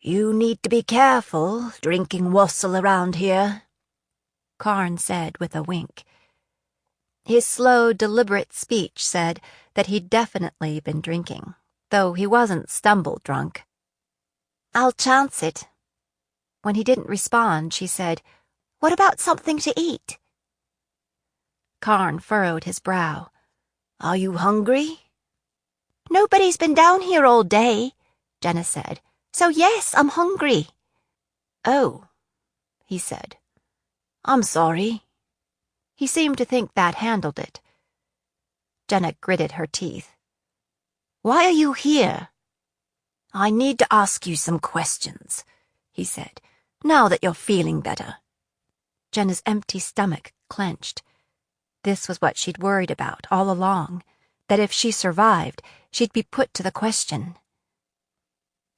You need to be careful drinking wassail around here, Karn said with a wink. His slow, deliberate speech said that he'd definitely been drinking, though he wasn't stumble drunk. I'll chance it. When he didn't respond, she said, What about something to eat? Karn furrowed his brow. Are you hungry? Nobody's been down here all day, Jenna said. So yes, I'm hungry. Oh, he said. I'm sorry. He seemed to think that handled it. Jenna gritted her teeth. Why are you here? I need to ask you some questions, he said, now that you're feeling better. Jenna's empty stomach clenched. This was what she'd worried about all along, that if she survived, she'd be put to the question.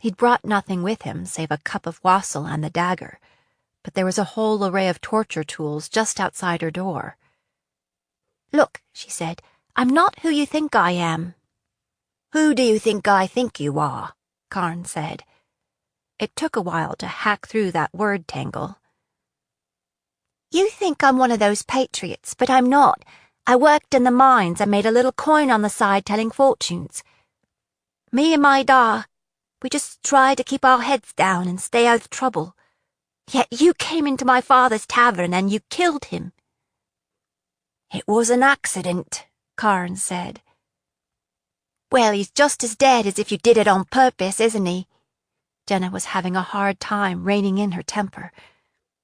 He'd brought nothing with him save a cup of wassail and the dagger, but there was a whole array of torture tools just outside her door. Look, she said, I'm not who you think I am. Who do you think I think you are? Karn said. It took a while to hack through that word tangle. You think I'm one of those patriots, but I'm not. I worked in the mines and made a little coin on the side telling fortunes. Me and my da, we just tried to keep our heads down and stay out of trouble. Yet you came into my father's tavern and you killed him. It was an accident, Karn said. Well, he's just as dead as if you did it on purpose, isn't he? Jenna was having a hard time reining in her temper,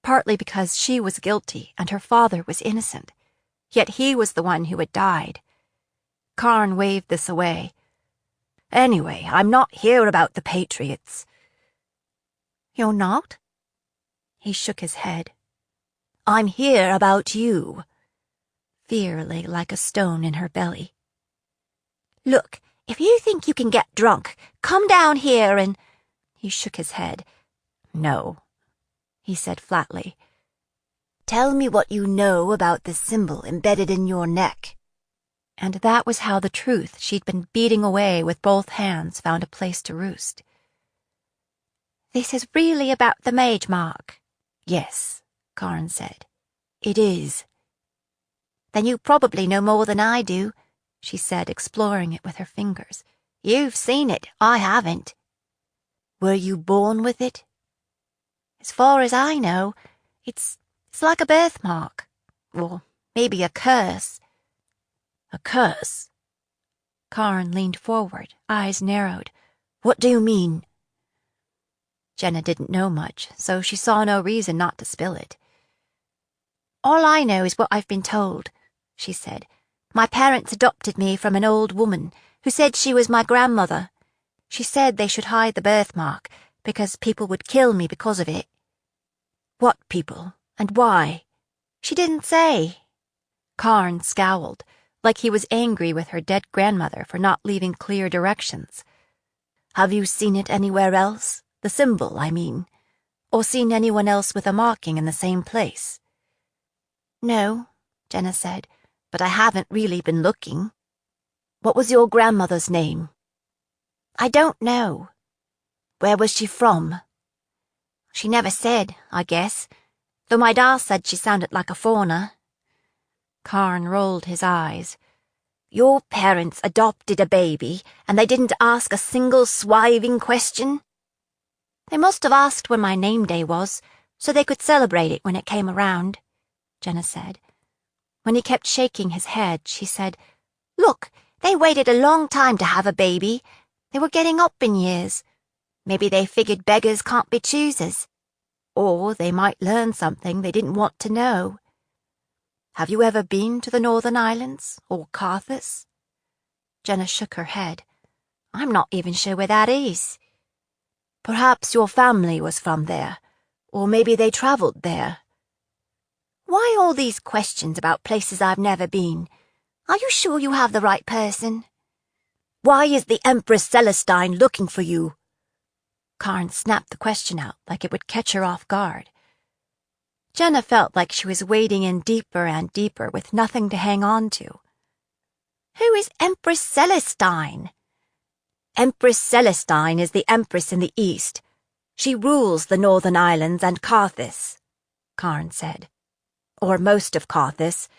partly because she was guilty and her father was innocent. Yet he was the one who had died. Karn waved this away. Anyway, I'm not here about the Patriots. You're not? He shook his head. I'm here about you." Fear lay like a stone in her belly. "Look, if you think you can get drunk, come down here and—" He shook his head. "No," he said flatly. "Tell me what you know about the symbol embedded in your neck." And that was how the truth she'd been beating away with both hands found a place to roost. "This is really about the mage mark?" "Yes," Karn said. "It is." "Then you probably know more than I do," she said, exploring it with her fingers. "You've seen it, I haven't." "Were you born with it?" "As far as I know, it's like a birthmark. Or maybe a curse." "A curse?" Karn leaned forward, eyes narrowed. "What do you mean?" Jenna didn't know much, so she saw no reason not to spill it. "All I know is what I've been told," she said. "My parents adopted me from an old woman who said she was my grandmother. She said they should hide the birthmark because people would kill me because of it." "What people? And why?" "She didn't say." Karn scowled, like he was angry with her dead grandmother for not leaving clear directions. "Have you seen it anywhere else? The symbol, I mean. Or seen anyone else with a marking in the same place?" "No," Jenna said, "but I haven't really been looking." "What was your grandmother's name?" "I don't know." "Where was she from?" "She never said, I guess, though my da said she sounded like a foreigner." Karn rolled his eyes. "Your parents adopted a baby, and they didn't ask a single swiving question?" "They must have asked when my name day was, so they could celebrate it when it came around," Jenna said. When he kept shaking his head, she said, "Look, they waited a long time to have a baby. They were getting up in years. Maybe they figured beggars can't be choosers. Or they might learn something they didn't want to know." "Have you ever been to the Northern Islands, or Carthus?" Jenna shook her head. "I'm not even sure where that is." "Perhaps your family was from there, or maybe they traveled there." "Why all these questions about places I've never been? Are you sure you have the right person?" "Why is the Empress Celestine looking for you?" Karn snapped the question out like it would catch her off guard. Jenna felt like she was wading in deeper and deeper with nothing to hang on to. "Who is Empress Celestine?" "Empress Celestine is the Empress in the East. She rules the Northern Islands and Carthus," Karn said. "Or most of Carthus.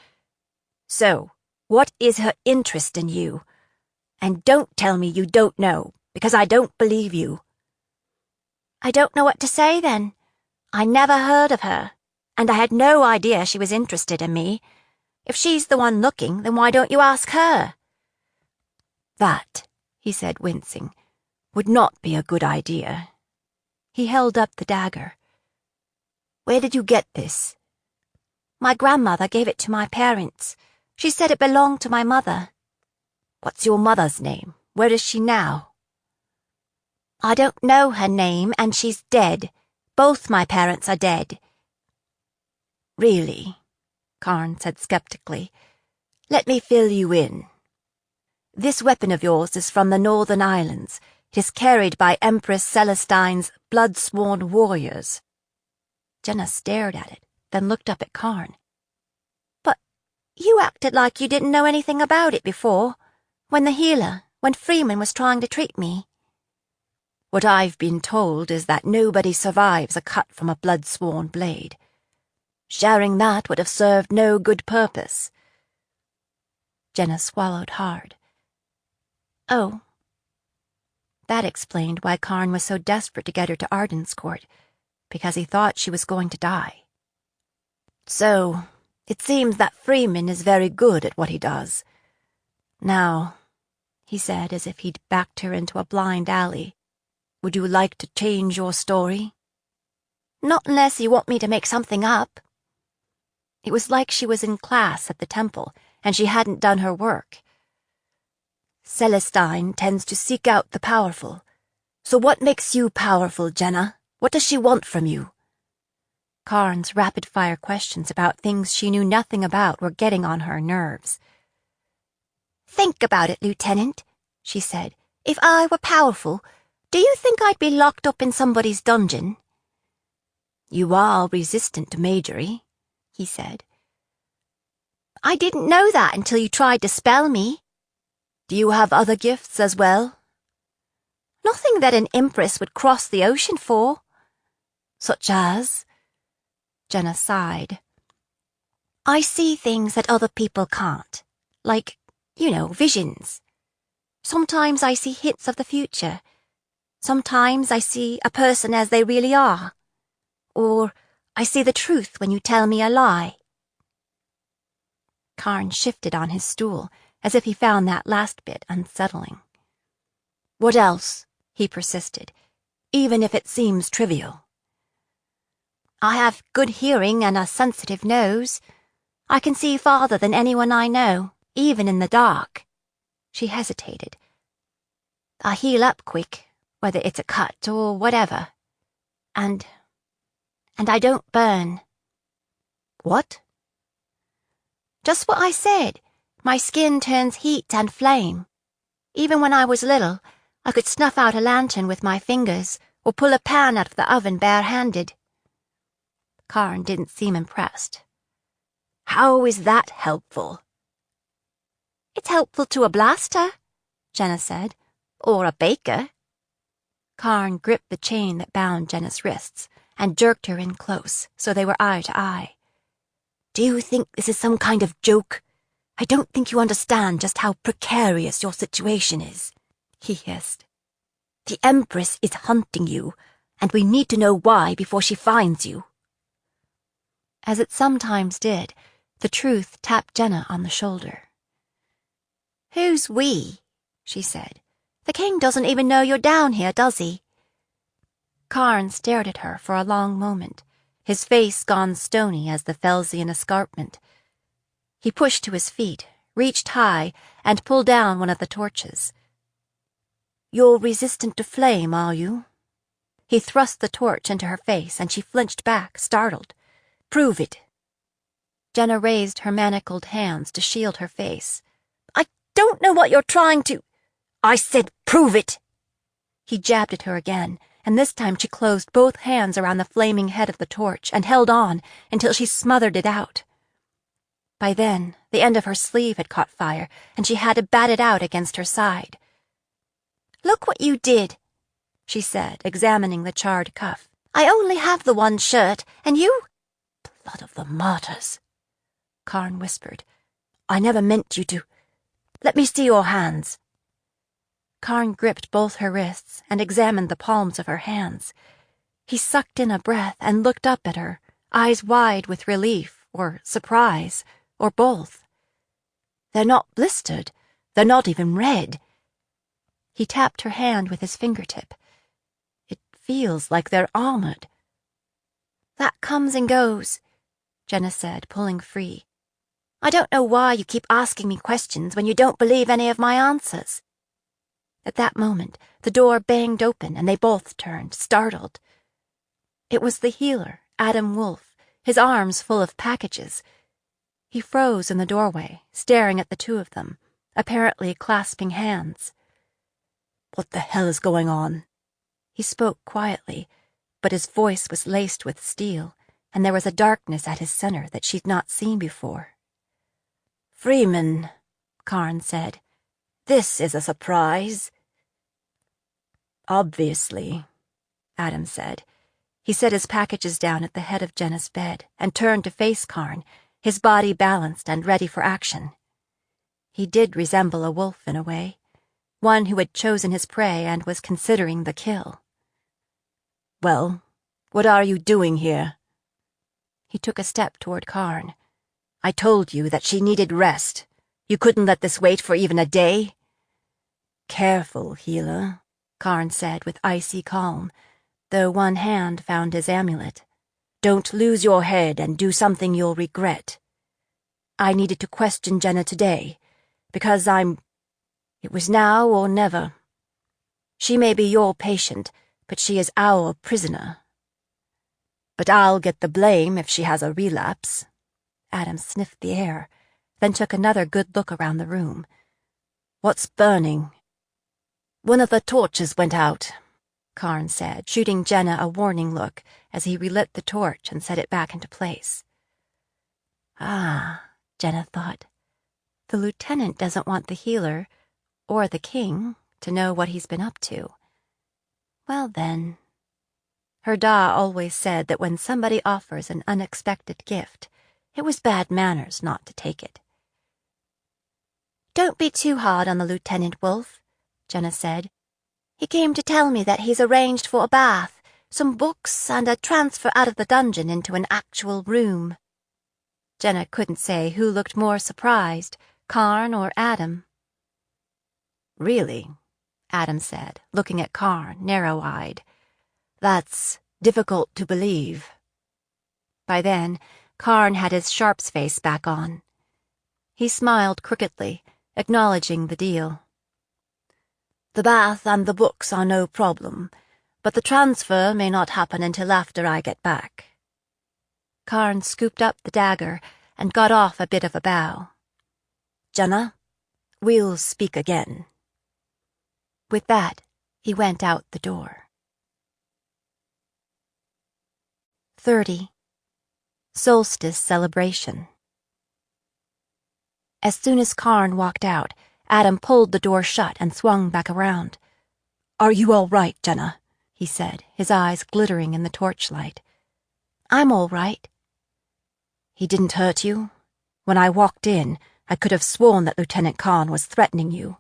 So, what is her interest in you? And don't tell me you don't know, because I don't believe you." "I don't know what to say then. I never heard of her, and I had no idea she was interested in me. If she's the one looking, then why don't you ask her?" "That," he said, wincing, "would not be a good idea." He held up the dagger. "Where did you get this?" "My grandmother gave it to my parents. She said it belonged to my mother." "What's your mother's name? Where is she now?" "I don't know her name, and she's dead. Both my parents are dead." "Really?" Karn said skeptically. "Let me fill you in. This weapon of yours is from the Northern Islands. It is carried by Empress Celestine's blood-sworn warriors." Jenna stared at it, then looked up at Karn. "But you acted like you didn't know anything about it before, when Freeman was trying to treat me." "What I've been told is that nobody survives a cut from a blood-sworn blade. Sharing that would have served no good purpose." Jenna swallowed hard. "Oh." That explained why Karn was so desperate to get her to Arden's court, because he thought she was going to die. "So, it seems that Freeman is very good at what he does. Now," he said as if he'd backed her into a blind alley, "would you like to change your story?" "Not unless you want me to make something up." It was like she was in class at the temple, and she hadn't done her work. "Celestine tends to seek out the powerful. So what makes you powerful, Jenna? What does she want from you?" Karn's rapid-fire questions about things she knew nothing about were getting on her nerves. "Think about it, Lieutenant," she said. "If I were powerful, do you think I'd be locked up in somebody's dungeon?" "You are resistant to magery," he said. "I didn't know that until you tried to spell me." "Do you have other gifts as well?" "Nothing that an empress would cross the ocean for." "Such as?" Jenna sighed. "I see things that other people can't. Like, visions. Sometimes I see hints of the future. Sometimes I see a person as they really are. Or I see the truth when you tell me a lie." Karn shifted on his stool, as if he found that last bit unsettling. "What else?" he persisted. "Even if it seems trivial." "I have good hearing and a sensitive nose. I can see farther than anyone I know, even in the dark." She hesitated. "I heal up quick, whether it's a cut or whatever. And I don't burn." "What?" "Just what I said. My skin turns heat and flame. Even when I was little, I could snuff out a lantern with my fingers or pull a pan out of the oven barehanded." Karn didn't seem impressed. "How is that helpful?" "It's helpful to a blaster," Jenna said. "Or a baker." Karn gripped the chain that bound Jenna's wrists and jerked her in close so they were eye to eye. "Do you think this is some kind of joke? I don't think you understand just how precarious your situation is," he hissed. "The Empress is hunting you, and we need to know why before she finds you." As it sometimes did, the truth tapped Jenna on the shoulder. "Who's we?" she said. "The king doesn't even know you're down here, does he?" Karn stared at her for a long moment, his face gone stony as the Felsian escarpment. He pushed to his feet, reached high, and pulled down one of the torches. "You're resistant to flame, are you?" He thrust the torch into her face, and she flinched back, startled. "Prove it." Jenna raised her manacled hands to shield her face. "I don't know what you're trying to—" "I said prove it!" He jabbed at her again, and this time she closed both hands around the flaming head of the torch and held on until she smothered it out. By then, the end of her sleeve had caught fire, and she had to bat it out against her side. "Look what you did," she said, examining the charred cuff. "I only have the one shirt, and you—" "Blood of the martyrs," Karn whispered. "I never meant you to— Let me see your hands." Karn gripped both her wrists and examined the palms of her hands. He sucked in a breath and looked up at her, eyes wide with relief or surprise, or both. "They're not blistered. They're not even red." He tapped her hand with his fingertip. "It feels like they're armored." "That comes and goes," Jenna said, pulling free. "I don't know why you keep asking me questions when you don't believe any of my answers." At that moment, the door banged open and they both turned, startled. It was the healer, Adam Wolf, his arms full of packages. He froze in the doorway, staring at the two of them, apparently clasping hands. "What the hell is going on?" He spoke quietly, but his voice was laced with steel, and there was a darkness at his center that she'd not seen before. "Freeman," Karn said, "this is a surprise." "Obviously," Adam said. He set his packages down at the head of Jenna's bed and turned to face Karn, his body balanced and ready for action. He did resemble a wolf in a way, one who had chosen his prey and was considering the kill. "Well, what are you doing here?" He took a step toward Karn. "I told you that she needed rest. You couldn't let this wait for even a day." "Careful, healer," Karn said with icy calm, though one hand found his amulet. "Don't lose your head and do something you'll regret. I needed to question Jenna today, because It was now or never. She may be your patient, but she is our prisoner." But I'll get the blame if she has a relapse. Adam sniffed the air, then took another good look around the room. What's burning? One of the torches went out, Karn said, shooting Jenna a warning look as he relit the torch and set it back into place. Ah, Jenna thought. The lieutenant doesn't want the healer, or the king, to know what he's been up to. Well then. Her Da always said that when somebody offers an unexpected gift, it was bad manners not to take it. Don't be too hard on the Lieutenant, Wolf, Jenna said. He came to tell me that he's arranged for a bath, some books, and a transfer out of the dungeon into an actual room. Jenna couldn't say who looked more surprised, Karn or Adam. Really? Adam said, looking at Karn, narrow-eyed. That's difficult to believe. By then, Karn had his sharp's face back on. He smiled crookedly, acknowledging the deal. The bath and the books are no problem, but the transfer may not happen until after I get back. Karn scooped up the dagger and got off a bit of a bow. Jenna, we'll speak again. With that, he went out the door. 30. Solstice Celebration. As soon as Karn walked out, Adam pulled the door shut and swung back around. Are you all right, Jenna? He said, his eyes glittering in the torchlight. I'm all right. He didn't hurt you? When I walked in, I could have sworn that Lieutenant Karn was threatening you.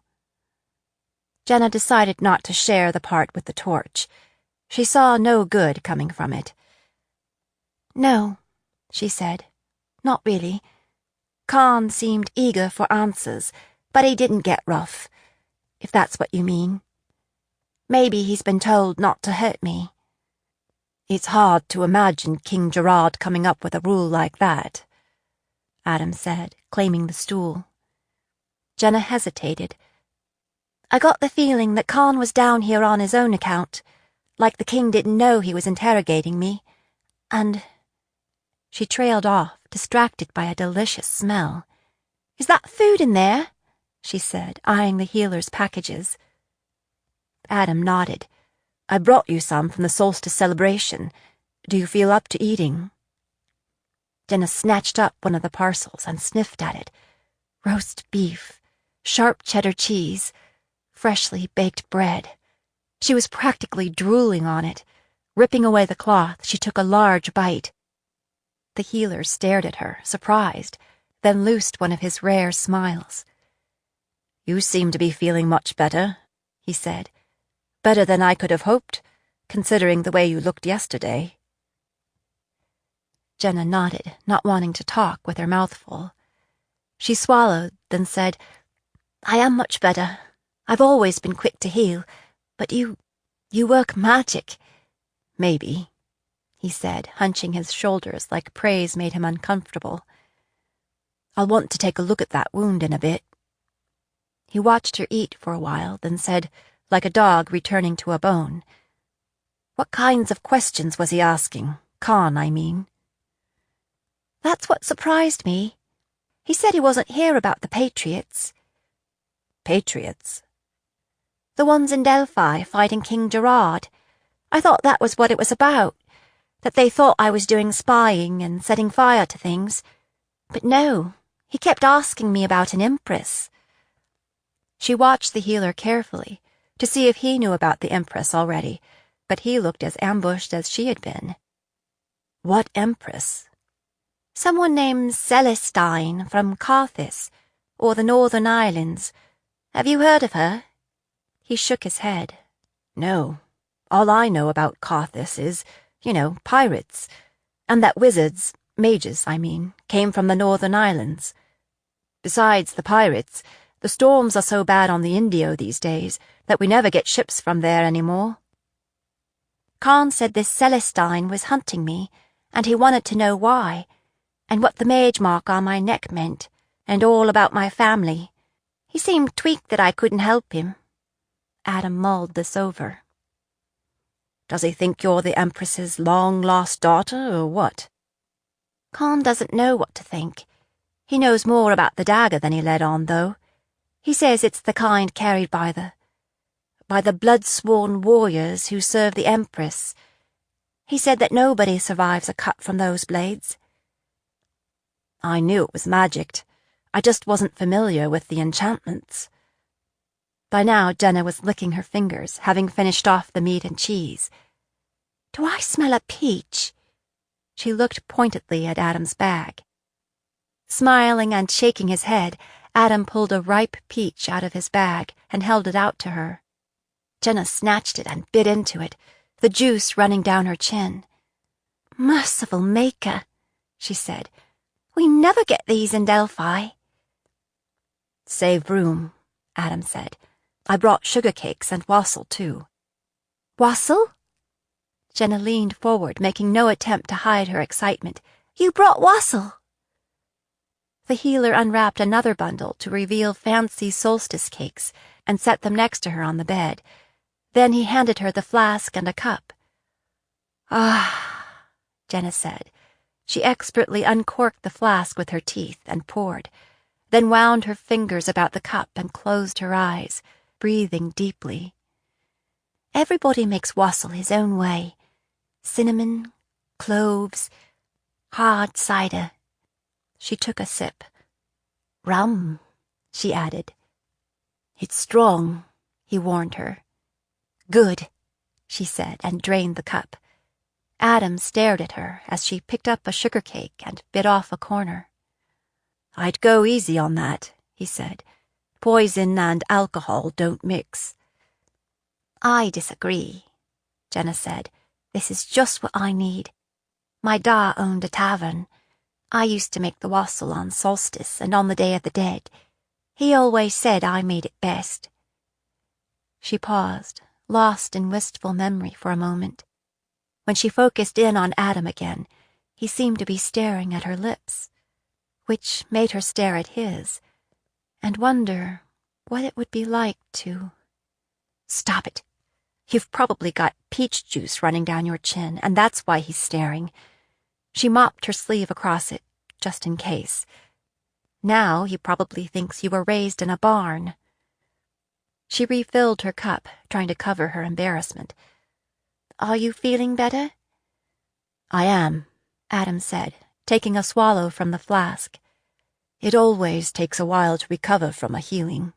Jenna decided not to share the part with the torch. She saw no good coming from it. No, she said. Not really. Karn seemed eager for answers, but he didn't get rough, if that's what you mean. Maybe he's been told not to hurt me. It's hard to imagine King Gerard coming up with a rule like that, Adam said, claiming the stool. Jenna hesitated. I got the feeling that Karn was down here on his own account, like the king didn't know he was interrogating me, and... She trailed off, distracted by a delicious smell. Is that food in there? She said, eyeing the healer's packages. Adam nodded. I brought you some from the solstice celebration. Do you feel up to eating? Jenna snatched up one of the parcels and sniffed at it. Roast beef, sharp cheddar cheese, freshly baked bread. She was practically drooling on it. Ripping away the cloth, she took a large bite. The healer stared at her, surprised, then loosed one of his rare smiles. You seem to be feeling much better, he said. Better than I could have hoped, considering the way you looked yesterday. Jenna nodded, not wanting to talk with her mouth full. She swallowed, then said, I am much better. I've always been quick to heal, but you work magic. Maybe, he said, hunching his shoulders like praise made him uncomfortable. I'll want to take a look at that wound in a bit. He watched her eat for a while, then said, like a dog returning to a bone, What kinds of questions was he asking? Karn, I mean. That's what surprised me. He said he wasn't here about the Patriots. Patriots? The ones in Delphi fighting King Gerard. I thought that was what it was about. That they thought I was doing spying and setting fire to things. But no, he kept asking me about an empress. She watched the healer carefully to see if he knew about the empress already, but he looked as ambushed as she had been. What empress? Someone named Celestine from Carthus, or the Northern Islands. Have you heard of her? He shook his head. No. All I know about Carthus is, pirates, and that wizards, mages, I mean, came from the Northern Islands. Besides the pirates, the storms are so bad on the Indio these days that we never get ships from there anymore. Karn said this Celestine was hunting me, and he wanted to know why, and what the mage mark on my neck meant, and all about my family. He seemed tweaked that I couldn't help him. Adam mulled this over. Does he think you're the Empress's long-lost daughter, or what? Khan doesn't know what to think. He knows more about the dagger than he let on, though. He says it's the kind carried by the blood-sworn warriors who serve the Empress. He said that nobody survives a cut from those blades. I knew it was magicked. I just wasn't familiar with the enchantments. By now, Jenna was licking her fingers, having finished off the meat and cheese. Do I smell a peach? She looked pointedly at Adam's bag. Smiling and shaking his head, Adam pulled a ripe peach out of his bag and held it out to her. Jenna snatched it and bit into it, the juice running down her chin. Merciful Maker, she said. We never get these in Delphi. Save room, Adam said. I brought sugar cakes and wassail, too. Wassail? Jenna leaned forward, making no attempt to hide her excitement. You brought wassail? The healer unwrapped another bundle to reveal fancy solstice cakes and set them next to her on the bed. Then he handed her the flask and a cup. Ah, Jenna said. She expertly uncorked the flask with her teeth and poured, then wound her fingers about the cup and closed her eyes, breathing deeply. Everybody makes wassail his own way. Cinnamon, cloves, hard cider. She took a sip. Rum, she added. It's strong, he warned her. Good, she said, and drained the cup. Adam stared at her as she picked up a sugar cake and bit off a corner. I'd go easy on that, he said. Poison and alcohol don't mix. I disagree, Jenna said. This is just what I need. My da owned a tavern. I used to make the wassail on solstice and on the Day of the Dead. He always said I made it best. She paused, lost in wistful memory for a moment. When she focused in on Adam again, he seemed to be staring at her lips, which made her stare at his, and wonder what it would be like to... Stop it. You've probably got peach juice running down your chin, and that's why he's staring. She mopped her sleeve across it, just in case. Now he probably thinks you were raised in a barn. She refilled her cup, trying to cover her embarrassment. Are you feeling better? I am, Adam said, taking a swallow from the flask. It always takes a while to recover from a healing.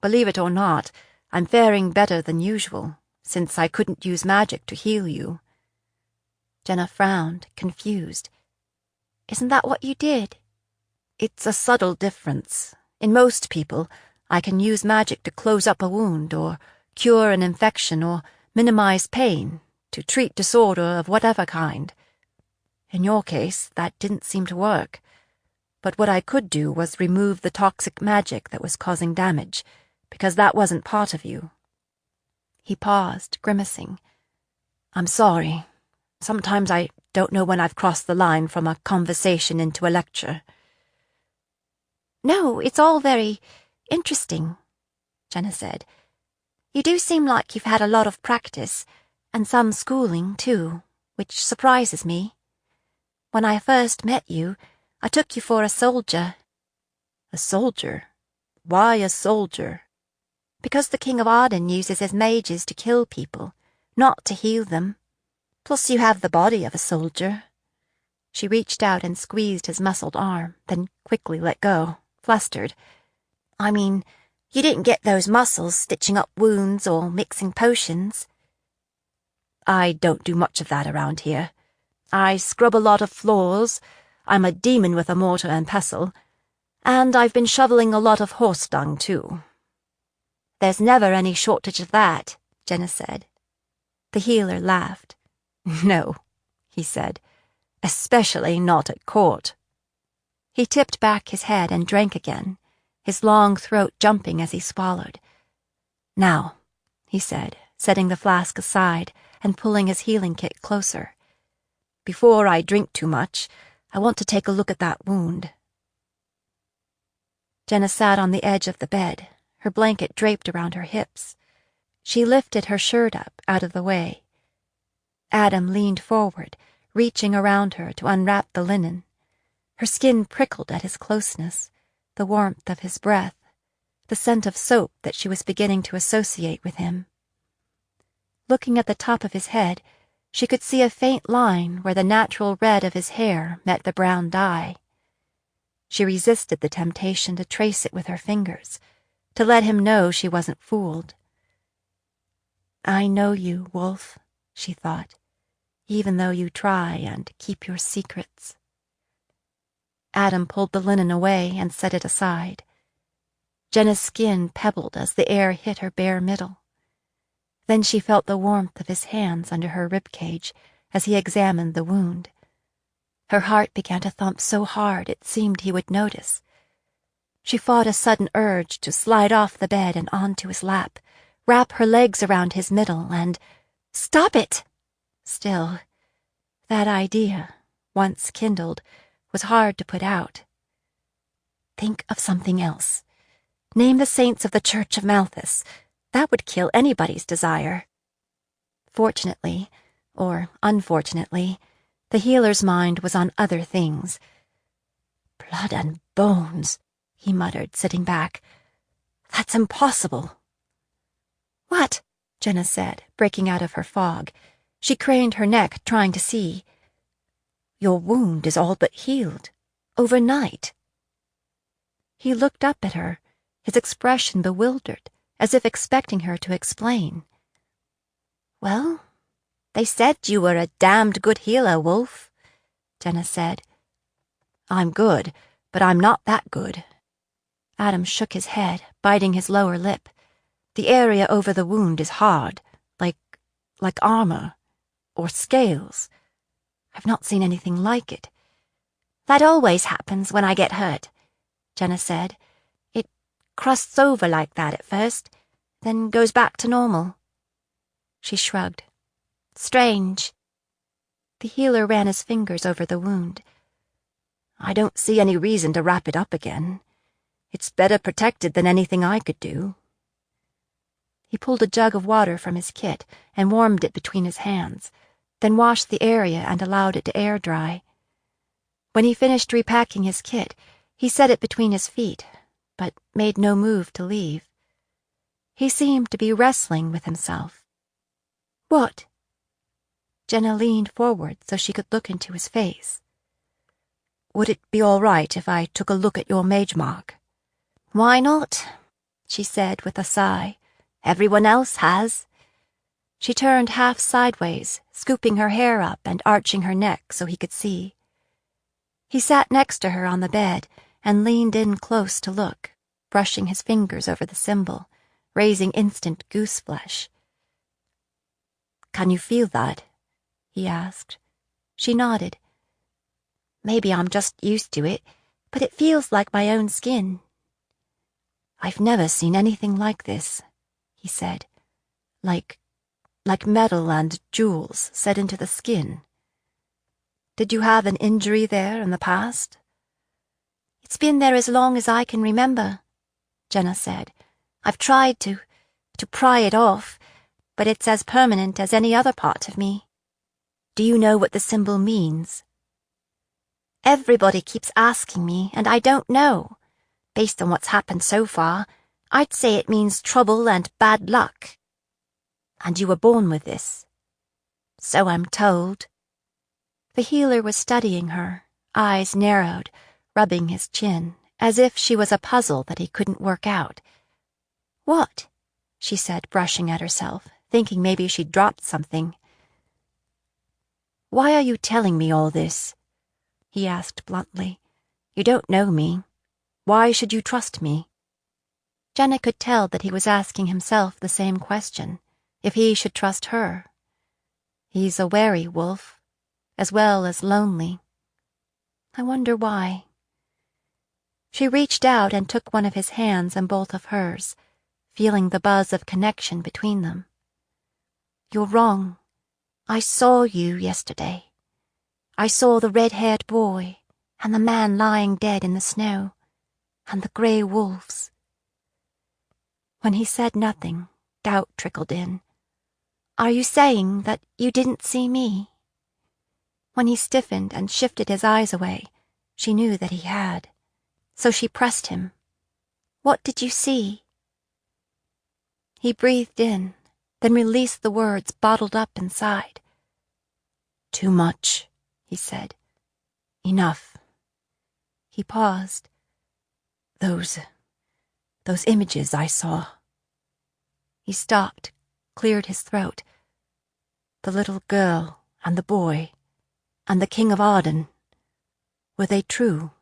Believe it or not, I'm faring better than usual, since I couldn't use magic to heal you. Jenna frowned, confused. Isn't that what you did? It's a subtle difference. In most people, I can use magic to close up a wound, or cure an infection, or minimize pain, to treat disorder of whatever kind. In your case, that didn't seem to work. But what I could do was remove the toxic magic that was causing damage, because that wasn't part of you. He paused, grimacing. I'm sorry. Sometimes I don't know when I've crossed the line from a conversation into a lecture. No, it's all very interesting, Jenna said. You do seem like you've had a lot of practice, and some schooling, too, which surprises me. When I first met you, I took you for a soldier. A soldier? Why a soldier? Because the King of Arden uses his mages to kill people, not to heal them. Plus you have the body of a soldier. She reached out and squeezed his muscled arm, then quickly let go, flustered. I mean, you didn't get those muscles stitching up wounds or mixing potions. I don't do much of that around here. I scrub a lot of floors, I'm a demon with a mortar and pestle, and I've been shoveling a lot of horse dung, too. There's never any shortage of that, Jenna said. The healer laughed. No, he said, especially not at court. He tipped back his head and drank again, his long throat jumping as he swallowed. Now, he said, setting the flask aside and pulling his healing kit closer. Before I drink too much, I want to take a look at that wound. Jenna sat on the edge of the bed, her blanket draped around her hips. She lifted her shirt up out of the way. Adam leaned forward, reaching around her to unwrap the linen. Her skin prickled at his closeness, the warmth of his breath, the scent of soap that she was beginning to associate with him. Looking at the top of his head, she could see a faint line where the natural red of his hair met the brown dye. She resisted the temptation to trace it with her fingers, to let him know she wasn't fooled. "I know you, Wolf," she thought, "even though you try and keep your secrets." Adam pulled the linen away and set it aside. Jenna's skin pebbled as the air hit her bare middle. Then she felt the warmth of his hands under her ribcage as he examined the wound. Her heart began to thump so hard it seemed he would notice. She fought a sudden urge to slide off the bed and onto his lap, wrap her legs around his middle, and— "Stop it!" Still, that idea, once kindled, was hard to put out. Think of something else. Name the saints of the Church of Malthus. That would kill anybody's desire. Fortunately, or unfortunately, the healer's mind was on other things. "Blood and bones," he muttered, sitting back. "That's impossible." "What?" Jenna said, breaking out of her fog. She craned her neck, trying to see. "Your wound is all but healed. Overnight." He looked up at her, his expression bewildered, as if expecting her to explain. "Well, they said you were a damned good healer, Wolf," Jenna said. "I'm good, but I'm not that good." Adam shook his head, biting his lower lip. "The area over the wound is hard, like armor, or scales. I've not seen anything like it." "That always happens when I get hurt," Jenna said. "It crusts over like that at first, then goes back to normal." She shrugged. "Strange." The healer ran his fingers over the wound. "I don't see any reason to wrap it up again. It's better protected than anything I could do." He pulled a jug of water from his kit and warmed it between his hands, then washed the area and allowed it to air dry. When he finished repacking his kit, he set it between his feet, but made no move to leave. He seemed to be wrestling with himself. "What?" Jenna leaned forward so she could look into his face. "Would it be all right if I took a look at your mage mark?" "Why not?" she said with a sigh. "Everyone else has." She turned half sideways, scooping her hair up and arching her neck so he could see. He sat next to her on the bed and leaned in close to look, brushing his fingers over the symbol, raising instant goose flesh. "Can you feel that?" he asked. She nodded. "Maybe I'm just used to it, but it feels like my own skin." "I've never seen anything like this," he said. Like metal and jewels set into the skin. Did you have an injury there in the past?" "It's been there as long as I can remember," Jenna said. "I've tried to pry it off, but it's as permanent as any other part of me." "Do you know what the symbol means?" "Everybody keeps asking me, and I don't know. Based on what's happened so far, I'd say it means trouble and bad luck." "And you were born with this?" "So I'm told." The healer was studying her, eyes narrowed, rubbing his chin, as if she was a puzzle that he couldn't work out. "What?" she said, brushing at herself, thinking maybe she'd dropped something. "Why are you telling me all this?" he asked bluntly. "You don't know me. Why should you trust me?" Jenna could tell that he was asking himself the same question, if he should trust her. He's a wary wolf, as well as lonely. I wonder why. She reached out and took one of his hands in both of hers, feeling the buzz of connection between them. "You're wrong. I saw you yesterday. I saw the red-haired boy, and the man lying dead in the snow, and the grey wolves." When he said nothing, doubt trickled in. Are you saying that you didn't see me? When he stiffened and shifted his eyes away, she knew that he had. So she pressed him. What did you see? He breathed in, then released the words bottled up inside. Too much, he said. Enough. He paused. Those images I saw. He stopped, cleared his throat. The little girl and the boy and the King of Arden. Were they true?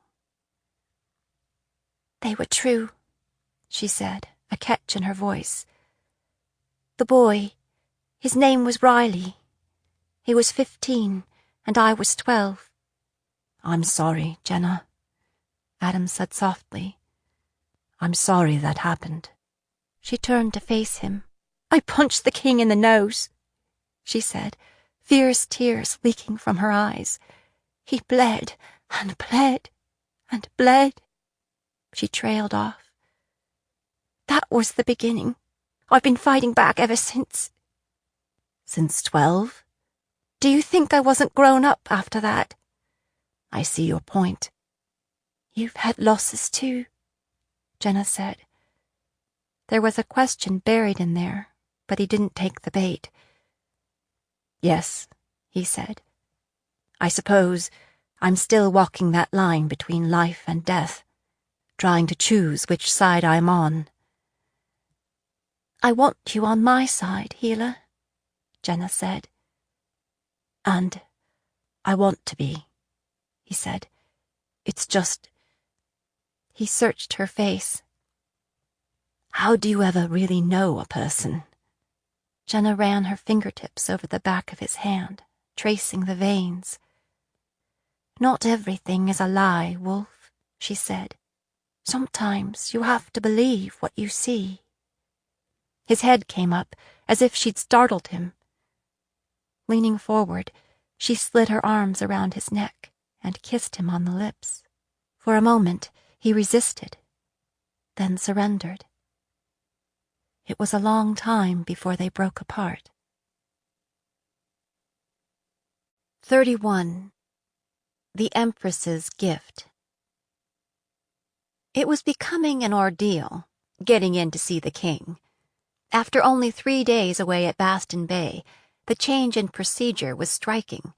They were true, she said, a catch in her voice. The boy, his name was Riley. He was 15, and I was 12. I'm sorry, Jenna, Adam said softly. I'm sorry that happened. She turned to face him. I punched the king in the nose, she said, fierce tears leaking from her eyes. He bled and bled and bled. She trailed off. That was the beginning. I've been fighting back ever since. Since 12? Do you think I wasn't grown up after that? I see your point. You've had losses too, Jenna said. There was a question buried in there, but he didn't take the bait. Yes, he said. I suppose I'm still walking that line between life and death, trying to choose which side I'm on. I want you on my side, Healer, Jenna said. And I want to be, he said. It's just... He searched her face. How do you ever really know a person? Jenna ran her fingertips over the back of his hand, tracing the veins. Not everything is a lie, Wolf, she said. Sometimes you have to believe what you see. His head came up, as if she'd startled him. Leaning forward, she slid her arms around his neck and kissed him on the lips. For a moment, he resisted, then surrendered. It was a long time before they broke apart. 31. The Empress's Gift. It was becoming an ordeal, getting in to see the king. After only 3 days away at Baston Bay, the change in procedure was striking.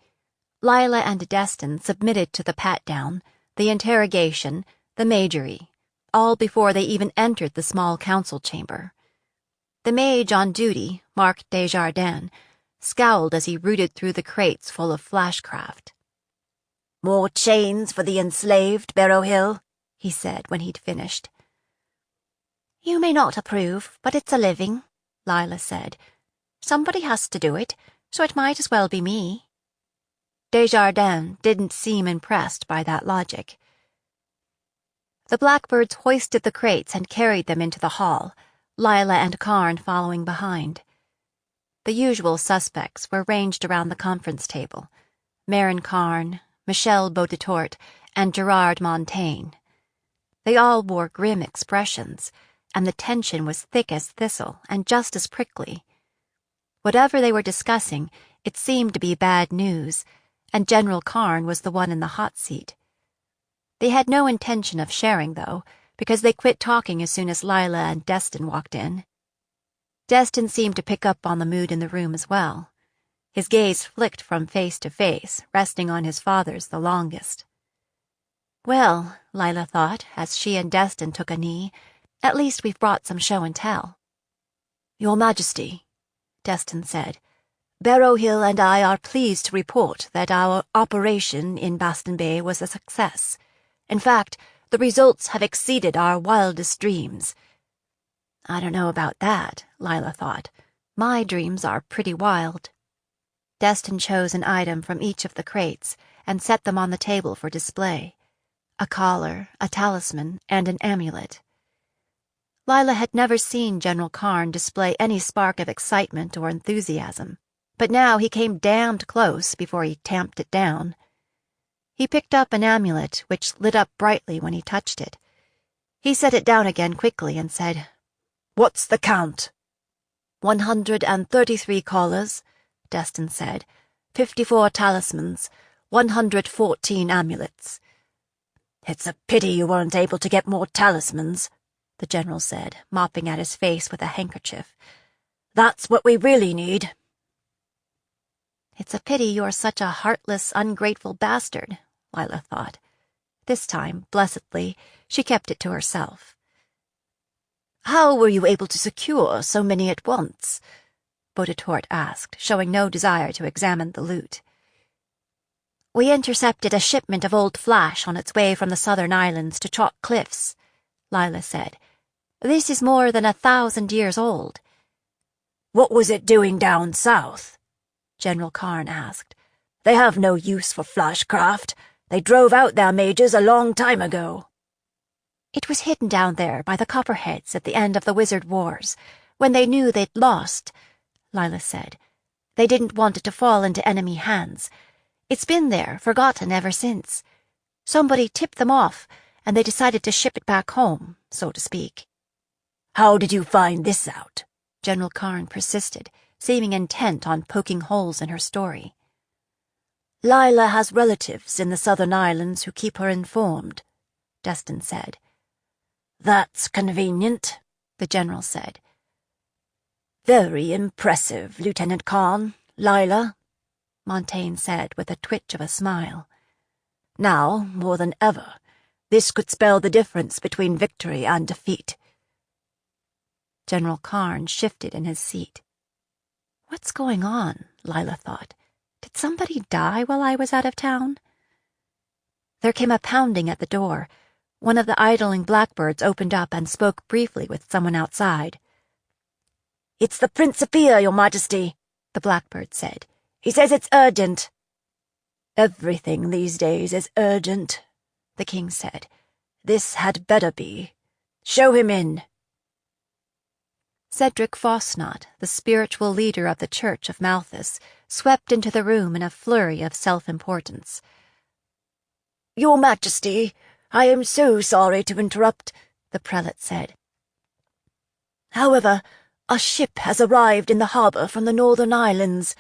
Lila and Destin submitted to the pat-down, the interrogation, the majory, all before they even entered the small council chamber. The mage on duty, Mark Desjardins, scowled as he rooted through the crates full of flashcraft. More chains for the enslaved, Barrow Hill, he said when he'd finished. You may not approve, but it's a living, Lila said. Somebody has to do it, so it might as well be me. Desjardins didn't seem impressed by that logic. The blackbirds hoisted the crates and carried them into the hall, Lila and Karn following behind. The usual suspects were ranged around the conference table. Marin Karn, Michel Baudetort, and Gerard Montaigne. They all wore grim expressions, and the tension was thick as thistle and just as prickly. Whatever they were discussing, it seemed to be bad news, and General Karn was the one in the hot seat. They had no intention of sharing, though, because they quit talking as soon as Lila and Destin walked in. Destin seemed to pick up on the mood in the room as well. His gaze flicked from face to face, resting on his father's the longest. Well, Lila thought, as she and Destin took a knee, at least we've brought some show and tell. Your Majesty, Destin said, Barrow Hill and I are pleased to report that our operation in Baston Bay was a success. In fact, the results have exceeded our wildest dreams. I don't know about that, Lila thought. My dreams are pretty wild. Destin chose an item from each of the crates and set them on the table for display. A collar, a talisman, and an amulet. Lila had never seen General Karn display any spark of excitement or enthusiasm, but now he came damned close before he tamped it down. He picked up an amulet which lit up brightly when he touched it. He set it down again quickly and said, What's the count? 133 collars, Destin said, 54 talismans, 114 amulets. It's a pity you weren't able to get more talismans, the general said, mopping at his face with a handkerchief. That's what we really need. It's a pity you're such a heartless, ungrateful bastard, Lila thought. This time, blessedly, she kept it to herself. How were you able to secure so many at once? Boditort asked, showing no desire to examine the loot. We intercepted a shipment of old flash on its way from the southern islands to Chalk Cliffs, Lila said. This is more than 1,000 years old. What was it doing down south? General Karn asked. They have no use for flashcraft. They drove out their mages a long time ago. It was hidden down there by the Copperheads at the end of the Wizard Wars, when they knew they'd lost, Lila said. They didn't want it to fall into enemy hands. It's been there, forgotten ever since. Somebody tipped them off, and they decided to ship it back home, so to speak. How did you find this out? General Karn persisted, seeming intent on poking holes in her story. Lila has relatives in the southern islands who keep her informed, Destin said. That's convenient, the general said. Very impressive, Lieutenant Karn, Lila, Montaigne said with a twitch of a smile. Now, more than ever, this could spell the difference between victory and defeat. General Karn shifted in his seat. What's going on? Lila thought. Did somebody die while I was out of town? There came a pounding at the door. One of the idling blackbirds opened up and spoke briefly with someone outside. It's the Principia, Your Majesty, the blackbird said. He says it's urgent. Everything these days is urgent, the king said. This had better be. Show him in. Cedric Fosnot, the spiritual leader of the Church of Malthus, swept into the room in a flurry of self-importance. Your Majesty, I am so sorry to interrupt, the prelate said. However, a ship has arrived in the harbour from the Northern Islands.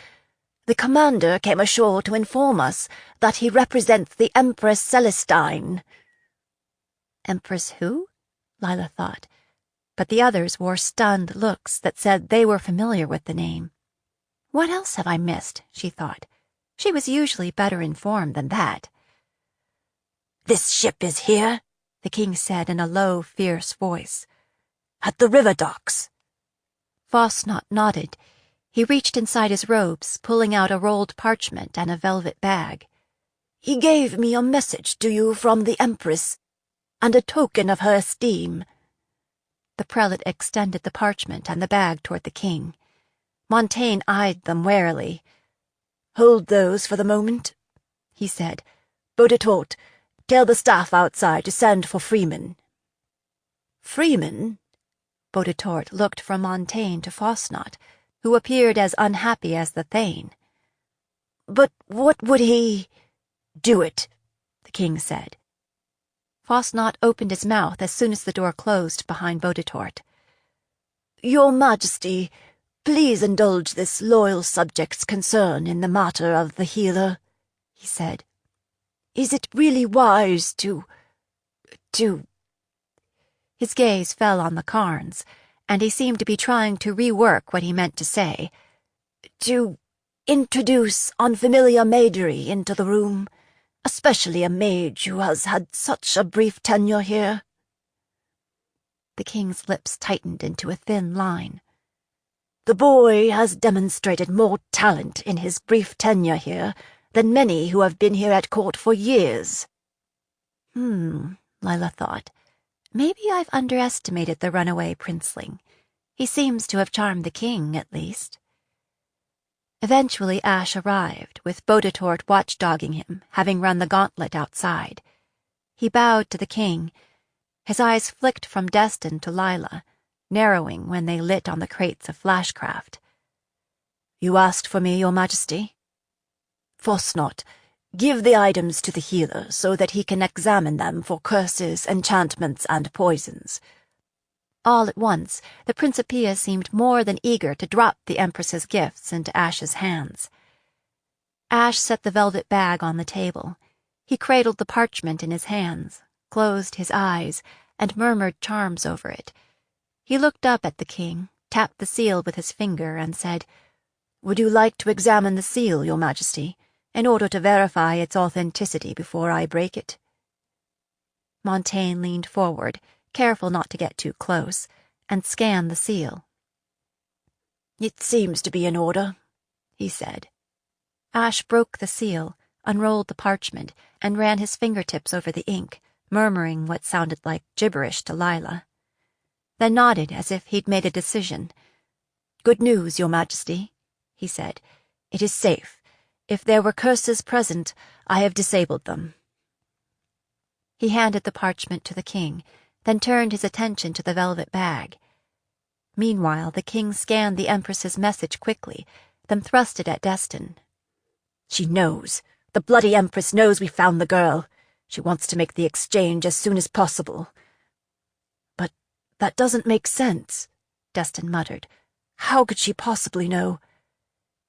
The commander came ashore to inform us that he represents the Empress Celestine. Empress who? Lila thought, but the others wore stunned looks that said they were familiar with the name. What else have I missed? She thought. She was usually better informed than that. This ship is here, the king said in a low, fierce voice. At the river docks. Fosnot nodded. He reached inside his robes, pulling out a rolled parchment and a velvet bag. He gave me a message to you from the Empress, and a token of her esteem. The prelate extended the parchment and the bag toward the king. Montaigne eyed them warily. Hold those for the moment, he said. Boditort, tell the staff outside to send for Freeman. Freeman? Boditort looked from Montaigne to Fosnot, who appeared as unhappy as the Thane. But what would he— Do it, the king said. Fosnot opened his mouth as soon as the door closed behind Boditort. Your Majesty, please indulge this loyal subject's concern in the matter of the healer, he said. Is it really wise to— His gaze fell on the Karns, and he seemed to be trying to rework what he meant to say. To introduce unfamiliar magery into the room, especially a mage who has had such a brief tenure here? The king's lips tightened into a thin line. The boy has demonstrated more talent in his brief tenure here than many who have been here at court for years. Lila thought. Maybe I've underestimated the runaway princeling. He seems to have charmed the king, at least. Eventually Ash arrived, with Boditort watchdogging him, having run the gauntlet outside. He bowed to the king. His eyes flicked from Destin to Lila, narrowing when they lit on the crates of flashcraft. You asked for me, Your Majesty? Fosnot, give the items to the healer so that he can examine them for curses, enchantments, and poisons. All at once, the Principia seemed more than eager to drop the Empress's gifts into Ash's hands. Ash set the velvet bag on the table. He cradled the parchment in his hands, closed his eyes, and murmured charms over it. He looked up at the king, tapped the seal with his finger, and said, "Would you like to examine the seal, Your Majesty, in order to verify its authenticity before I break it?" Montaigne leaned forward, careful not to get too close, and scanned the seal. "It seems to be in order," he said. Ash broke the seal, unrolled the parchment, and ran his fingertips over the ink, murmuring what sounded like gibberish to Lila. Then nodded as if he'd made a decision. "Good news, Your Majesty," he said. "It is safe. If there were curses present, I have disabled them." He handed the parchment to the king, then turned his attention to the velvet bag. Meanwhile, the king scanned the Empress's message quickly, then thrust it at Destin. "She knows. The bloody Empress knows we found the girl. She wants to make the exchange as soon as possible." "But that doesn't make sense," Destin muttered. "How could she possibly know?"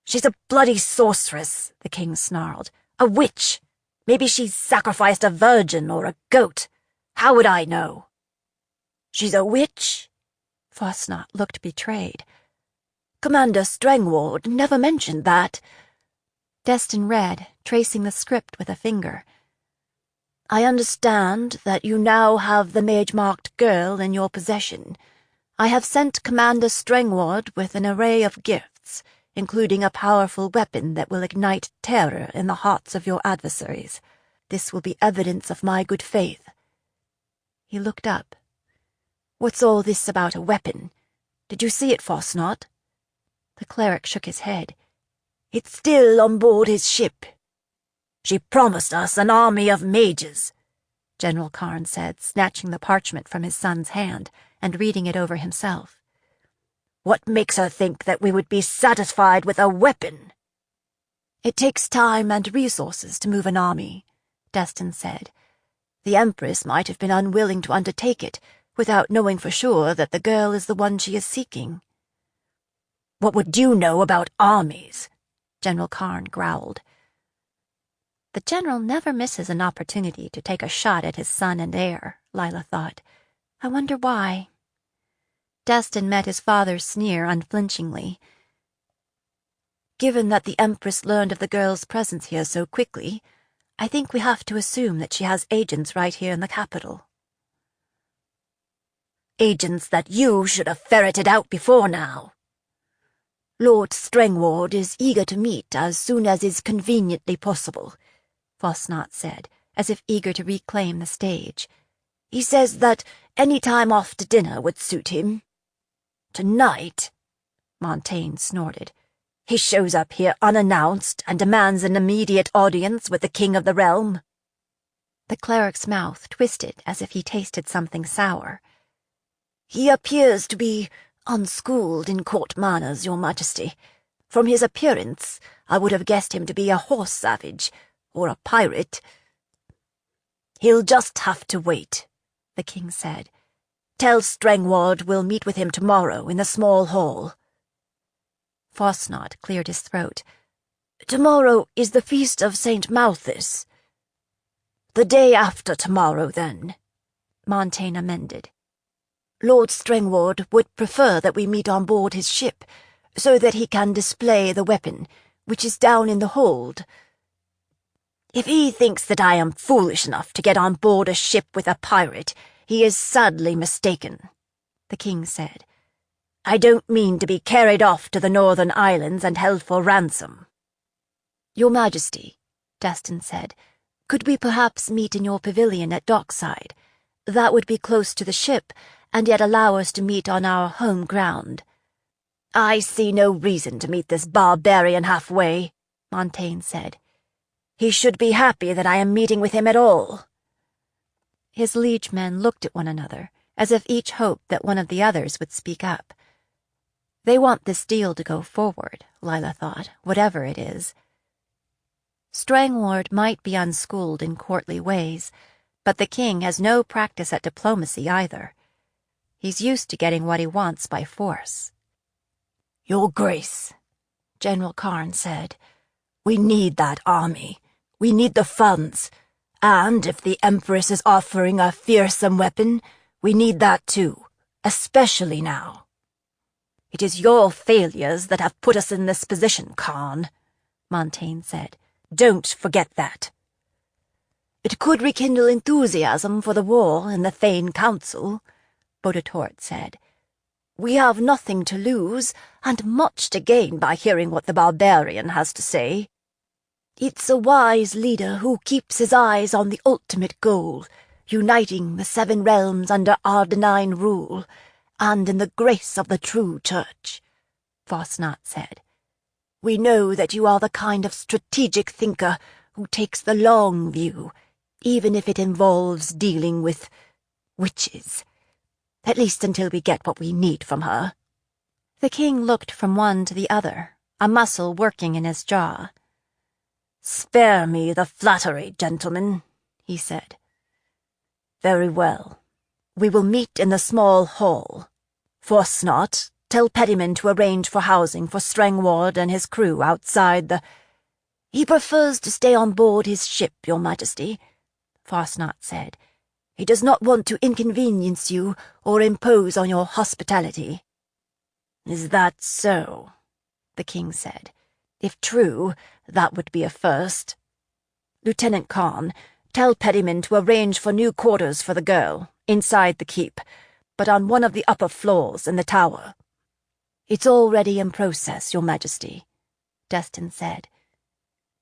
"She's a bloody sorceress," the king snarled. "A witch. Maybe she's sacrificed a virgin or a goat. How would I know?" "She's a witch?" Fosnot looked betrayed. "Commander Strangward never mentioned that." Destin read, tracing the script with a finger. "I understand that you now have the mage-marked girl in your possession. I have sent Commander Strangward with an array of gifts, including a powerful weapon that will ignite terror in the hearts of your adversaries. This will be evidence of my good faith." He looked up. "What's all this about a weapon? Did you see it, Fosnot?" The cleric shook his head. "It's still on board his ship." "She promised us an army of mages," General Karn said, snatching the parchment from his son's hand and reading it over himself. "What makes her think that we would be satisfied with a weapon?" "It takes time and resources to move an army," Destin said. "The Empress might have been unwilling to undertake it without knowing for sure that the girl is the one she is seeking." "What would you know about armies?" General Karn growled. The general never misses an opportunity to take a shot at his son and heir, Lila thought. I wonder why. Destin met his father's sneer unflinchingly. "Given that the Empress learned of the girl's presence here so quickly, I think we have to assume that she has agents right here in the capital." "Agents that you should have ferreted out before now." "Lord Strangward is eager to meet as soon as is conveniently possible," Fosnot said, as if eager to reclaim the stage. "He says that any time after dinner would suit him." "Tonight?" Montaigne snorted. "He shows up here unannounced and demands an immediate audience with the king of the realm." The cleric's mouth twisted as if he tasted something sour. "He appears to be unschooled in court manners, Your Majesty. From his appearance, I would have guessed him to be a horse savage, or a pirate." "He'll just have to wait," the king said. "Tell Strangward we'll meet with him tomorrow in the small hall." Fosnot cleared his throat. "Tomorrow is the feast of St. Malthus." "The day after tomorrow, then," Montaigne amended. "Lord Strangward would prefer that we meet on board his ship, so that he can display the weapon, which is down in the hold." "If he thinks that I am foolish enough to get on board a ship with a pirate, he is sadly mistaken," the king said. "I don't mean to be carried off to the Northern Islands and held for ransom." "Your Majesty," Destin said, "could we perhaps meet in your pavilion at dockside? That would be close to the ship, and yet allow us to meet on our home ground." "I see no reason to meet this barbarian halfway," Montaigne said. "He should be happy that I am meeting with him at all." His liegemen looked at one another, as if each hoped that one of the others would speak up. They want this deal to go forward, Lila thought, whatever it is. Strangward might be unschooled in courtly ways, but the king has no practice at diplomacy either. He's used to getting what he wants by force. Your Grace, General Karn said, we need that army. We need the funds. And if the Empress is offering a fearsome weapon, we need that too, especially now. It is your failures that have put us in this position, Karn, Montaigne said. Don't forget that. It could rekindle enthusiasm for the war in the Thane Council, Bodetort said. We have nothing to lose and much to gain by hearing what the barbarian has to say. It's a wise leader who keeps his eyes on the ultimate goal, uniting the 7 realms under Ardenine rule, and in the grace of the true church, Fosnot said. We know that you are the kind of strategic thinker who takes the long view, even if it involves dealing with witches. At least until we get what we need from her. The king looked from one to the other, a muscle working in his jaw. Spare me the flattery, gentlemen, he said. Very well. We will meet in the small hall. Fosnot, tell Pettyman to arrange for housing for Strangward and his crew outside the— He prefers to stay on board his ship, Your Majesty, Fosnot said. He does not want to inconvenience you or impose on your hospitality. Is that so? The king said. If true, that would be a first. Lieutenant Karn, tell Pettyman to arrange for new quarters for the girl, inside the keep, but on one of the upper floors in the tower. It's already in process, Your Majesty, Destin said.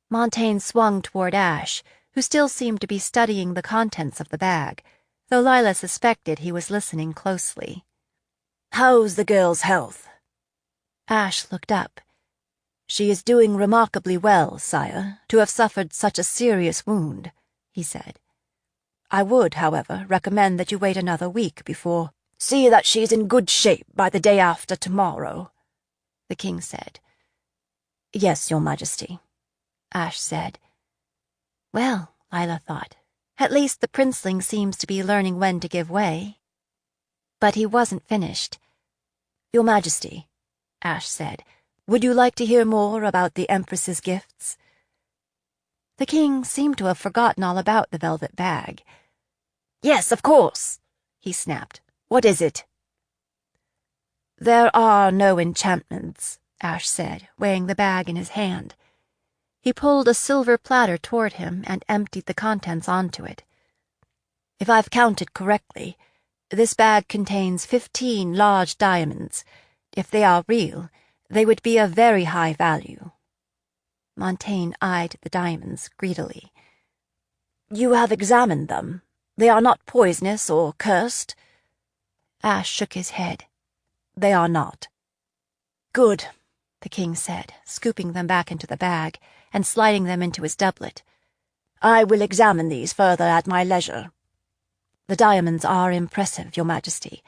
Montaigne swung toward Ash, who still seemed to be studying the contents of the bag, though Lila suspected he was listening closely. How's the girl's health? Ash looked up. She is doing remarkably well, sire, to have suffered such a serious wound, he said. I would, however, recommend that you wait another week before— See that she is in good shape by the day after tomorrow, the king said. Yes, Your Majesty, Ash said. Well, Lila thought, at least the princeling seems to be learning when to give way. But he wasn't finished. Your Majesty, Ash said, would you like to hear more about the Empress's gifts? The king seemed to have forgotten all about the velvet bag. Yes, of course, he snapped. What is it? There are no enchantments, Ash said, weighing the bag in his hand. He pulled a silver platter toward him and emptied the contents onto it. If I've counted correctly, this bag contains 15 large diamonds. If they are real, they would be of very high value. Montaigne eyed the diamonds greedily. You have examined them. They are not poisonous or cursed? Ash shook his head. They are not. Good, the king said, scooping them back into the bag and sliding them into his doublet. I will examine these further at my leisure. The diamonds are impressive, Your Majesty,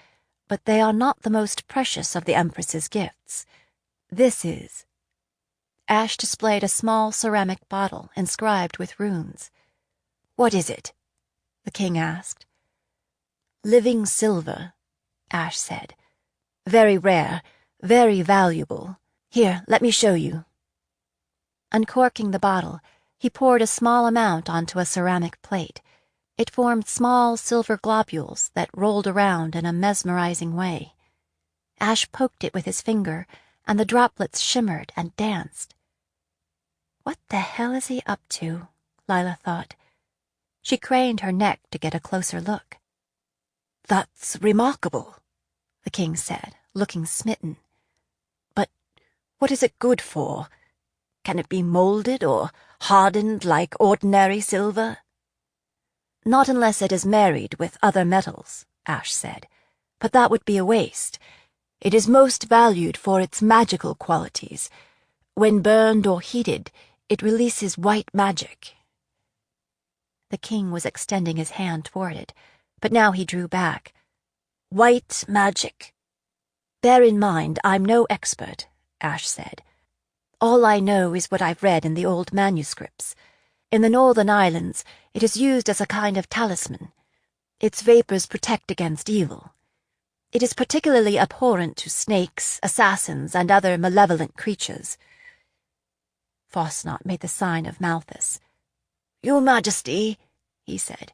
but they are not the most precious of the Empress's gifts. This is— Ash displayed a small ceramic bottle inscribed with runes. What is it? The king asked. Living silver, Ash said. Very rare, very valuable. Here, let me show you. Uncorking the bottle, he poured a small amount onto a ceramic plate. It formed small silver globules that rolled around in a mesmerizing way. Ash poked it with his finger, and the droplets shimmered and danced. What the hell is he up to? Lila thought. She craned her neck to get a closer look. That's remarkable, the king said, looking smitten. But what is it good for? Can it be molded or hardened like ordinary silver? Not unless it is married with other metals, Ash said. But that would be a waste. It is most valued for its magical qualities. When burned or heated, it releases white magic. The king was extending his hand toward it, but now he drew back. White magic. Bear in mind, I'm no expert, Ash said. All I know is what I've read in the old manuscripts. In the Northern Islands, it is used as a kind of talisman. Its vapors protect against evil. It is particularly abhorrent to snakes, assassins, and other malevolent creatures. Fosnot made the sign of Malthus. Your Majesty, he said,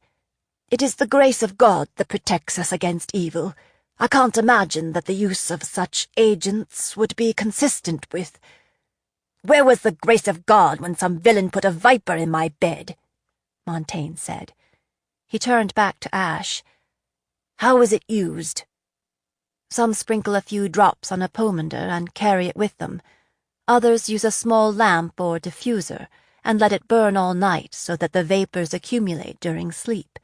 it is the grace of God that protects us against evil. I can't imagine that the use of such agents would be consistent with— Where was the grace of God when some villain put a viper in my bed? Montaigne said. He turned back to Ash. How was it used? Some sprinkle a few drops on a pomander and carry it with them. Others use a small lamp or diffuser and let it burn all night so that the vapors accumulate during sleep.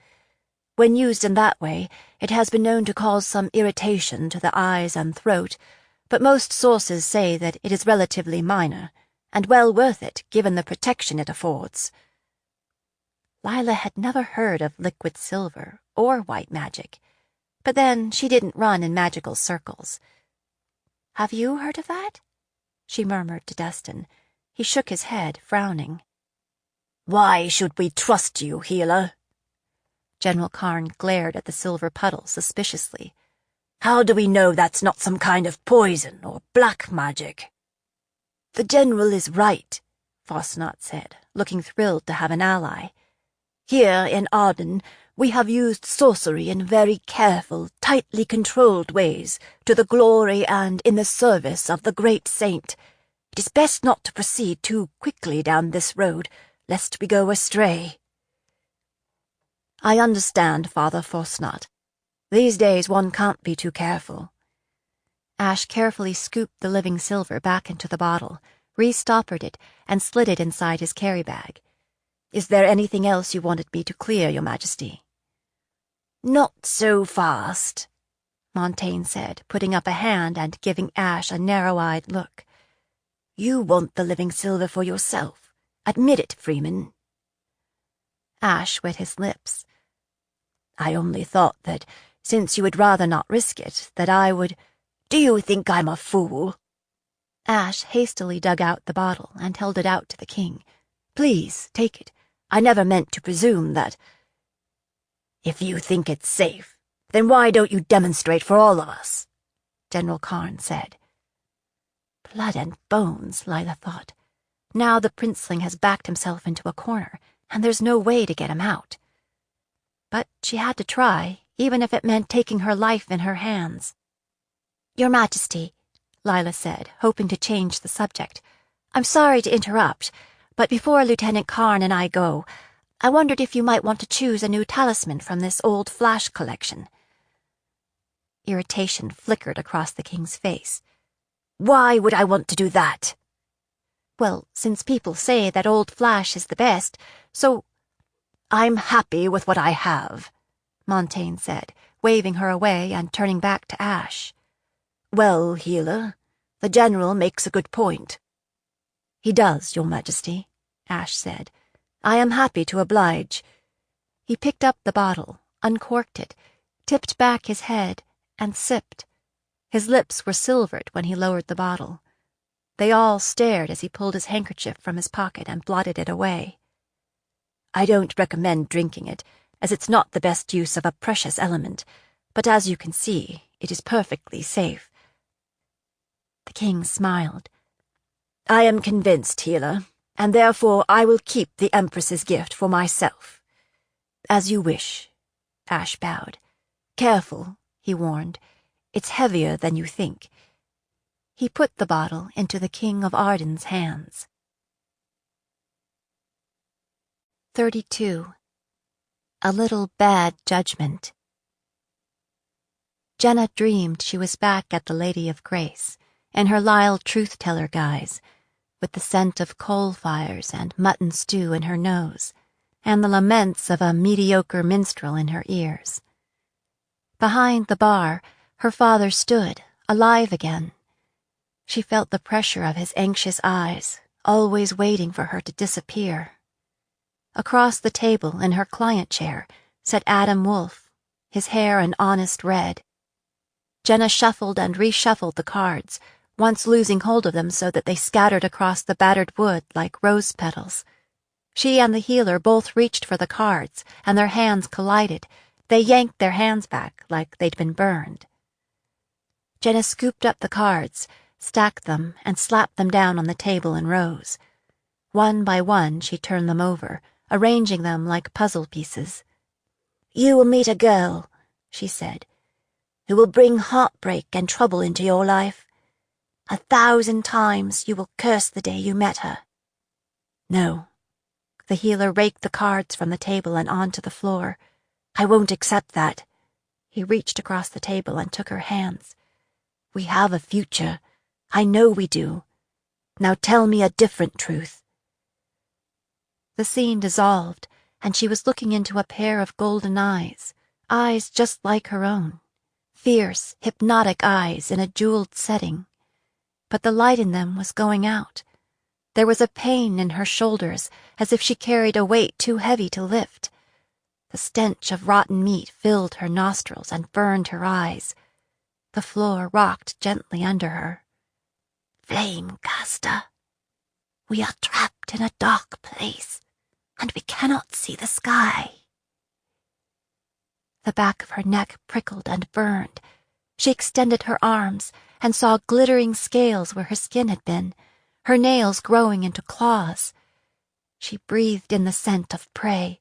When used in that way, it has been known to cause some irritation to the eyes and throat, but most sources say that it is relatively minor, and well worth it given the protection it affords. Lila had never heard of liquid silver or white magic, but then she didn't run in magical circles. Have you heard of that? She murmured to Destin. He shook his head, frowning. Why should we trust you, healer? General Karn glared at the silver puddle suspiciously. How do we know that's not some kind of poison or black magic? The general is right, Fosnot said, looking thrilled to have an ally. Here in Arden, we have used sorcery in very careful, tightly controlled ways to the glory and in the service of the great saint. It is best not to proceed too quickly down this road, lest we go astray. I understand, Father Fosnot. These days one can't be too careful. Ash carefully scooped the living silver back into the bottle, restoppered it, and slid it inside his carry bag. Is there anything else you wanted me to clear, Your Majesty? Not so fast, Montaigne said, putting up a hand and giving Ash a narrow-eyed look. You want the living silver for yourself. Admit it, Freeman. Ash wet his lips. I only thought that, since you would rather not risk it, that I would— Do you think I'm a fool? Ash hastily dug out the bottle and held it out to the king. Please, take it. I never meant to presume that— If you think it's safe, then why don't you demonstrate for all of us? General Karn said. Blood and bones, Lila thought. Now the princeling has backed himself into a corner, and there's no way to get him out. But she had to try, even if it meant taking her life in her hands. Your Majesty, Lila said, hoping to change the subject. I'm sorry to interrupt, but before Lieutenant Karn and I go, I wondered if you might want to choose a new talisman from this old flash collection. Irritation flickered across the king's face. Why would I want to do that? Well, since people say that old flash is the best, so— I'm happy with what I have, Montaigne said, waving her away and turning back to Ash. Well, healer, the general makes a good point. He does, Your Majesty, Ash said. I am happy to oblige. He picked up the bottle, uncorked it, tipped back his head, and sipped. His lips were silvered when he lowered the bottle. They all stared as he pulled his handkerchief from his pocket and blotted it away. I don't recommend drinking it, as it's not the best use of a precious element, but as you can see, it is perfectly safe. The king smiled. I am convinced, healer, and therefore I will keep the Empress's gift for myself. As you wish. Ash bowed. Careful, he warned. It's heavier than you think. He put the bottle into the King of Arden's hands. 32. A Little Bad Judgment. Jenna dreamed she was back at the Lady of Grace, in her Lyle truth-teller guise, with the scent of coal fires and mutton stew in her nose, and the laments of a mediocre minstrel in her ears. Behind the bar, her father stood, alive again. She felt the pressure of his anxious eyes, always waiting for her to disappear. Across the table, in her client chair, sat Adam Wolfe, his hair an honest red. Jenna shuffled and reshuffled the cards, once losing hold of them so that they scattered across the battered wood like rose petals. She and the healer both reached for the cards, and their hands collided. They yanked their hands back like they'd been burned. Jenna scooped up the cards, stacked them, and slapped them down on the table in rows. One by one, she turned them over, arranging them like puzzle pieces. "You will meet a girl," she said, "who will bring heartbreak and trouble into your life. 1,000 times you will curse the day you met her." "No." The healer raked the cards from the table and onto the floor. "I won't accept that." He reached across the table and took her hands. "We have a future. I know we do. Now tell me a different truth." The scene dissolved, and she was looking into a pair of golden eyes just like her own. Fierce, hypnotic eyes in a jeweled setting. But the light in them was going out. There was a pain in her shoulders, as if she carried a weight too heavy to lift. The stench of rotten meat filled her nostrils and burned her eyes. The floor rocked gently under her. "Flamecaster, we are trapped in a dark place, and we cannot see the sky." The back of her neck prickled and burned. She extended her arms and saw glittering scales where her skin had been, her nails growing into claws. She breathed in the scent of prey,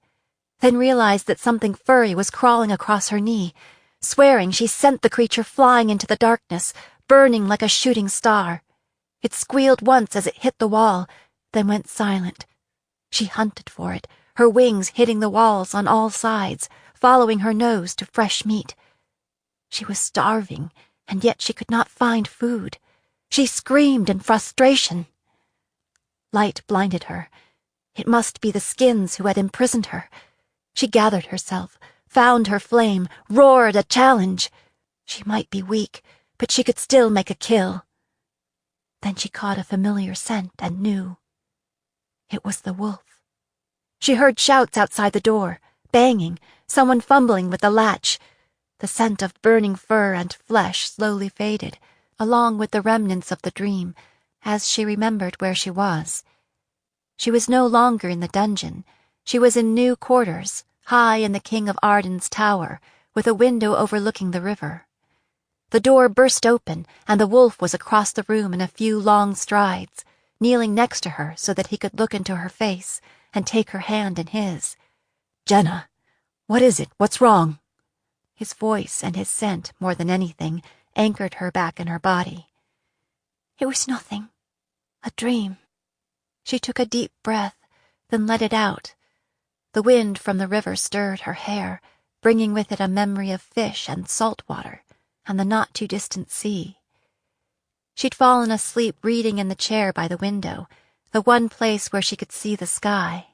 then realized that something furry was crawling across her knee. Swearing, she sent the creature flying into the darkness, burning like a shooting star. It squealed once as it hit the wall, then went silent. She hunted for it, her wings hitting the walls on all sides, following her nose to fresh meat. She was starving, and yet she could not find food. She screamed in frustration. Light blinded her. It must be the skins who had imprisoned her. She gathered herself, found her flame, roared a challenge. She might be weak, but she could still make a kill. Then she caught a familiar scent and knew. It was the wolf. She heard shouts outside the door, banging, someone fumbling with the latch. The scent of burning fur and flesh slowly faded, along with the remnants of the dream, as she remembered where she was. She was no longer in the dungeon. She was in new quarters, high in the King of Arden's tower, with a window overlooking the river. The door burst open, and the wolf was across the room in a few long strides, kneeling next to her so that he could look into her face and take her hand in his. "Jenna, what is it? What's wrong?" His voice and his scent, more than anything, anchored her back in her body. "It was nothing. A dream." She took a deep breath, then let it out. The wind from the river stirred her hair, bringing with it a memory of fish and salt water, and the not-too-distant sea. She'd fallen asleep reading in the chair by the window, the one place where she could see the sky.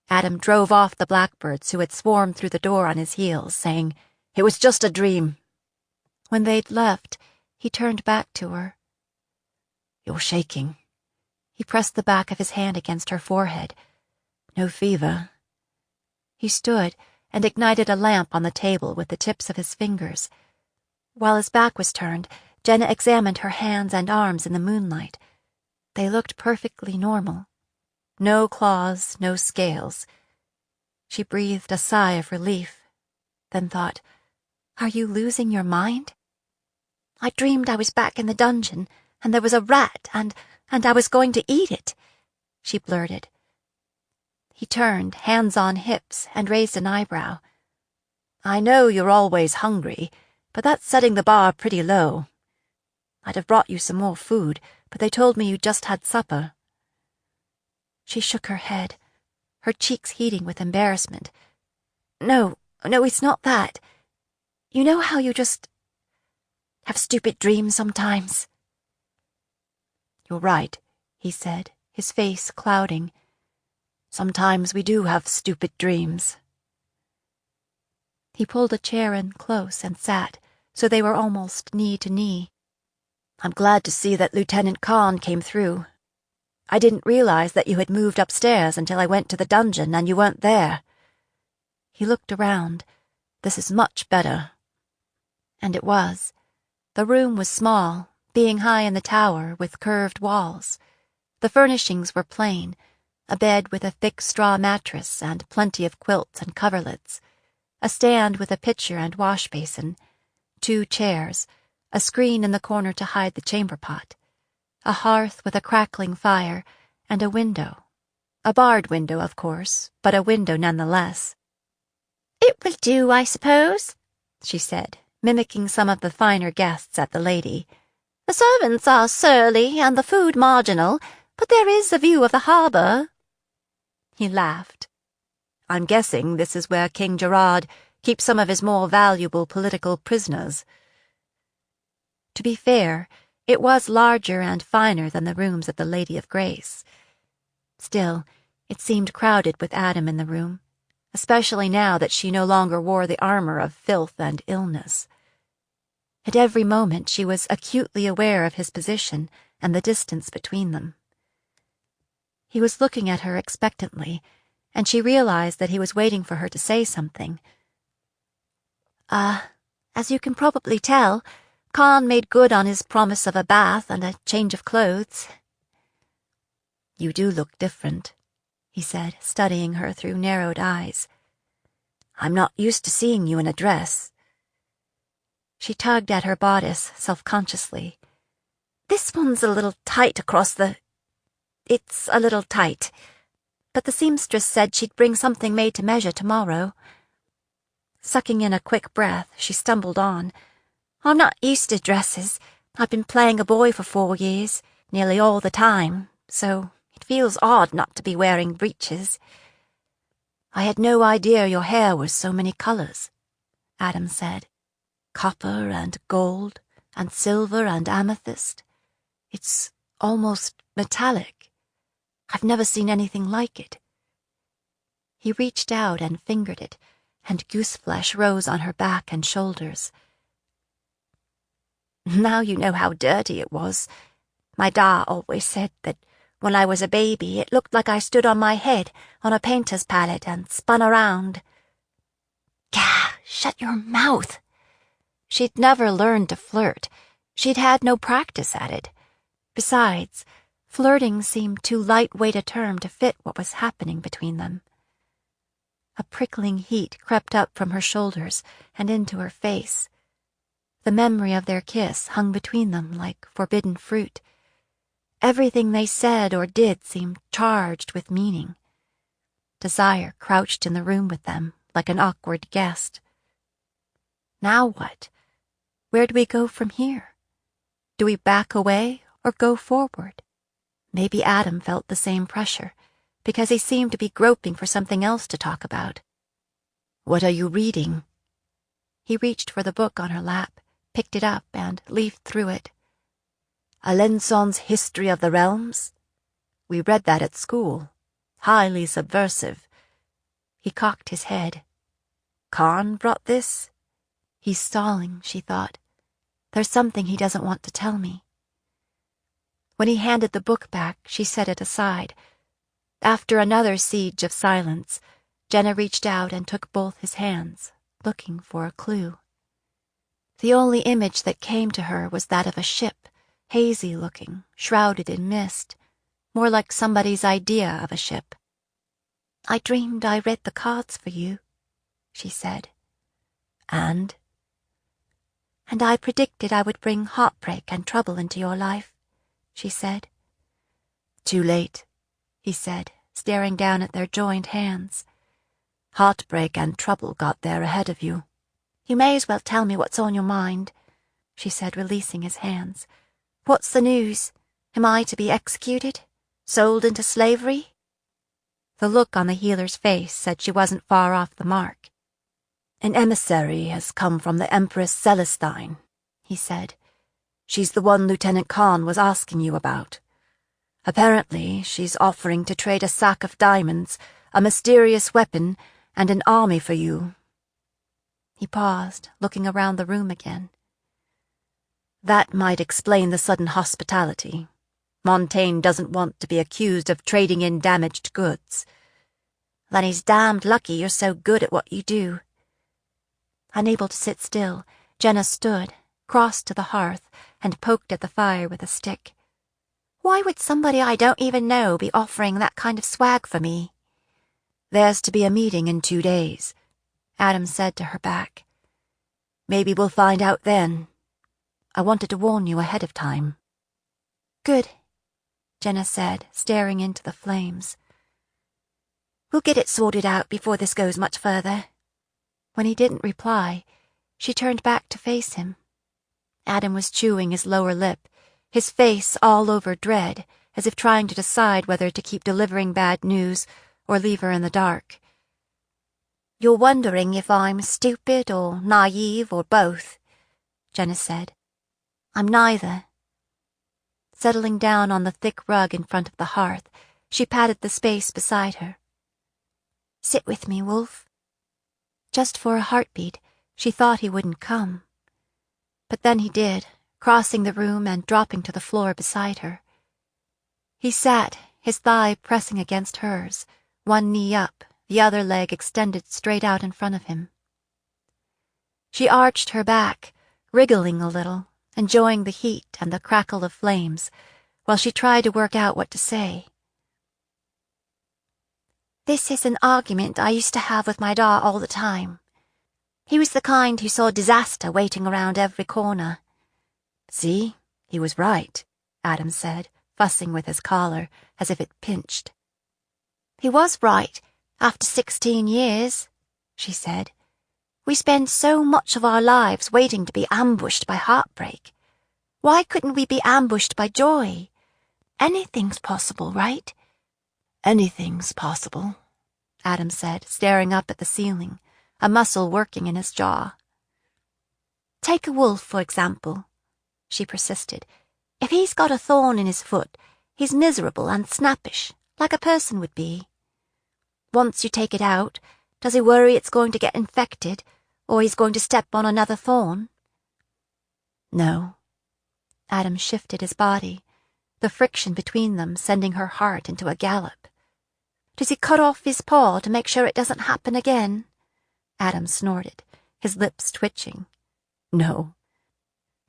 Adam drove off the blackbirds who had swarmed through the door on his heels, saying, "It was just a dream." When they'd left, he turned back to her. "You're shaking." He pressed the back of his hand against her forehead. "No fever." He stood and ignited a lamp on the table with the tips of his fingers. While his back was turned, Jenna examined her hands and arms in the moonlight. They looked perfectly normal. No claws, no scales. She breathed a sigh of relief, then thought, "Are you losing your mind?" "I dreamed I was back in the dungeon, and there was a rat, and I was going to eat it," she blurted. He turned, hands on hips, and raised an eyebrow. "I know you're always hungry, but that's setting the bar pretty low. I'd have brought you some more food, but they told me you'd just had supper." She shook her head, her cheeks heating with embarrassment. No, it's not that. You know how you just have stupid dreams sometimes?" "You're right," he said, his face clouding. "Sometimes we do have stupid dreams." He pulled a chair in close and sat, so they were almost knee to knee. "I'm glad to see that Lieutenant Khan came through. I didn't realize that you had moved upstairs until I went to the dungeon and you weren't there." He looked around. "This is much better." And it was. The room was small, being high in the tower with curved walls. The furnishings were plain, a bed with a thick straw mattress and plenty of quilts and coverlets, a stand with a pitcher and wash basin, 2 chairs, a screen in the corner to hide the chamber pot, a hearth with a crackling fire, and a window. A barred window, of course, but a window nonetheless. "It will do, I suppose," she said, mimicking some of the finer guests at the lady. "The servants are surly and the food marginal, but there is a view of the harbour." He laughed. I'm guessing this is where King Gerard keeps some of his more valuable political prisoners. To be fair, it was larger and finer than the rooms at the Lady of Grace. Still, it seemed crowded with Adam in the room, especially now that she no longer wore the armor of filth and illness. At every moment she was acutely aware of his position and the distance between them. He was looking at her expectantly, and she realized that he was waiting for her to say something. As you can probably tell, Khan made good on his promise of a bath and a change of clothes." You do look different, he said, studying her through narrowed eyes. I'm not used to seeing you in a dress. She tugged at her bodice self-consciously. "This one's a little tight across the... It's a little tight. But the seamstress said she'd bring something made to measure tomorrow." Sucking in a quick breath, she stumbled on. "I'm not used to dresses. I've been playing a boy for 4 years, nearly all the time, so it feels odd not to be wearing breeches." I had no idea your hair was so many colors, Adam said. Copper and gold and silver and amethyst. It's almost metallic. I've never seen anything like it. He reached out and fingered it, and gooseflesh rose on her back and shoulders. "Now you know how dirty it was. My da always said that when I was a baby it looked like I stood on my head on a painter's palette and spun around." Gah, shut your mouth. She'd never learned to flirt. She'd had no practice at it. Besides, flirting seemed too lightweight a term to fit what was happening between them. A prickling heat crept up from her shoulders and into her face. The memory of their kiss hung between them like forbidden fruit. Everything they said or did seemed charged with meaning. Desire crouched in the room with them like an awkward guest. Now what? Where do we go from here? Do we back away or go forward? Maybe Adam felt the same pressure, because he seemed to be groping for something else to talk about. What are you reading? He reached for the book on her lap, picked it up, and leafed through it. Alenson's History of the Realms? We read that at school. Highly subversive. He cocked his head. Khan brought this? He's stalling, she thought. There's something he doesn't want to tell me. When he handed the book back, she set it aside. After another siege of silence, Jenna reached out and took both his hands, looking for a clue. The only image that came to her was that of a ship, hazy-looking, shrouded in mist, more like somebody's idea of a ship. "I dreamed I read the cards for you," she said. And I predicted I would bring heartbreak and trouble into your life," she said. Too late, he said, staring down at their joined hands. Heartbreak and trouble got there ahead of you. "You may as well tell me what's on your mind," she said, releasing his hands. "What's the news? Am I to be executed? Sold into slavery?" The look on the healer's face said she wasn't far off the mark. An emissary has come from the Empress Celestine, he said. She's the one Lieutenant Khan was asking you about. Apparently, she's offering to trade a sack of diamonds, a mysterious weapon, and an army for you. He paused, looking around the room again. That might explain the sudden hospitality. Montaigne doesn't want to be accused of trading in damaged goods. "Then he's damned lucky you're so good at what you do." Unable to sit still, Jenna stood, crossed to the hearth, and poked at the fire with a stick. "Why would somebody I don't even know be offering that kind of swag for me?" "There's to be a meeting in 2 days," Adam said to her back. "Maybe we'll find out then." I wanted to warn you ahead of time. Good, Jenna said, staring into the flames. We'll get it sorted out before this goes much further. When he didn't reply, she turned back to face him. Adam was chewing his lower lip, his face all over dread, as if trying to decide whether to keep delivering bad news or leave her in the dark. You're wondering if I'm stupid or naive or both, Jenna said. I'm neither. Settling down on the thick rug in front of the hearth, she patted the space beside her. Sit with me, Wolf. Just for a heartbeat, she thought he wouldn't come. But then he did, crossing the room and dropping to the floor beside her. He sat, his thigh pressing against hers, one knee up, the other leg extended straight out in front of him. She arched her back, wriggling a little, enjoying the heat and the crackle of flames, while she tried to work out what to say. This is an argument I used to have with my da all the time. He was the kind who saw disaster waiting around every corner. See, he was right, Adam said, fussing with his collar, as if it pinched. He was right, after 16 years, she said. We spend so much of our lives waiting to be ambushed by heartbreak. Why couldn't we be ambushed by joy? Anything's possible, right? Anything's possible, Adam said, staring up at the ceiling, a muscle working in his jaw. Take a wolf, for example, she persisted. If he's got a thorn in his foot, he's miserable and snappish, like a person would be. Once you take it out, does he worry it's going to get infected, or he's going to step on another thorn? No. Adam shifted his body, the friction between them sending her heart into a gallop. Does he cut off his paw to make sure it doesn't happen again? Adam snorted, his lips twitching. No.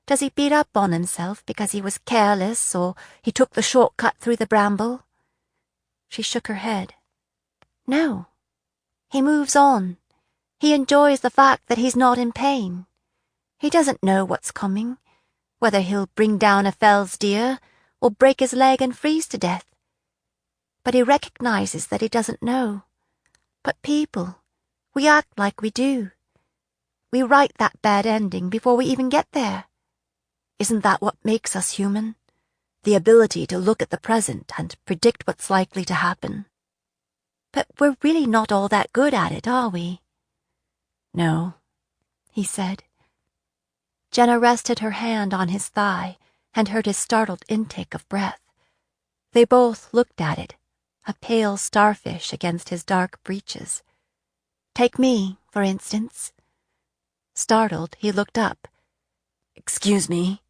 Does he beat up on himself because he was careless or he took the shortcut through the bramble? She shook her head. No. He moves on. He enjoys the fact that he's not in pain. He doesn't know what's coming, whether he'll bring down a fell's deer or break his leg and freeze to death. But he recognizes that he doesn't know. But people, we act like we do. We write that bad ending before we even get there. Isn't that what makes us human? The ability to look at the present and predict what's likely to happen. But we're really not all that good at it, are we? No, he said. Jenna rested her hand on his thigh and heard his startled intake of breath. They both looked at it, a pale starfish against his dark breeches. Take me, for instance. Startled, he looked up. Excuse me,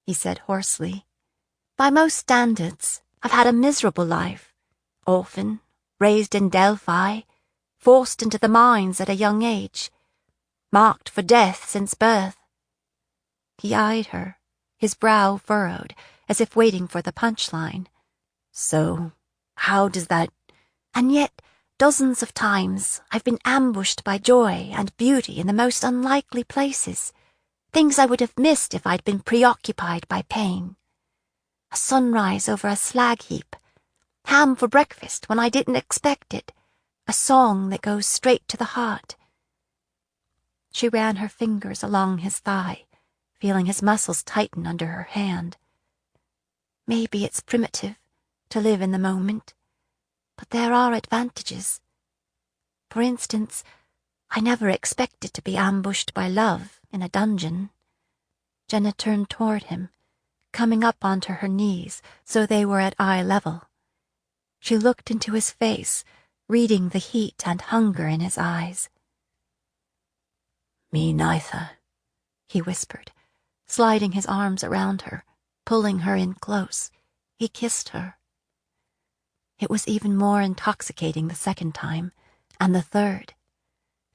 he said hoarsely. By most standards, I've had a miserable life. Orphan, raised in Delphi, forced into the mines at a young age, marked for death since birth. He eyed her, his brow furrowed, as if waiting for the punchline. So, how does that... And yet, dozens of times, I've been ambushed by joy and beauty in the most unlikely places, things I would have missed if I'd been preoccupied by pain. A sunrise over a slag heap, ham for breakfast when I didn't expect it, a song that goes straight to the heart. She ran her fingers along his thigh, feeling his muscles tighten under her hand. Maybe it's primitive to live in the moment, but there are advantages. For instance, I never expected to be ambushed by love in a dungeon. Jenna turned toward him, coming up onto her knees so they were at eye level. She looked into his face, reading the heat and hunger in his eyes. Me neither, he whispered, sliding his arms around her, pulling her in close. He kissed her. It was even more intoxicating the second time, and the third.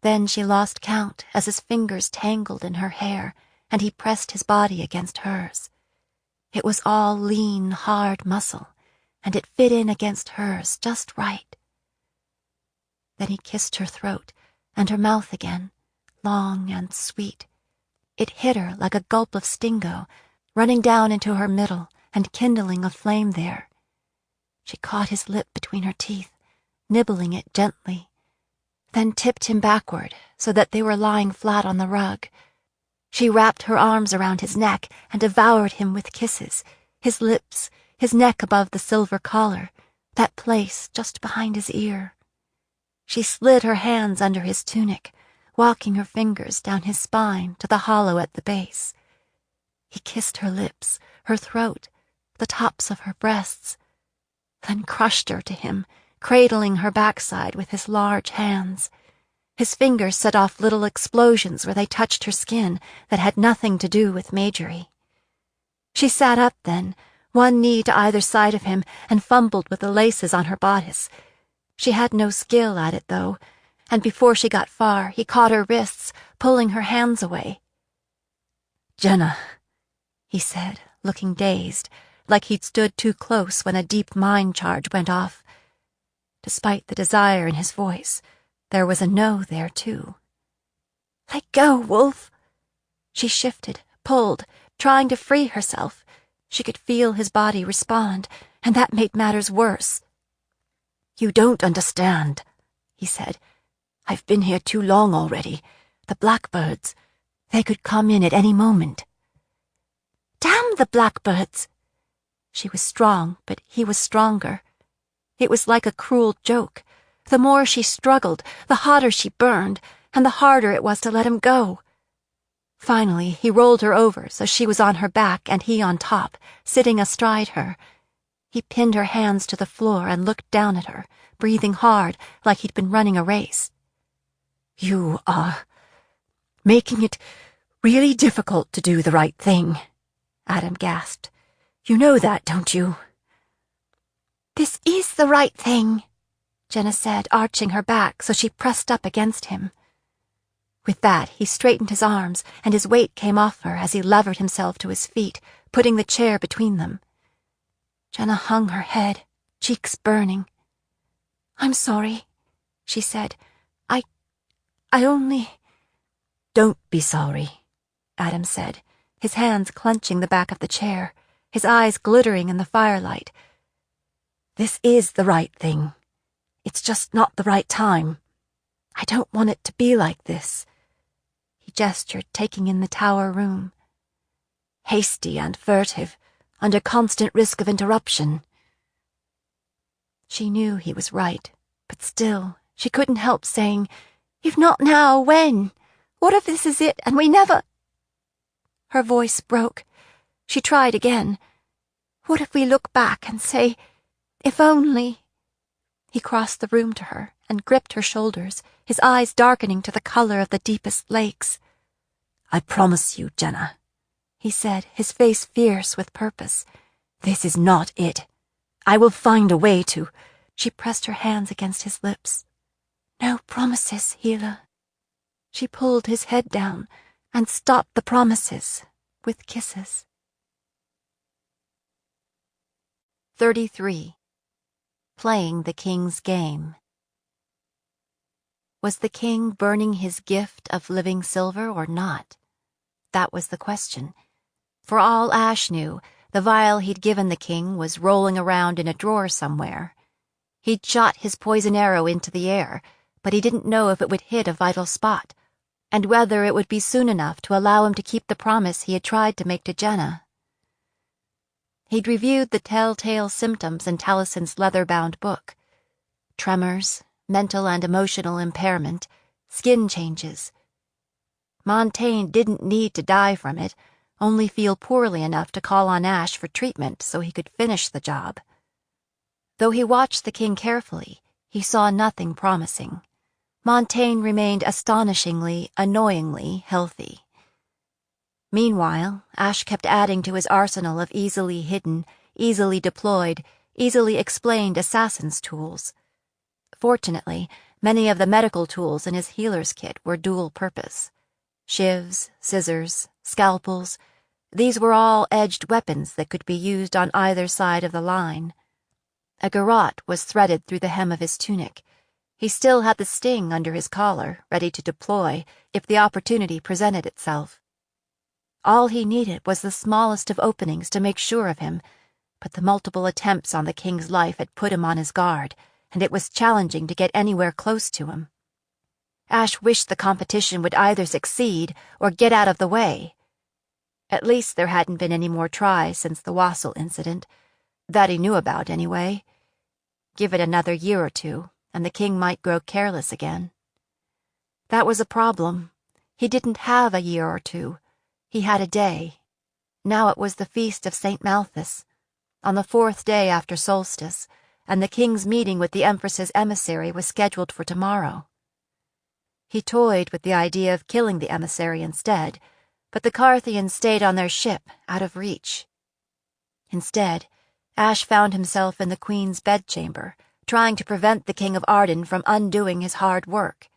Then she lost count as his fingers tangled in her hair and he pressed his body against hers. It was all lean, hard muscle, and it fit in against hers just right. Then he kissed her throat and her mouth again, long and sweet. It hit her like a gulp of stingo, running down into her middle and kindling a flame there. She caught his lip between her teeth, nibbling it gently, then tipped him backward so that they were lying flat on the rug. She wrapped her arms around his neck and devoured him with kisses, his lips, his neck above the silver collar, that place just behind his ear. She slid her hands under his tunic, walking her fingers down his spine to the hollow at the base. He kissed her lips, her throat, the tops of her breasts, then crushed her to him, cradling her backside with his large hands. His fingers set off little explosions where they touched her skin that had nothing to do with Majorie. She sat up then, one knee to either side of him, and fumbled with the laces on her bodice. She had no skill at it, though, and before she got far, he caught her wrists, pulling her hands away. "Jenna," he said, looking dazed, like he'd stood too close when a deep mind charge went off. Despite the desire in his voice, there was a no there, too. "Let go, Wolf!" She shifted, pulled, trying to free herself. She could feel his body respond, and that made matters worse. "You don't understand," he said. "I've been here too long already. The blackbirds, they could come in at any moment." "Damn the blackbirds!" She was strong, but he was stronger. It was like a cruel joke. The more she struggled, the hotter she burned, and the harder it was to let him go. Finally, he rolled her over so she was on her back and he on top, sitting astride her. He pinned her hands to the floor and looked down at her, breathing hard like he'd been running a race. "You are making it really difficult to do the right thing," Adam gasped. "You know that, don't you?" "This is the right thing," Jenna said, arching her back so she pressed up against him. With that, he straightened his arms, and his weight came off her as he levered himself to his feet, putting the chair between them. Jenna hung her head, cheeks burning. "I'm sorry," she said. I only—" "Don't be sorry," Adam said, his hands clenching the back of the chair, his eyes glittering in the firelight. "This is the right thing. It's just not the right time. I don't want it to be like this." He gestured, taking in the tower room. "Hasty and furtive, under constant risk of interruption." She knew he was right, but still, she couldn't help saying, "If not now, when? What if this is it and we never—" Her voice broke. She tried again. "What if we look back and say, if only—" He crossed the room to her and gripped her shoulders, his eyes darkening to the color of the deepest lakes. "I promise you, Jenna," he said, his face fierce with purpose. "This is not it. I will find a way to—" She pressed her hands against his lips. "No promises, Hila." She pulled his head down and stopped the promises with kisses. 33. Playing the king's game. Was the king burning his gift of living silver or not? That was the question. For all Ash knew, the vial he'd given the king was rolling around in a drawer somewhere. He'd shot his poison arrow into the air, but he didn't know if it would hit a vital spot, and whether it would be soon enough to allow him to keep the promise he had tried to make to Jenna. He'd reviewed the telltale symptoms in Talison's leather-bound book. Tremors, mental and emotional impairment, skin changes. Montaigne didn't need to die from it, only feel poorly enough to call on Ash for treatment so he could finish the job. Though he watched the king carefully, he saw nothing promising. Montaigne remained astonishingly, annoyingly healthy. Meanwhile, Ash kept adding to his arsenal of easily hidden, easily deployed, easily explained assassin's tools. Fortunately, many of the medical tools in his healer's kit were dual-purpose. Shivs, scissors, scalpels, these were all edged weapons that could be used on either side of the line. A garrote was threaded through the hem of his tunic. He still had the sting under his collar, ready to deploy if the opportunity presented itself. All he needed was the smallest of openings to make sure of him, but the multiple attempts on the king's life had put him on his guard, and it was challenging to get anywhere close to him. Ash wished the competition would either succeed or get out of the way. At least there hadn't been any more tries since the wassail incident, that he knew about anyway. Give it another year or two, and the king might grow careless again. That was a problem. He didn't have a year or two. He had a day. Now it was the feast of St. Malthus, on the 4th day after solstice, and the king's meeting with the Empress's emissary was scheduled for tomorrow. He toyed with the idea of killing the emissary instead, but the Carthians stayed on their ship, out of reach. Instead, Ash found himself in the Queen's bedchamber, trying to prevent the King of Arden from undoing his hard work.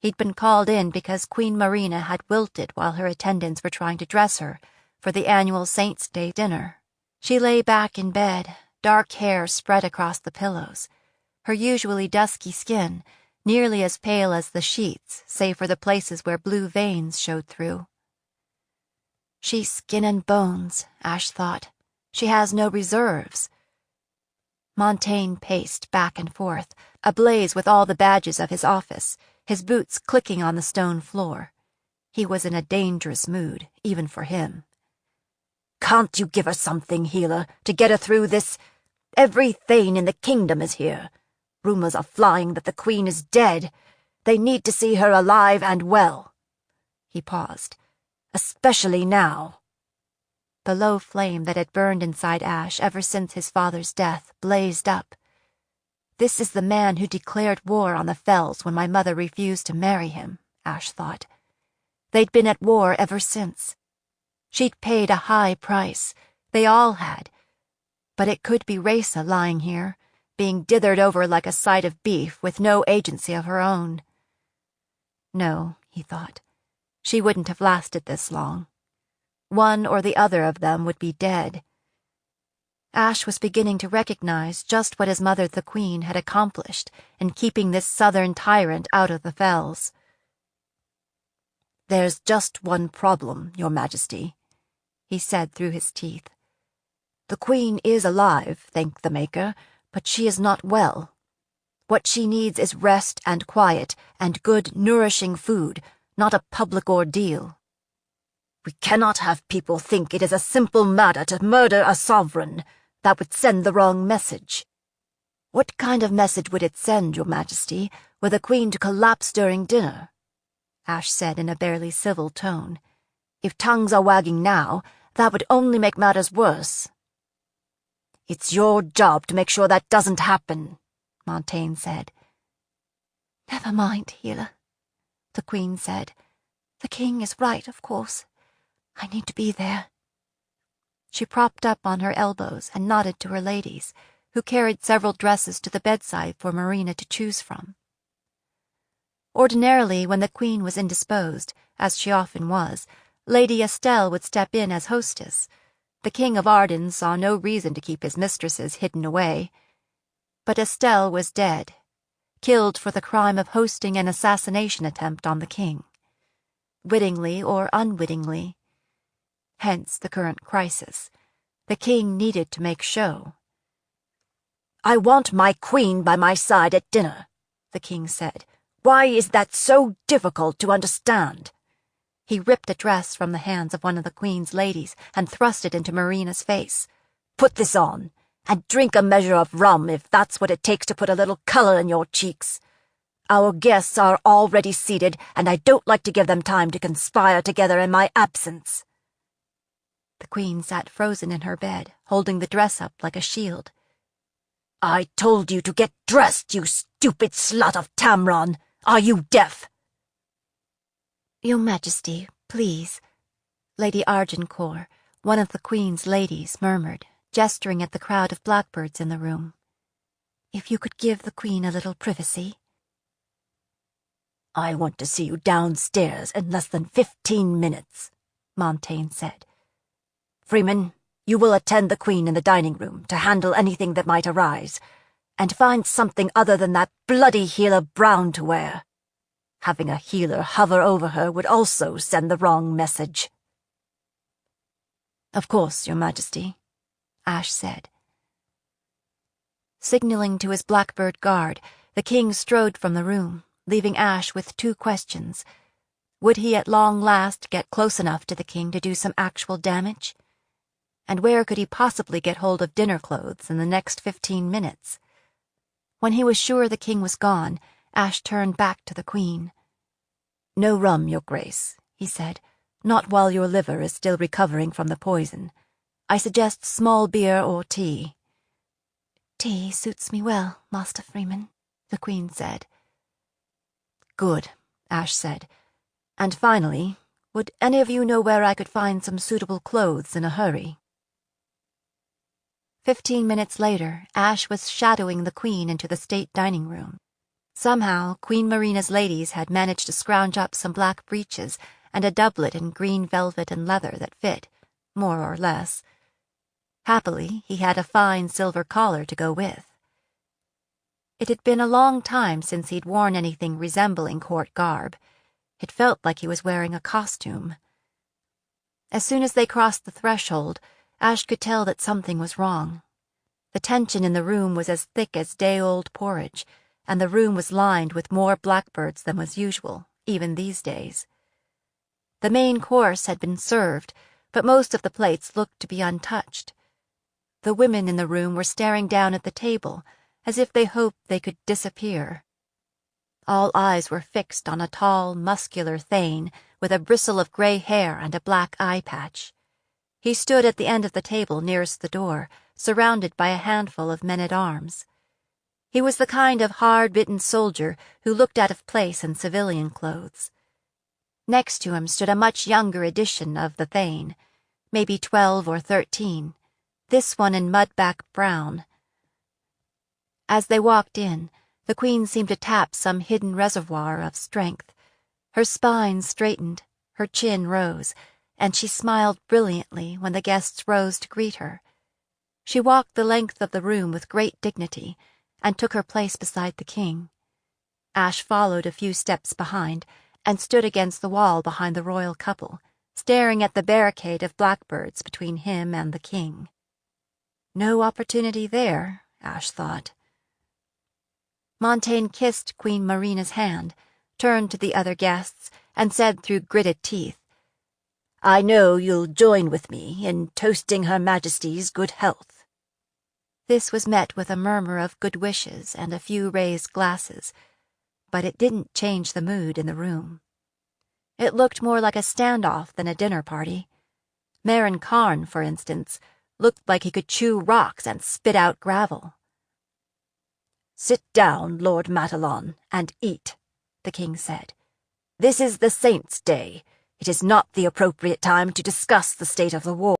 He'd been called in because Queen Marina had wilted while her attendants were trying to dress her for the annual Saints' Day dinner. She lay back in bed, dark hair spread across the pillows, her usually dusky skin nearly as pale as the sheets, save for the places where blue veins showed through. She's skin and bones, Ash thought. She has no reserves. Montaigne paced back and forth, ablaze with all the badges of his office, his boots clicking on the stone floor. He was in a dangerous mood, even for him. Can't you give her something, healer, to get her through this? Every Thane in the kingdom is here. Rumors are flying that the Queen is dead. They need to see her alive and well. He paused. Especially now. The low flame that had burned inside Ash ever since his father's death blazed up. This is the man who declared war on the Fells when my mother refused to marry him, Ash thought. They'd been at war ever since. She'd paid a high price. They all had. But it could be Raisa lying here, being dithered over like a side of beef with no agency of her own. No, he thought. She wouldn't have lasted this long. One or the other of them would be dead. Ash was beginning to recognize just what his mother the Queen had accomplished in keeping this southern tyrant out of the Fells. There's just one problem, Your Majesty, he said through his teeth. The Queen is alive, thank the Maker, but she is not well. What she needs is rest and quiet and good, nourishing food, not a public ordeal. We cannot have people think it is a simple matter to murder a sovereign. That would send the wrong message. What kind of message would it send, Your Majesty, were the Queen to collapse during dinner? Ash said in a barely civil tone. If tongues are wagging now, that would only make matters worse. It's your job to make sure that doesn't happen, Montaigne said. Never mind, healer, the Queen said. The king is right, of course. I need to be there. She propped up on her elbows and nodded to her ladies, who carried several dresses to the bedside for Marina to choose from. Ordinarily, when the Queen was indisposed, as she often was, Lady Estelle would step in as hostess. The King of Arden saw no reason to keep his mistresses hidden away. But Estelle was dead, killed for the crime of hosting an assassination attempt on the king. Wittingly or unwittingly. Hence the current crisis. The king needed to make show. I want my Queen by my side at dinner, the king said. Why is that so difficult to understand? He ripped a dress from the hands of one of the Queen's ladies and thrust it into Marina's face. Put this on, and drink a measure of rum if that's what it takes to put a little color in your cheeks. Our guests are already seated, and I don't like to give them time to conspire together in my absence. The Queen sat frozen in her bed, holding the dress up like a shield. I told you to get dressed, you stupid slut of Tamron. Are you deaf? Your Majesty, please, Lady Argencourt, one of the Queen's ladies, murmured, gesturing at the crowd of blackbirds in the room. If you could give the Queen a little privacy. I want to see you downstairs in less than 15 minutes, Montaigne said. Freeman, you will attend the Queen in the dining room to handle anything that might arise, and find something other than that bloody healer Brown to wear. Having a healer hover over her would also send the wrong message. Of course, Your Majesty, Ash said. Signaling to his blackbird guard, the king strode from the room, leaving Ash with two questions. Would he at long last get close enough to the king to do some actual damage? And where could he possibly get hold of dinner clothes in the next 15 minutes? When he was sure the king was gone, Ash turned back to the queen. "No rum, Your Grace," he said. "Not while your liver is still recovering from the poison. I suggest small beer or tea." "Tea suits me well, Master Freeman," the queen said. "Good," Ash said. "And finally, would any of you know where I could find some suitable clothes in a hurry?" 15 minutes later, Ash was shadowing the queen into the state dining room. Somehow, Queen Marina's ladies had managed to scrounge up some black breeches and a doublet in green velvet and leather that fit, more or less. Happily, he had a fine silver collar to go with. It had been a long time since he'd worn anything resembling court garb. It felt like he was wearing a costume. As soon as they crossed the threshold, Ash could tell that something was wrong. The tension in the room was as thick as day-old porridge, and the room was lined with more blackbirds than was usual, even these days. The main course had been served, but most of the plates looked to be untouched. The women in the room were staring down at the table, as if they hoped they could disappear. All eyes were fixed on a tall, muscular thane with a bristle of gray hair and a black eye patch. He stood at the end of the table nearest the door, surrounded by a handful of men-at-arms. He was the kind of hard-bitten soldier who looked out of place in civilian clothes. Next to him stood a much younger edition of the thane, maybe 12 or 13, this one in mudback brown. As they walked in, the queen seemed to tap some hidden reservoir of strength. Her spine straightened, her chin rose, and she smiled brilliantly when the guests rose to greet her. She walked the length of the room with great dignity and took her place beside the king. Ash followed a few steps behind and stood against the wall behind the royal couple, staring at the barricade of blackbirds between him and the king. No opportunity there, Ash thought. Montaigne kissed Queen Marina's hand, turned to the other guests, and said through gritted teeth, "I know you'll join with me in toasting Her Majesty's good health." This was met with a murmur of good wishes and a few raised glasses, but it didn't change the mood in the room. It looked more like a standoff than a dinner party. Marin Karn, for instance, looked like he could chew rocks and spit out gravel. "Sit down, Lord Matalon, and eat," the king said. "This is the Saints' Day. It is not the appropriate time to discuss the state of the war."